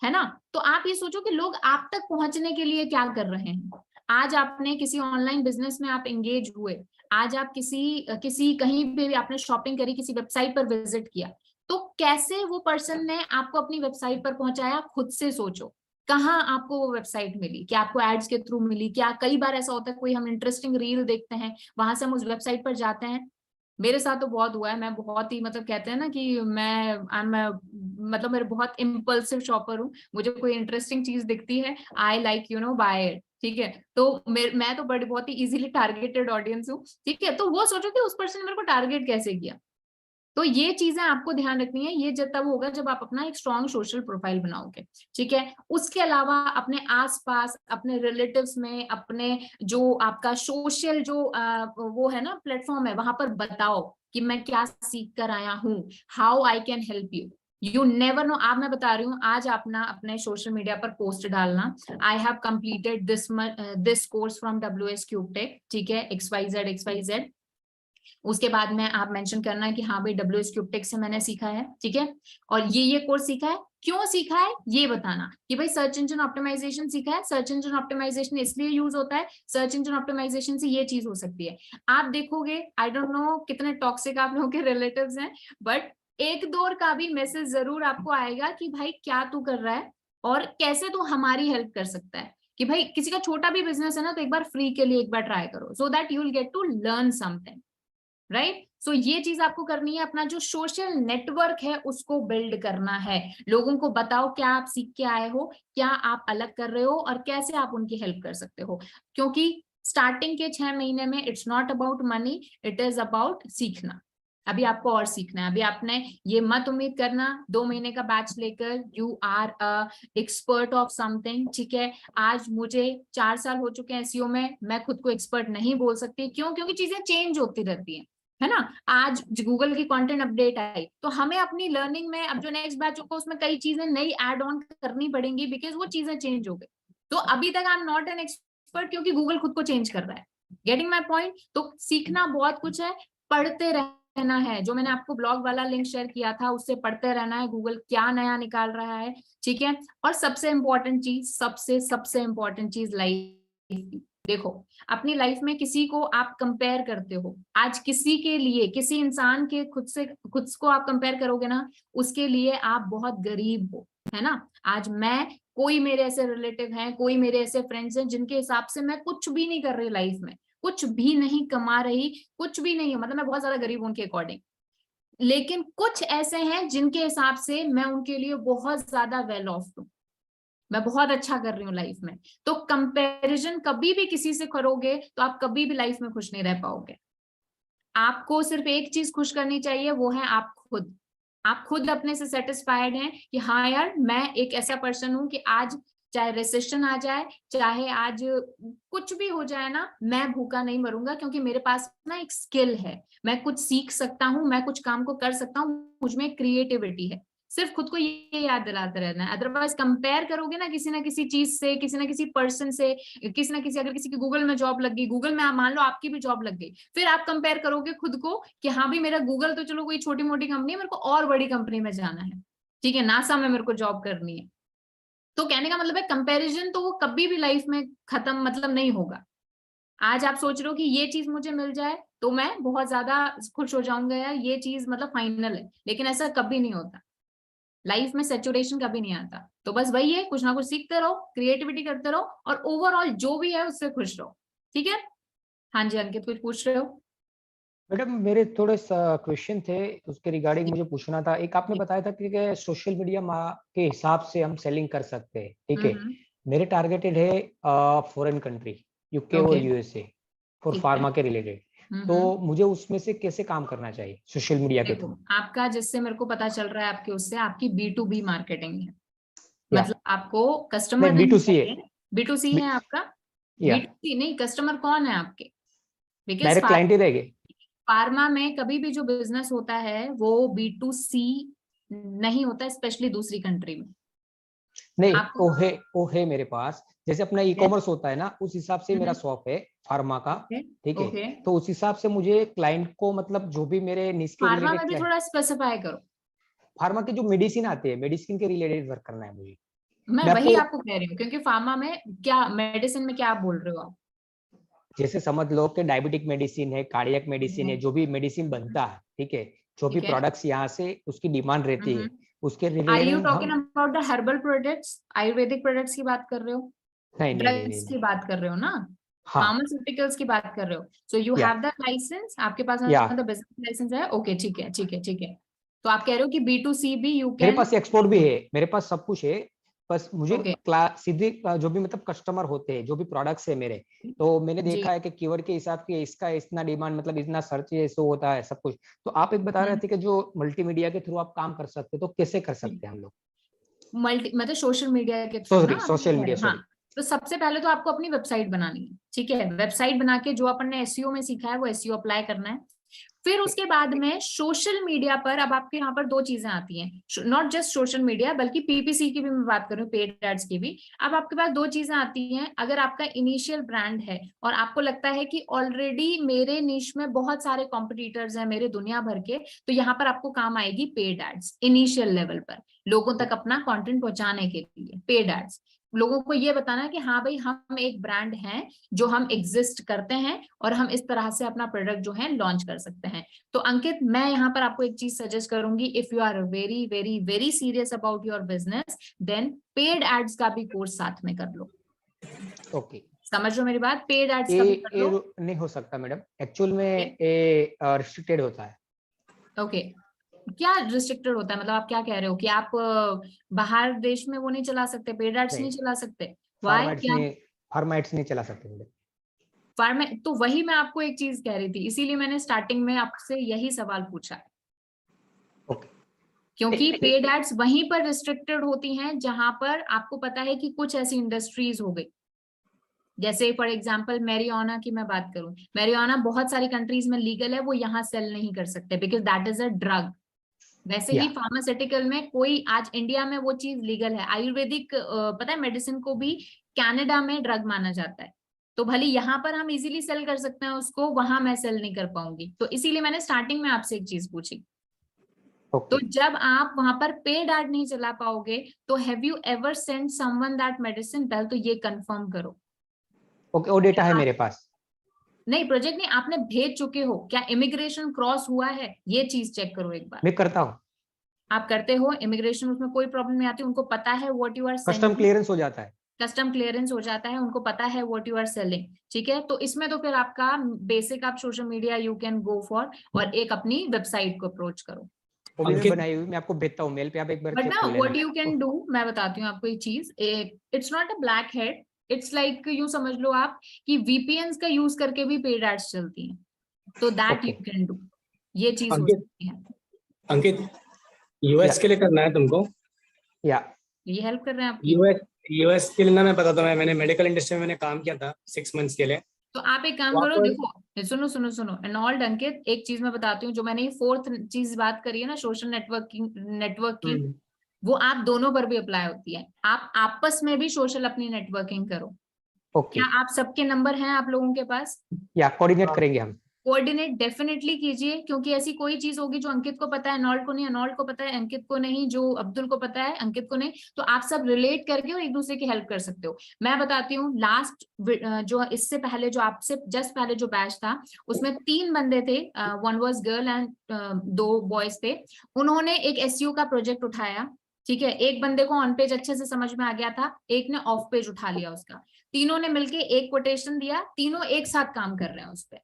है ना। तो आप ये सोचो कि लोग आप तक पहुंचने के लिए क्या कर रहे हैं। आज आपने किसी ऑनलाइन बिजनेस में आप एंगेज हुए, आज आप किसी किसी कहीं पे भी आपने शॉपिंग करी, किसी वेबसाइट पर विजिट किया, तो कैसे वो पर्सन ने आपको अपनी वेबसाइट पर पहुंचाया, खुद से सोचो। कहाँ आपको वो वेबसाइट मिली, क्या आपको एड्स के थ्रू मिली, क्या कई बार ऐसा होता है कोई हम इंटरेस्टिंग रील देखते हैं, वहां से हम उस वेबसाइट पर जाते हैं, मेरे साथ तो बहुत हुआ है, मैं बहुत ही मतलब कहते हैं ना कि मैं मतलब मेरे बहुत इम्पल्सिव शॉपर हूँ, मुझे कोई इंटरेस्टिंग चीज दिखती है, आई लाइक बाय इट, ठीक है। तो मैं तो बड़ी बहुत ही इजीली टारगेटेड ऑडियंस हूँ, ठीक है। तो वो सोचो कि उस पर्सन ने मेरे को टारगेट कैसे किया। तो ये चीजें आपको ध्यान रखनी है, ये जब तब होगा जब आप अपना एक स्ट्रॉन्ग सोशल प्रोफाइल बनाओगे, ठीक है। उसके अलावा अपने आसपास, अपने रिलेटिव्स में, अपने जो आपका सोशल जो वो है ना प्लेटफॉर्म है, वहां पर बताओ कि मैं क्या सीख कर आया हूँ, how I can help you. You never know. आप, मैं बता रही हूँ, आज अपना अपने सोशल मीडिया पर पोस्ट डालना, I have completed this course from WS Cube Tech, ठीक है, XYZ। उसके बाद में आप मेंशन करना है कि हाँ भाई WS क्यूब टेक से मैंने सीखा है, ठीक है, और ये कोर्स सीखा है, क्यों सीखा है ये बताना, कि भाई सर्च इंजन ऑप्टिमाइजेशन सीखा है, सर्च इंजन ऑप्टिमाइजेशन इसलिए यूज होता है, सर्च इंजन ऑप्टिमाइजेशन से ये चीज हो सकती है। आप देखोगे, आई डोंट नो कितने टॉक्सिक आप लोगों के रिलेटिव्स हैं, बट एक दो का भी मैसेज जरूर आपको आएगा कि भाई क्या तू कर रहा है और कैसे तू हमारी हेल्प कर सकता है, कि भाई किसी का छोटा भी बिजनेस है ना, तो एक बार फ्री के लिए एक बार ट्राई करो, so that you will get to learn something, right. So ये चीज आपको करनी है, अपना जो सोशल नेटवर्क है उसको बिल्ड करना है। लोगों को बताओ क्या आप सीख के आए हो, क्या आप अलग कर रहे हो, और कैसे आप उनकी हेल्प कर सकते हो। क्योंकि स्टार्टिंग के 6 महीने में it's not about money, it is about सीखना। अभी आपको और सीखना है, अभी आपने ये मत उम्मीद करना 2 महीने का बैच लेकर you are expert of something, ठीक है। आज मुझे 4 साल हो चुके हैं एसईओ में, मैं खुद को एक्सपर्ट नहीं बोल सकती, क्यों? क्योंकि चीजें चेंज होती रहती है ना। आज गूगल की कंटेंट अपडेट आई, तो हमें अपनी लर्निंग में अब जो नेक्स्ट बैच होगा उसमें कई चीजें नई ऐड ऑन करनी पड़ेंगी, बिकॉज वो चीजें चेंज हो गई। तो अभी तक I am not an expert, क्योंकि गूगल खुद को चेंज कर रहा है। Getting my point? तो सीखना बहुत कुछ है, पढ़ते रहना है। जो मैंने आपको ब्लॉग वाला लिंक शेयर किया था, उससे पढ़ते रहना है, गूगल क्या नया निकाल रहा है, ठीक है। और सबसे इंपॉर्टेंट चीज, सबसे इंपॉर्टेंट चीज, लाइफ। देखो, अपनी लाइफ में किसी को आप कंपेयर करते हो, आज किसी के लिए, किसी इंसान के खुद को आप कंपेयर करोगे ना, उसके लिए आप बहुत गरीब हो, है ना। आज कोई मेरे ऐसे रिलेटिव हैं, कोई मेरे ऐसे फ्रेंड्स हैं जिनके हिसाब से मैं कुछ भी नहीं कर रही लाइफ में, कुछ भी नहीं कमा रही, कुछ भी नहीं है, मतलब मैं बहुत ज्यादा गरीब हूं उनके अकॉर्डिंग। लेकिन कुछ ऐसे हैं जिनके हिसाब से मैं उनके लिए बहुत ज्यादा वेल ऑफ हूँ, मैं बहुत अच्छा कर रही हूँ लाइफ में। तो कंपैरिजन कभी भी किसी से करोगे तो आप कभी भी लाइफ में खुश नहीं रह पाओगे। आपको सिर्फ एक चीज खुश करनी चाहिए, वो है आप खुद। आप खुद अपने से सेटिस्फाइड हैं कि हाँ यार, मैं एक ऐसा पर्सन हूं कि आज चाहे रिसेशन आ जाए, चाहे आज कुछ भी हो जाए ना, मैं भूखा नहीं मरूंगा, क्योंकि मेरे पास ना एक स्किल है, मैं कुछ सीख सकता हूँ, मैं कुछ काम को कर सकता हूँ, मुझमें क्रिएटिविटी है। सिर्फ खुद को ये याद दिलाते रहना है। अदरवाइज कंपेयर करोगे ना किसी चीज से, किसी ना किसी पर्सन से, किसी ना किसी, अगर किसी की गूगल में जॉब लग गई, गूगल में मान लो आपकी भी जॉब लग गई, फिर आप कंपेयर करोगे खुद को कि हाँ भी मेरा गूगल तो चलो कोई छोटी मोटी कंपनी है, मेरे को और बड़ी कंपनी में जाना है, ठीक है, नासा में मेरे को जॉब करनी है। तो कहने का मतलब है, कंपैरिजन तो वो कभी भी लाइफ में खत्म मतलब नहीं होगा। आज आप सोच रहे हो कि ये चीज मुझे मिल जाए तो मैं बहुत ज्यादा खुश हो जाऊंगा, या ये चीज मतलब फाइनल है, लेकिन ऐसा कभी नहीं होता। लाइफ में सेचुरेशन कभी नहीं आता। तो बस वही है, कुछ ना कुछ सीखते रहो, क्रिएटिविटी करते रहो, और ओवरऑल जो भी है उससे खुश रहो, ठीक है। हाँ जी अंकित, कुछ पूछ रहे हो? मैडम मेरे थोड़े क्वेश्चन थे, उसके रिगार्डिंग मुझे पूछना था। एक आपने बताया था कि सोशल मीडिया के हिसाब से हम सेलिंग कर सकते हैं, ठीक है। मेरे टारगेटेड है फॉरेन कंट्री, यूके और यूएसए, फॉर फार्मा के रिलेटेड। तो मुझे उसमें से कैसे काम करना चाहिए सोशल मीडिया के थ्रू? आपका, जिससे मेरे को पता चल रहा है आपके उससे, आपकी B2B मार्केटिंग है, मतलब आपको कस्टमर B2C है। B2C है आपका? B2C नहीं, कस्टमर कौन है आपके? डायरेक्ट क्लाइंट ही रहेंगे। फार्मा में कभी भी जो बिजनेस होता है वो B2C नहीं होता, स्पेशली दूसरी कंट्री में। नहीं, वो है मेरे पास, जैसे अपना ई-कॉमर्स होता है ना, उस हिसाब से मेरा शॉप है फार्मा का, ठीक है। तो उस हिसाब से मुझे क्लाइंट को, मतलब जो भी मेरे निश के फार्मा में रिलेटेड, भी थोड़ा स्पेसिफाई करो। फार्मा की जो मेडिसिन आती है, मेडिसिन के रिलेटेड वर्क करना है मुझे। मैं वही आपको कह रही हूँ, क्योंकि फार्मा में क्या, मेडिसिन में क्या आप बोल रहे हो आप? जैसे समझ लो कि डायबिटिक मेडिसिन है, कार्डियक मेडिसिन है, जो भी मेडिसिन बनता है, ठीक है, जो भी प्रोडक्ट्स यहाँ से उसकी डिमांड रहती है, उसके Are you रिलेटेड talking हम about the herbal products, Ayurvedic products की बात कर रहे हो? नहीं ड्रग्स की बात कर रहे हो ना? हाँ फार्मास्यूटिकल्स की बात कर रहे हो, सो यू या हैव द लाइसेंस, आपके पास या बिजनेस लाइसेंस है, ओके ठीक है ठीक है ठीक है। तो आप कह रहे हो कि B2C भी यू मेरे कैन, पास एक्सपोर्ट भी है, मेरे पास सब कुछ है, बस मुझे ओके सीधे जो भी मतलब कस्टमर होते हैं, जो भी प्रोडक्ट्स है मेरे, तो मैंने जी। देखा है कि कीवर्ड के हिसाब से इसका इतना डिमांड, मतलब इतना सर्च ऐसे होता है सब कुछ। तो आप एक बता रहे थे कि जो मल्टीमीडिया के थ्रू आप काम कर सकते हैं, तो कैसे कर सकते हैं हम लोग? मल्टी मतलब सोशल मीडिया के थ्रू ना सॉरी, आप सोशल कह रहे मीडिया, हो? हाँ, सॉरी। तो सबसे पहले तो आपको अपनी वेबसाइट बनानी है, ठीक है। वेबसाइट बना के जो अपन ने एसईओ में सीखा है वो एसईओ अप्लाई करना है। फिर उसके बाद में सोशल मीडिया पर अब आपके यहाँ पर दो चीजें आती हैं, नॉट जस्ट सोशल मीडिया बल्कि PPC की भी मैं बात करूँ, पेड एड्स की भी। अब आपके पास दो चीजें आती हैं, अगर आपका इनिशियल ब्रांड है और आपको लगता है कि ऑलरेडी मेरे निश में बहुत सारे कॉम्पिटिटर्स हैं मेरे दुनिया भर के, तो यहाँ पर आपको काम आएगी पेड एड्स। इनिशियल लेवल पर लोगों तक अपना कंटेंट पहुंचाने के लिए पेड एड्स, लोगों को ये बताना कि हाँ भाई हम एक ब्रांड हैं, जो हम एग्जिस्ट करते हैं और हम इस तरह से अपना प्रोडक्ट जो है लॉन्च कर सकते हैं। तो अंकित, मैं यहाँ पर आपको एक चीज सजेस्ट करूंगी, if you are very very very serious about your business, then paid ads का भी कोर्स साथ में कर लो। ओके, समझ लो मेरी बात, पेड एड्स का भी कर लो। नहीं हो सकता मैडम, एक्चुअल में ये रिस्ट्रिक्टेड होता है। ओके, क्या रिस्ट्रिक्टेड होता है मतलब आप क्या कह रहे हो कि आप बाहर देश में वो नहीं चला सकते, पेड एड्स नहीं नहीं, चला सकते? वाई, फॉर्मेट्स क्या नहीं, फॉर्मेट्स नहीं चला सकते मैडम। फार्मे, तो वही मैं आपको एक चीज कह रही थी, इसीलिए मैंने स्टार्टिंग में आपसे यही सवाल पूछा, ओके, क्योंकि पेड एड्स वहीं पर रिस्ट्रिक्टेड होती हैं जहां पर आपको पता है कि कुछ ऐसी इंडस्ट्रीज हो गई, जैसे फॉर एग्जांपल मैरिजुआना की मैं बात करूं, मैरिजुआना बहुत सारी कंट्रीज में लीगल है, वो यहाँ सेल नहीं कर सकते because that is a drug. वैसे या ही फार्मास्यूटिकल में कोई आज इंडिया में वो चीज लीगल है, आयुर्वेदिक पता है मेडिसिन को भी कनाडा में ड्रग माना जाता है, तो भले यहाँ पर हम इजीली सेल कर सकते हैं उसको, वहां मैं सेल नहीं कर पाऊंगी, तो इसीलिए मैंने स्टार्टिंग में आपसे एक चीज पूछी। तो ओके जब आप वहां पर पेड एड नहीं चला पाओगे, तो have you ever send someone that medicine, पहले तो ये कंफर्म करो। ओके, वो डेटा है मेरे पास। नहीं, प्रोजेक्ट नहीं, आपने भेज चुके हो, क्या इमिग्रेशन क्रॉस हुआ है, ये चीज चेक करो एक बार। मैं करता हूँ, आप करते हो इमिग्रेशन, उसमें कोई प्रॉब्लम नहीं आती, उनको पता है what you are custom sending, clearance हो जाता है। कस्टम क्लियरेंस हो जाता है, उनको पता है व्हाट यू आर सेलिंग, ठीक है। तो इसमें तो फिर आपका बेसिक आप social media you can go for, और एक अपनी वेबसाइट को अप्रोच करो। वो भी मैं अंकित, बनाई हुई, मैं आपको भेजता हूँ मेल पे, आप एक बार बट चेक ना कर लेना। व्हाट यू कैन डू, मैं बताती हूँ आपको एक चीज, it's not a black head, it's like you समझ लो आप कि VPNs का यूज करके भी पेड एड्स चलती हैं, तो that you okay, can do, ये चीज हो अंकित, सकती है। अंकित, या यूएस के लिए करना है तुमको। या ये हेल्प कर रहे हैं आपकी? यूएस यूएस के लिए ना, मैं बताता हूँ, मैंने मेडिकल इंडस्ट्री में मैंने काम किया था 6 मंथ्स के लिए। तो आप एक काम वहाँ करो, पर देखो सुनो सुनो सुनो एनॉल्ड अंकित, एक चीज मैं बताती हूँ, जो मैंने ये फोर्थ चीज बात करी है ना सोशल नेटवर्क की, वो आप दोनों पर भी अप्लाई होती है। आप आपस में भी सोशल अपनी नेटवर्किंग करो। ओके, क्या आप सबके नंबर हैं आप लोगों के पास? या कोऑर्डिनेट हाँ, करेंगे हम। कोऑर्डिनेट डेफिनेटली कीजिए, क्योंकि ऐसी कोई चीज होगी जो अंकित को पता है एनॉल्ड को नहीं, एनॉल्ड को पता है अंकित को नहीं, जो अब्दुल को पता है अंकित को नहीं, तो आप सब रिलेट करके और एक दूसरे की हेल्प कर सकते हो। मैं बताती हूँ, लास्ट जो इससे पहले जो आपसे जस्ट पहले जो बैच था, उसमें 3 बंदे थे, 1 वाज गर्ल एंड 2 बॉयज थे। उन्होंने एक SEO का प्रोजेक्ट उठाया, ठीक है। एक बंदे को ऑन पेज अच्छे से समझ में आ गया था, एक ने ऑफ पेज उठा लिया उसका, तीनों ने मिलके एक कोटेशन दिया, तीनों एक साथ काम कर रहे हैं उस पर।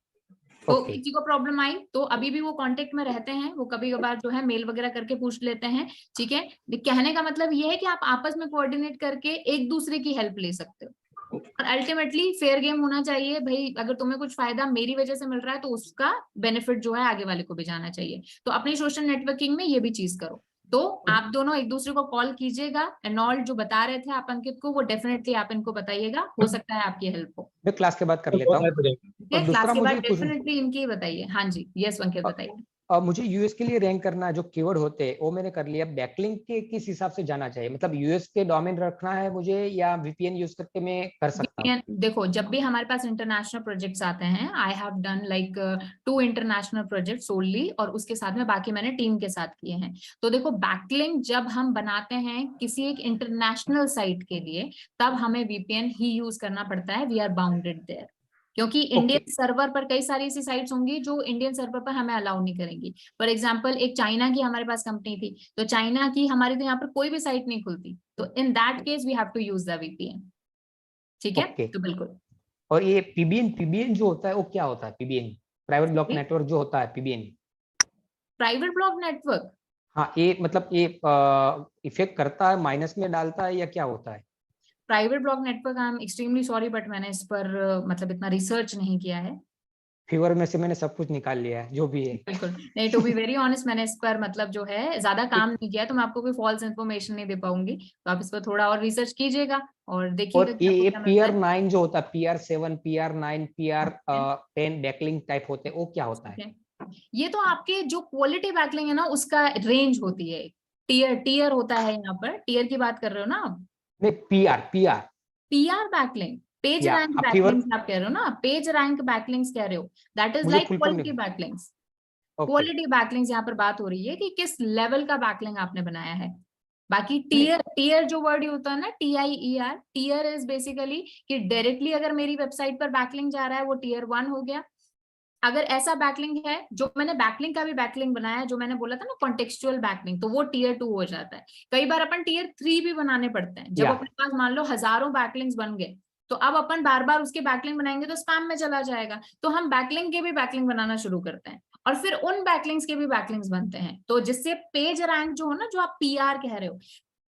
तो ओके, किसी को प्रॉब्लम आई तो अभी भी वो कांटेक्ट में रहते हैं, वो कभी कभार जो है मेल वगैरह करके पूछ लेते हैं, ठीक है। कहने का मतलब ये है कि आप आपस में कोऑर्डिनेट करके एक दूसरे की हेल्प ले सकते हो, और अल्टीमेटली फेयर गेम होना चाहिए भाई, अगर तुम्हें कुछ फायदा मेरी वजह से मिल रहा है तो उसका बेनिफिट जो है आगे वाले को भी जाना चाहिए। तो अपनी सोशल नेटवर्किंग में ये भी चीज करो। तो आप दोनों एक दूसरे को कॉल कीजिएगा, एनॉल्ड जो बता रहे थे आप अंकित को, वो डेफिनेटली आप इनको बताइएगा, हो सकता है आपकी हेल्प हो। मैं क्लास के बाद कर लेता बहुत हूँ। सारे प्रोजेक्ट। और क्लास दूसरा के बाद मुझे कुछ, डेफिनेटली इनकी बताइए। हाँ जी, यस अंकित बताइए। मुझे यूएस के लिए रैंक करना है, जो कीवर्ड होते हैं वो मैंने कर लिया। बैकलिंक के किस हिसाब से जाना चाहिए, मतलब यूएस के डोमेन रखना है मुझे, या VPN यूज करके मैं कर सकता हूँ? VPN, देखो जब भी हमारे पास इंटरनेशनल प्रोजेक्ट्स आते हैं, I have done like 2 international project solely, और उसके साथ में बाकी मैंने टीम के साथ किए हैं। तो देखो बैकलिंक जब हम बनाते हैं किसी एक इंटरनेशनल साइट के लिए, तब हमें VPN ही यूज करना पड़ता है, वी आर बाउंडेड देयर, क्योंकि ओके, इंडियन सर्वर पर कई सारी ऐसी साइट्स होंगी जो इंडियन सर्वर पर हमें अलाउ नहीं करेंगी। फॉर एग्जांपल एक चाइना की हमारे पास कंपनी थी, तो चाइना की हमारी तो यहाँ पर कोई भी साइट नहीं खुलती, तो in that case we have to use the VPN, ठीक है। ओके। तो बिल्कुल और ये पीबीएन जो होता है वो क्या होता है? पीबीएन प्राइवेट ब्लॉक नेटवर्क जो होता है, पीबीएन प्राइवेट ब्लॉक नेटवर्क, हाँ, ये मतलब ये इफेक्ट करता है, माइनस में डालता है या क्या होता है? Private block network, I am extremely sorry but मैंने इस पर मतलब इतना रिसर्च नहीं किया है। फीवर में से मैंने सब कुछ निकाल लिया है जो भी है। बिल्कुल नहीं, टू बी वेरी ऑनेस्ट मैंने इस पर मतलब जो है ज्यादा काम नहीं किया, तो मैं आपको कोई फॉल्स इन्फॉर्मेशन नहीं दे पाऊंगी, तो आप इस पर थोड़ा और रिसर्च कीजिएगा और देखिएगा और कि आपको ये क्या मिलता है। PR9 जो होता है, PR7, PR9, PR10 backlink type होते हैं, वो क्या होता है? ये तो आपके जो क्वालिटी बैकलिंग है ना उसका रेंज होती है, टीयर होता है, यहाँ पर टीयर की बात कर रहे हो ना आप? नहीं, PR बैकलिंग, पेज या रैंक फीवर, बैकलिंग्स आप कह रहे हो ना, पेज रैंक बैकलिंग्स कह रहे हो, दैट इज मुझे लाइक फुल फॉर्म क्वालिटी नहीं। बैकलिंग्स। ओके, क्वालिटी बैकलिंग्स यहाँ पर बात हो रही है कि किस लेवल का बैकलिंग आपने बनाया है। बाकी नहीं, टीयर जो वर्ड होता है ना, TIER, टीयर इज बेसिकली कि डायरेक्टली अगर मेरी वेबसाइट पर बैकलिंग जा रहा है वो टीयर 1 हो गया। अगर ऐसा बैकलिंग है, जो मैंने बैकलिंग का भी बैकलिंग बनाया है, जो मैंने बोला था ना कॉन्टेक्चुअल बैकलिंग, तो वो टीयर 2 हो जाता है। कई बार अपन टीयर 3 भी बनाने पड़ते हैं, जब या अपने पास मान लो हजारों बैकलिंग्स बन गए, तो अब अपन बार बार उसके बैकलिंग बनाएंगे तो स्पैम में चला जाएगा, तो हम बैकलिंग के भी बैकलिंग बनाना शुरू करते हैं और फिर उन बैकलिंग्स के भी बैकलिंग्स बनते हैं, तो जिससे पेज रैंक जो हो ना, जो आप PR कह रहे हो,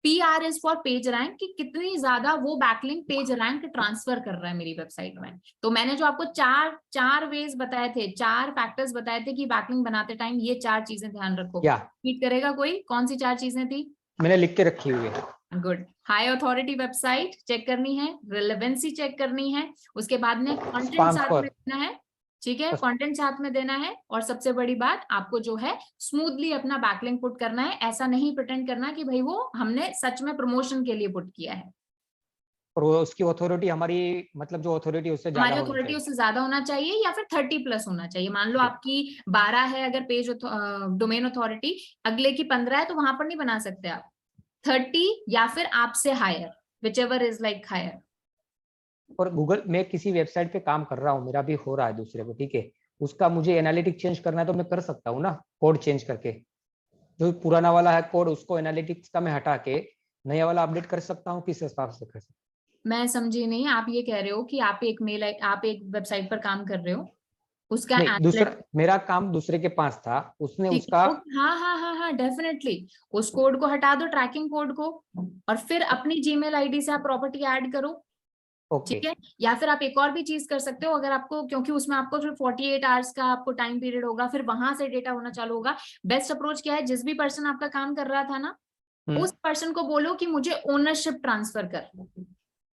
PR is for page rank, कि कितनी ज्यादा वो बैकलिंक पेज रैंक ट्रांसफर कर रहा है मेरी वेबसाइट में। तो मैंने जो आपको चार वेज बताए थे, 4 फैक्टर्स बताए थे कि बैकलिंक बनाते टाइम ये 4 चीजें ध्यान रखो। या रिपीट करेगा कोई, कौन सी 4 चीजें थी? मैंने लिख के रखी हुई है। Good. High authority website check करनी है, रिलेवेंसी चेक करनी है, उसके बाद में कंटेंट स्पैम साथ पर में देना है, ठीक है, कंटेंट साथ में देना है, और सबसे बड़ी बात आपको जो है स्मूथली अपना बैकलिंक पुट करना है। ऐसा नहीं प्रिटेंड करना कि भाई वो हमने सच में प्रमोशन के लिए पुट किया है। और वो उसकी अथॉरिटी हमारी, मतलब जो अथॉरिटी उससे ज्यादा हमारी होनी अथॉरिटी चाहिए। उससे ज्यादा होना चाहिए या फिर 30+ होना चाहिए। मान लो आपकी 12 है अगर पेज डोमेन अथॉरिटी, अगले की 15 है, तो वहां पर नहीं बना सकते आप। 30 या फिर आपसे higher, whichever is like higher. और गूगल, मैं किसी वेबसाइट पे काम कर रहा हूँ, मेरा भी हो रहा है दूसरे पे, ठीक है, उसका मुझे एनालिटिक चेंज करना है तो मैं कर सकता हूँ ना, कोड चेंज करके। जो पुराना वाला है कोड, उसको एनालिटिक्स का मैं हटा के नया वाला अपडेट कर सकता हूँ, किस हिसाब से कर सकता हूँ? मैं समझी नहीं, आप ये कह रहे हो कि आप एक वेबसाइट पर काम कर रहे हो, उसका नहीं, दूसरा एनालिटिक्स, मेरा काम दूसरे के पास था, उसने ठीक उसका। है, हाँ हाँ हाँ हाँ, डेफिनेटली उस कोड को हटा दो, ट्रैकिंग कोड को, और फिर अपनी जीमेल आईडी से आप प्रॉपर्टी ऐड करो, ओके, ठीक है। या फिर आप एक और भी चीज कर सकते हो, अगर आपको, क्योंकि उसमें आपको फिर 48 आवर्स का आपको टाइम पीरियड होगा, फिर वहां से डेटा होना चालू होगा। बेस्ट अप्रोच क्या है, जिस भी पर्सन आपका काम कर रहा था ना, उस पर्सन को बोलो कि मुझे ओनरशिप ट्रांसफर कर।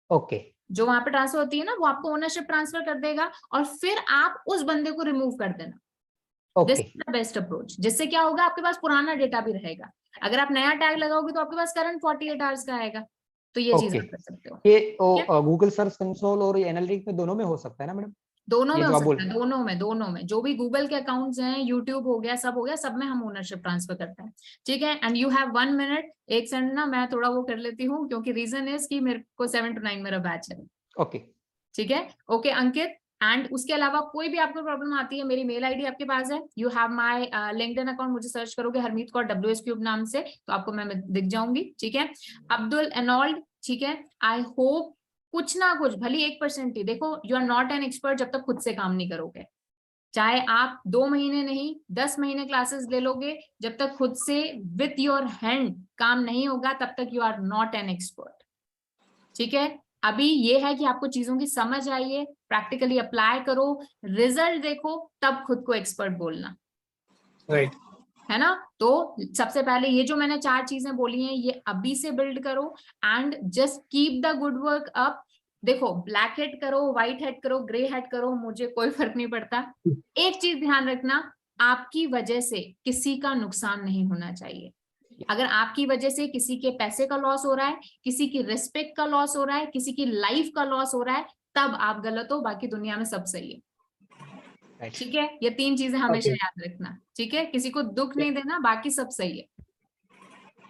ओके, जो वहां पे ट्रांसफर होती है ना, वो आपको ओनरशिप ट्रांसफर कर देगा, और फिर आप उस बंदे को रिमूव कर देना। This okay. Is the best approach, जिससे क्या होगा, आपके पास पुराना डेटा भी रहेगा। अगर आप नया टैग लगाओगे तो आपके पास करंट 48 आवर्स का आएगा, तो ये चीज ओके, आप कर सकते हो। ये ठीक है? गूगल सर्च कंसोल और एनालिटिक्स में दोनों में हो सकता है ना मैडम? दोनों ये में हो जो आप सकता बोल, है, दोनों में जो भी गूगल के अकाउंट्स हैं, यूट्यूब हो गया, सब हो गया, सब में हम ओनरशिप ट्रांसफर करते हैं। ठीक है, एंड यू हैव 1 मिनट, एक सेकंड ना, मैं थोड़ा वो कर लेती हूँ, क्योंकि रीजन इज कि मेरे को 7 to 9 मेरा बैच है। ओके, ठीक है, ओके अंकित। एंड उसके अलावा कोई भी आपको प्रॉब्लम आती है, मेरी मेल आईडी आपके पास है, you have my LinkedIn account, मुझे सर्च करोगे हरमीत कौर WS क्यूब नाम से, तो आपको मैं दिख जाऊंगी। ठीक है, अब्दुल एनॉल्ड, ठीक है, आई होप कुछ ना कुछ, भली 1% ही, देखो you are not an expert जब तक खुद से काम नहीं करोगे। चाहे आप 2 महीने नहीं 10 महीने क्लासेस ले लोगे, जब तक खुद से विथ योर हैंड काम नहीं होगा, तब तक you are not an expert. ठीक है, अभी ये है कि आपको चीजों की समझ आई है, प्रैक्टिकली अप्लाई करो, रिजल्ट देखो, तब खुद को एक्सपर्ट बोलना, राइट। है ना। तो सबसे पहले ये जो मैंने 4 चीजें बोली हैं, ये अभी से बिल्ड करो, and just keep the good work up. देखो, ब्लैक हेड करो, व्हाइट हेड करो, ग्रे हेड करो, मुझे कोई फर्क नहीं पड़ता। एक चीज ध्यान रखना, आपकी वजह से किसी का नुकसान नहीं होना चाहिए। अगर आपकी वजह से किसी के पैसे का लॉस हो रहा है, किसी की रिस्पेक्ट का लॉस हो रहा है, किसी की लाइफ का लॉस हो रहा है, तब आप गलत हो, बाकी दुनिया में सब सही है। ठीक है, ये 3 चीजें हमेशा याद रखना। ठीक है, किसी को दुख नहीं देना, बाकी सब सही है।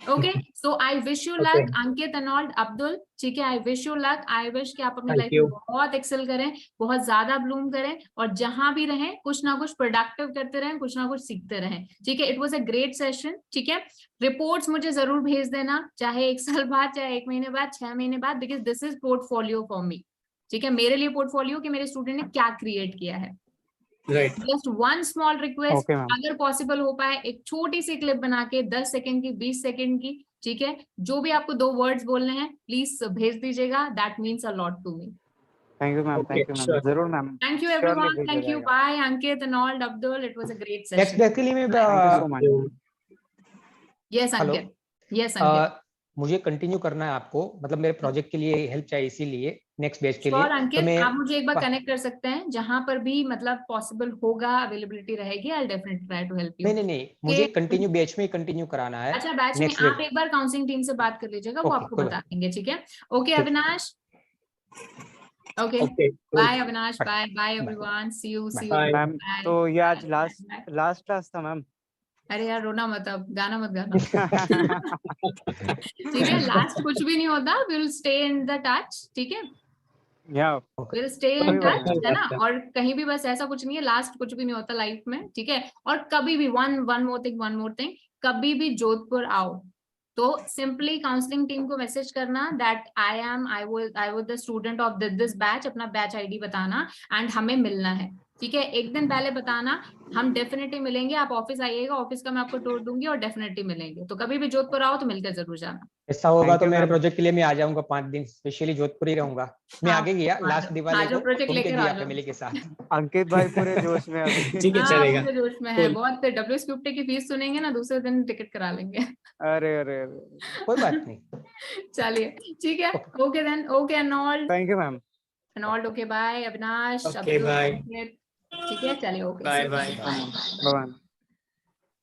Okay, so I wish you luck Ankit and Abdul. ठीक है, I wish you luck, I wish कि आप अपनी लाइफ में बहुत एक्सेल करें, बहुत ज्यादा ब्लूम करें, और जहां भी रहें कुछ ना कुछ प्रोडक्टिव करते रहें, कुछ ना कुछ सीखते रहें। ठीक है, it was a great session. ठीक है, रिपोर्ट्स मुझे जरूर भेज देना, चाहे 1 साल बाद, चाहे 1 महीने बाद, 6 महीने बाद, because this is portfolio for me. ठीक है, मेरे लिए पोर्टफोलियो कि मेरे स्टूडेंट ने क्या क्रिएट किया है। Right. Just one small request, Okay, ma'am. अगर पॉसिबल हो पाए एक छोटी सी क्लिप बना के 10 सेकंड की, 20 सेकंड की, ठीक है, जो भी आपको 2 वर्ड्स बोलने हैं प्लीज भेज दीजिएगा, that means a lot to me. Thank you ma'am, thank you ma'am, sure. जरूर ma'am. Thank you everyone, thank you, bye Ankit and all, Abdul, it was a great next session. Batch के लिए मैं thank you so much. Yes hello. Ankit, yes Ankit. मुझे continue करना है आपको, मतलब मेरे प्रोजेक्ट के लिए हेल्प चाहिए, इसीलिए नेक्स्ट बैच के लिए। श्योर तो अंकित, मैं आप मुझे एक बार कनेक्ट कर सकते हैं, जहां पर भी मतलब पॉसिबल होगा, अवेलेबिलिटी रहेगी, I will definitely try to help you. नहीं, मुझे कंटिन्यू बैच में कंटिन्यू कराना है। अच्छा, बैच में नेक्स्ट आप एक बार काउंसलिंग टीम से बात कर लीजिएगा, वो ओके, आपको कोई बता देंगे, ठीक है। ओके ठीक। Avinash, okay Okay, cool. Bye Avinash, Bye. Bye bye Bye. Everyone, see you Bye. Bye. Ma'am तो ये आज लास्ट क्लास था मैम। अरे यार रोना मत, अब गाना मत गाना, ठीक है, लास्ट कुछ भी नहीं होता, we will stay in the touch, ठीक है, या विल स्टे इन कोई बात टच, नहीं। है ना। और कहीं भी बस ऐसा कुछ नहीं है, लास्ट कुछ भी नहीं होता लाइफ में, ठीक है। और कभी भी वन मोर थिंग, कभी भी जोधपुर आओ तो सिंपली काउंसलिंग टीम को मैसेज करना that I was the student of this batch, अपना बैच आईडी बताना एंड हमें मिलना है, ठीक है। एक दिन पहले बताना, हम डेफिनेटली मिलेंगे, आप ऑफिस आइएगा, ऑफिस का मैं आपको टूर दूंगी और डेफिनेटली मिलेंगे। तो कभी भी जोधपुर आओ तो मिलकर जरूर जाना। ऐसा होगा Thank तो you, मेरे ma'am. प्रोजेक्ट के लिए मैं आ जाऊंगा 5 दिन, स्पेशली जोधपुर ही रहूंगा। मैं हाँ, आगे गया आ लास्ट जाओ, दिवाली आ जाओ, को प्रोजेक्ट घूम के लेकर आ गया जाओ। फैमिली के साथ। अंकित भाई पूरे जोश में अभी। ठीक है, हाँ, चलेगा। पूरे जोश में है, बहुत WSQT की फीस सुनेंगे ना, दूसरे दिन टिकट करा लेंगे। अरे अरे अरे, कोई बात नहीं। चलिए ठीक है, okay then, okay Arnold, thank you ma'am. Arnold, okay bye Avinash, Okay, bye. ठीक है, चलिए, ओके, Bye, bye. बाय।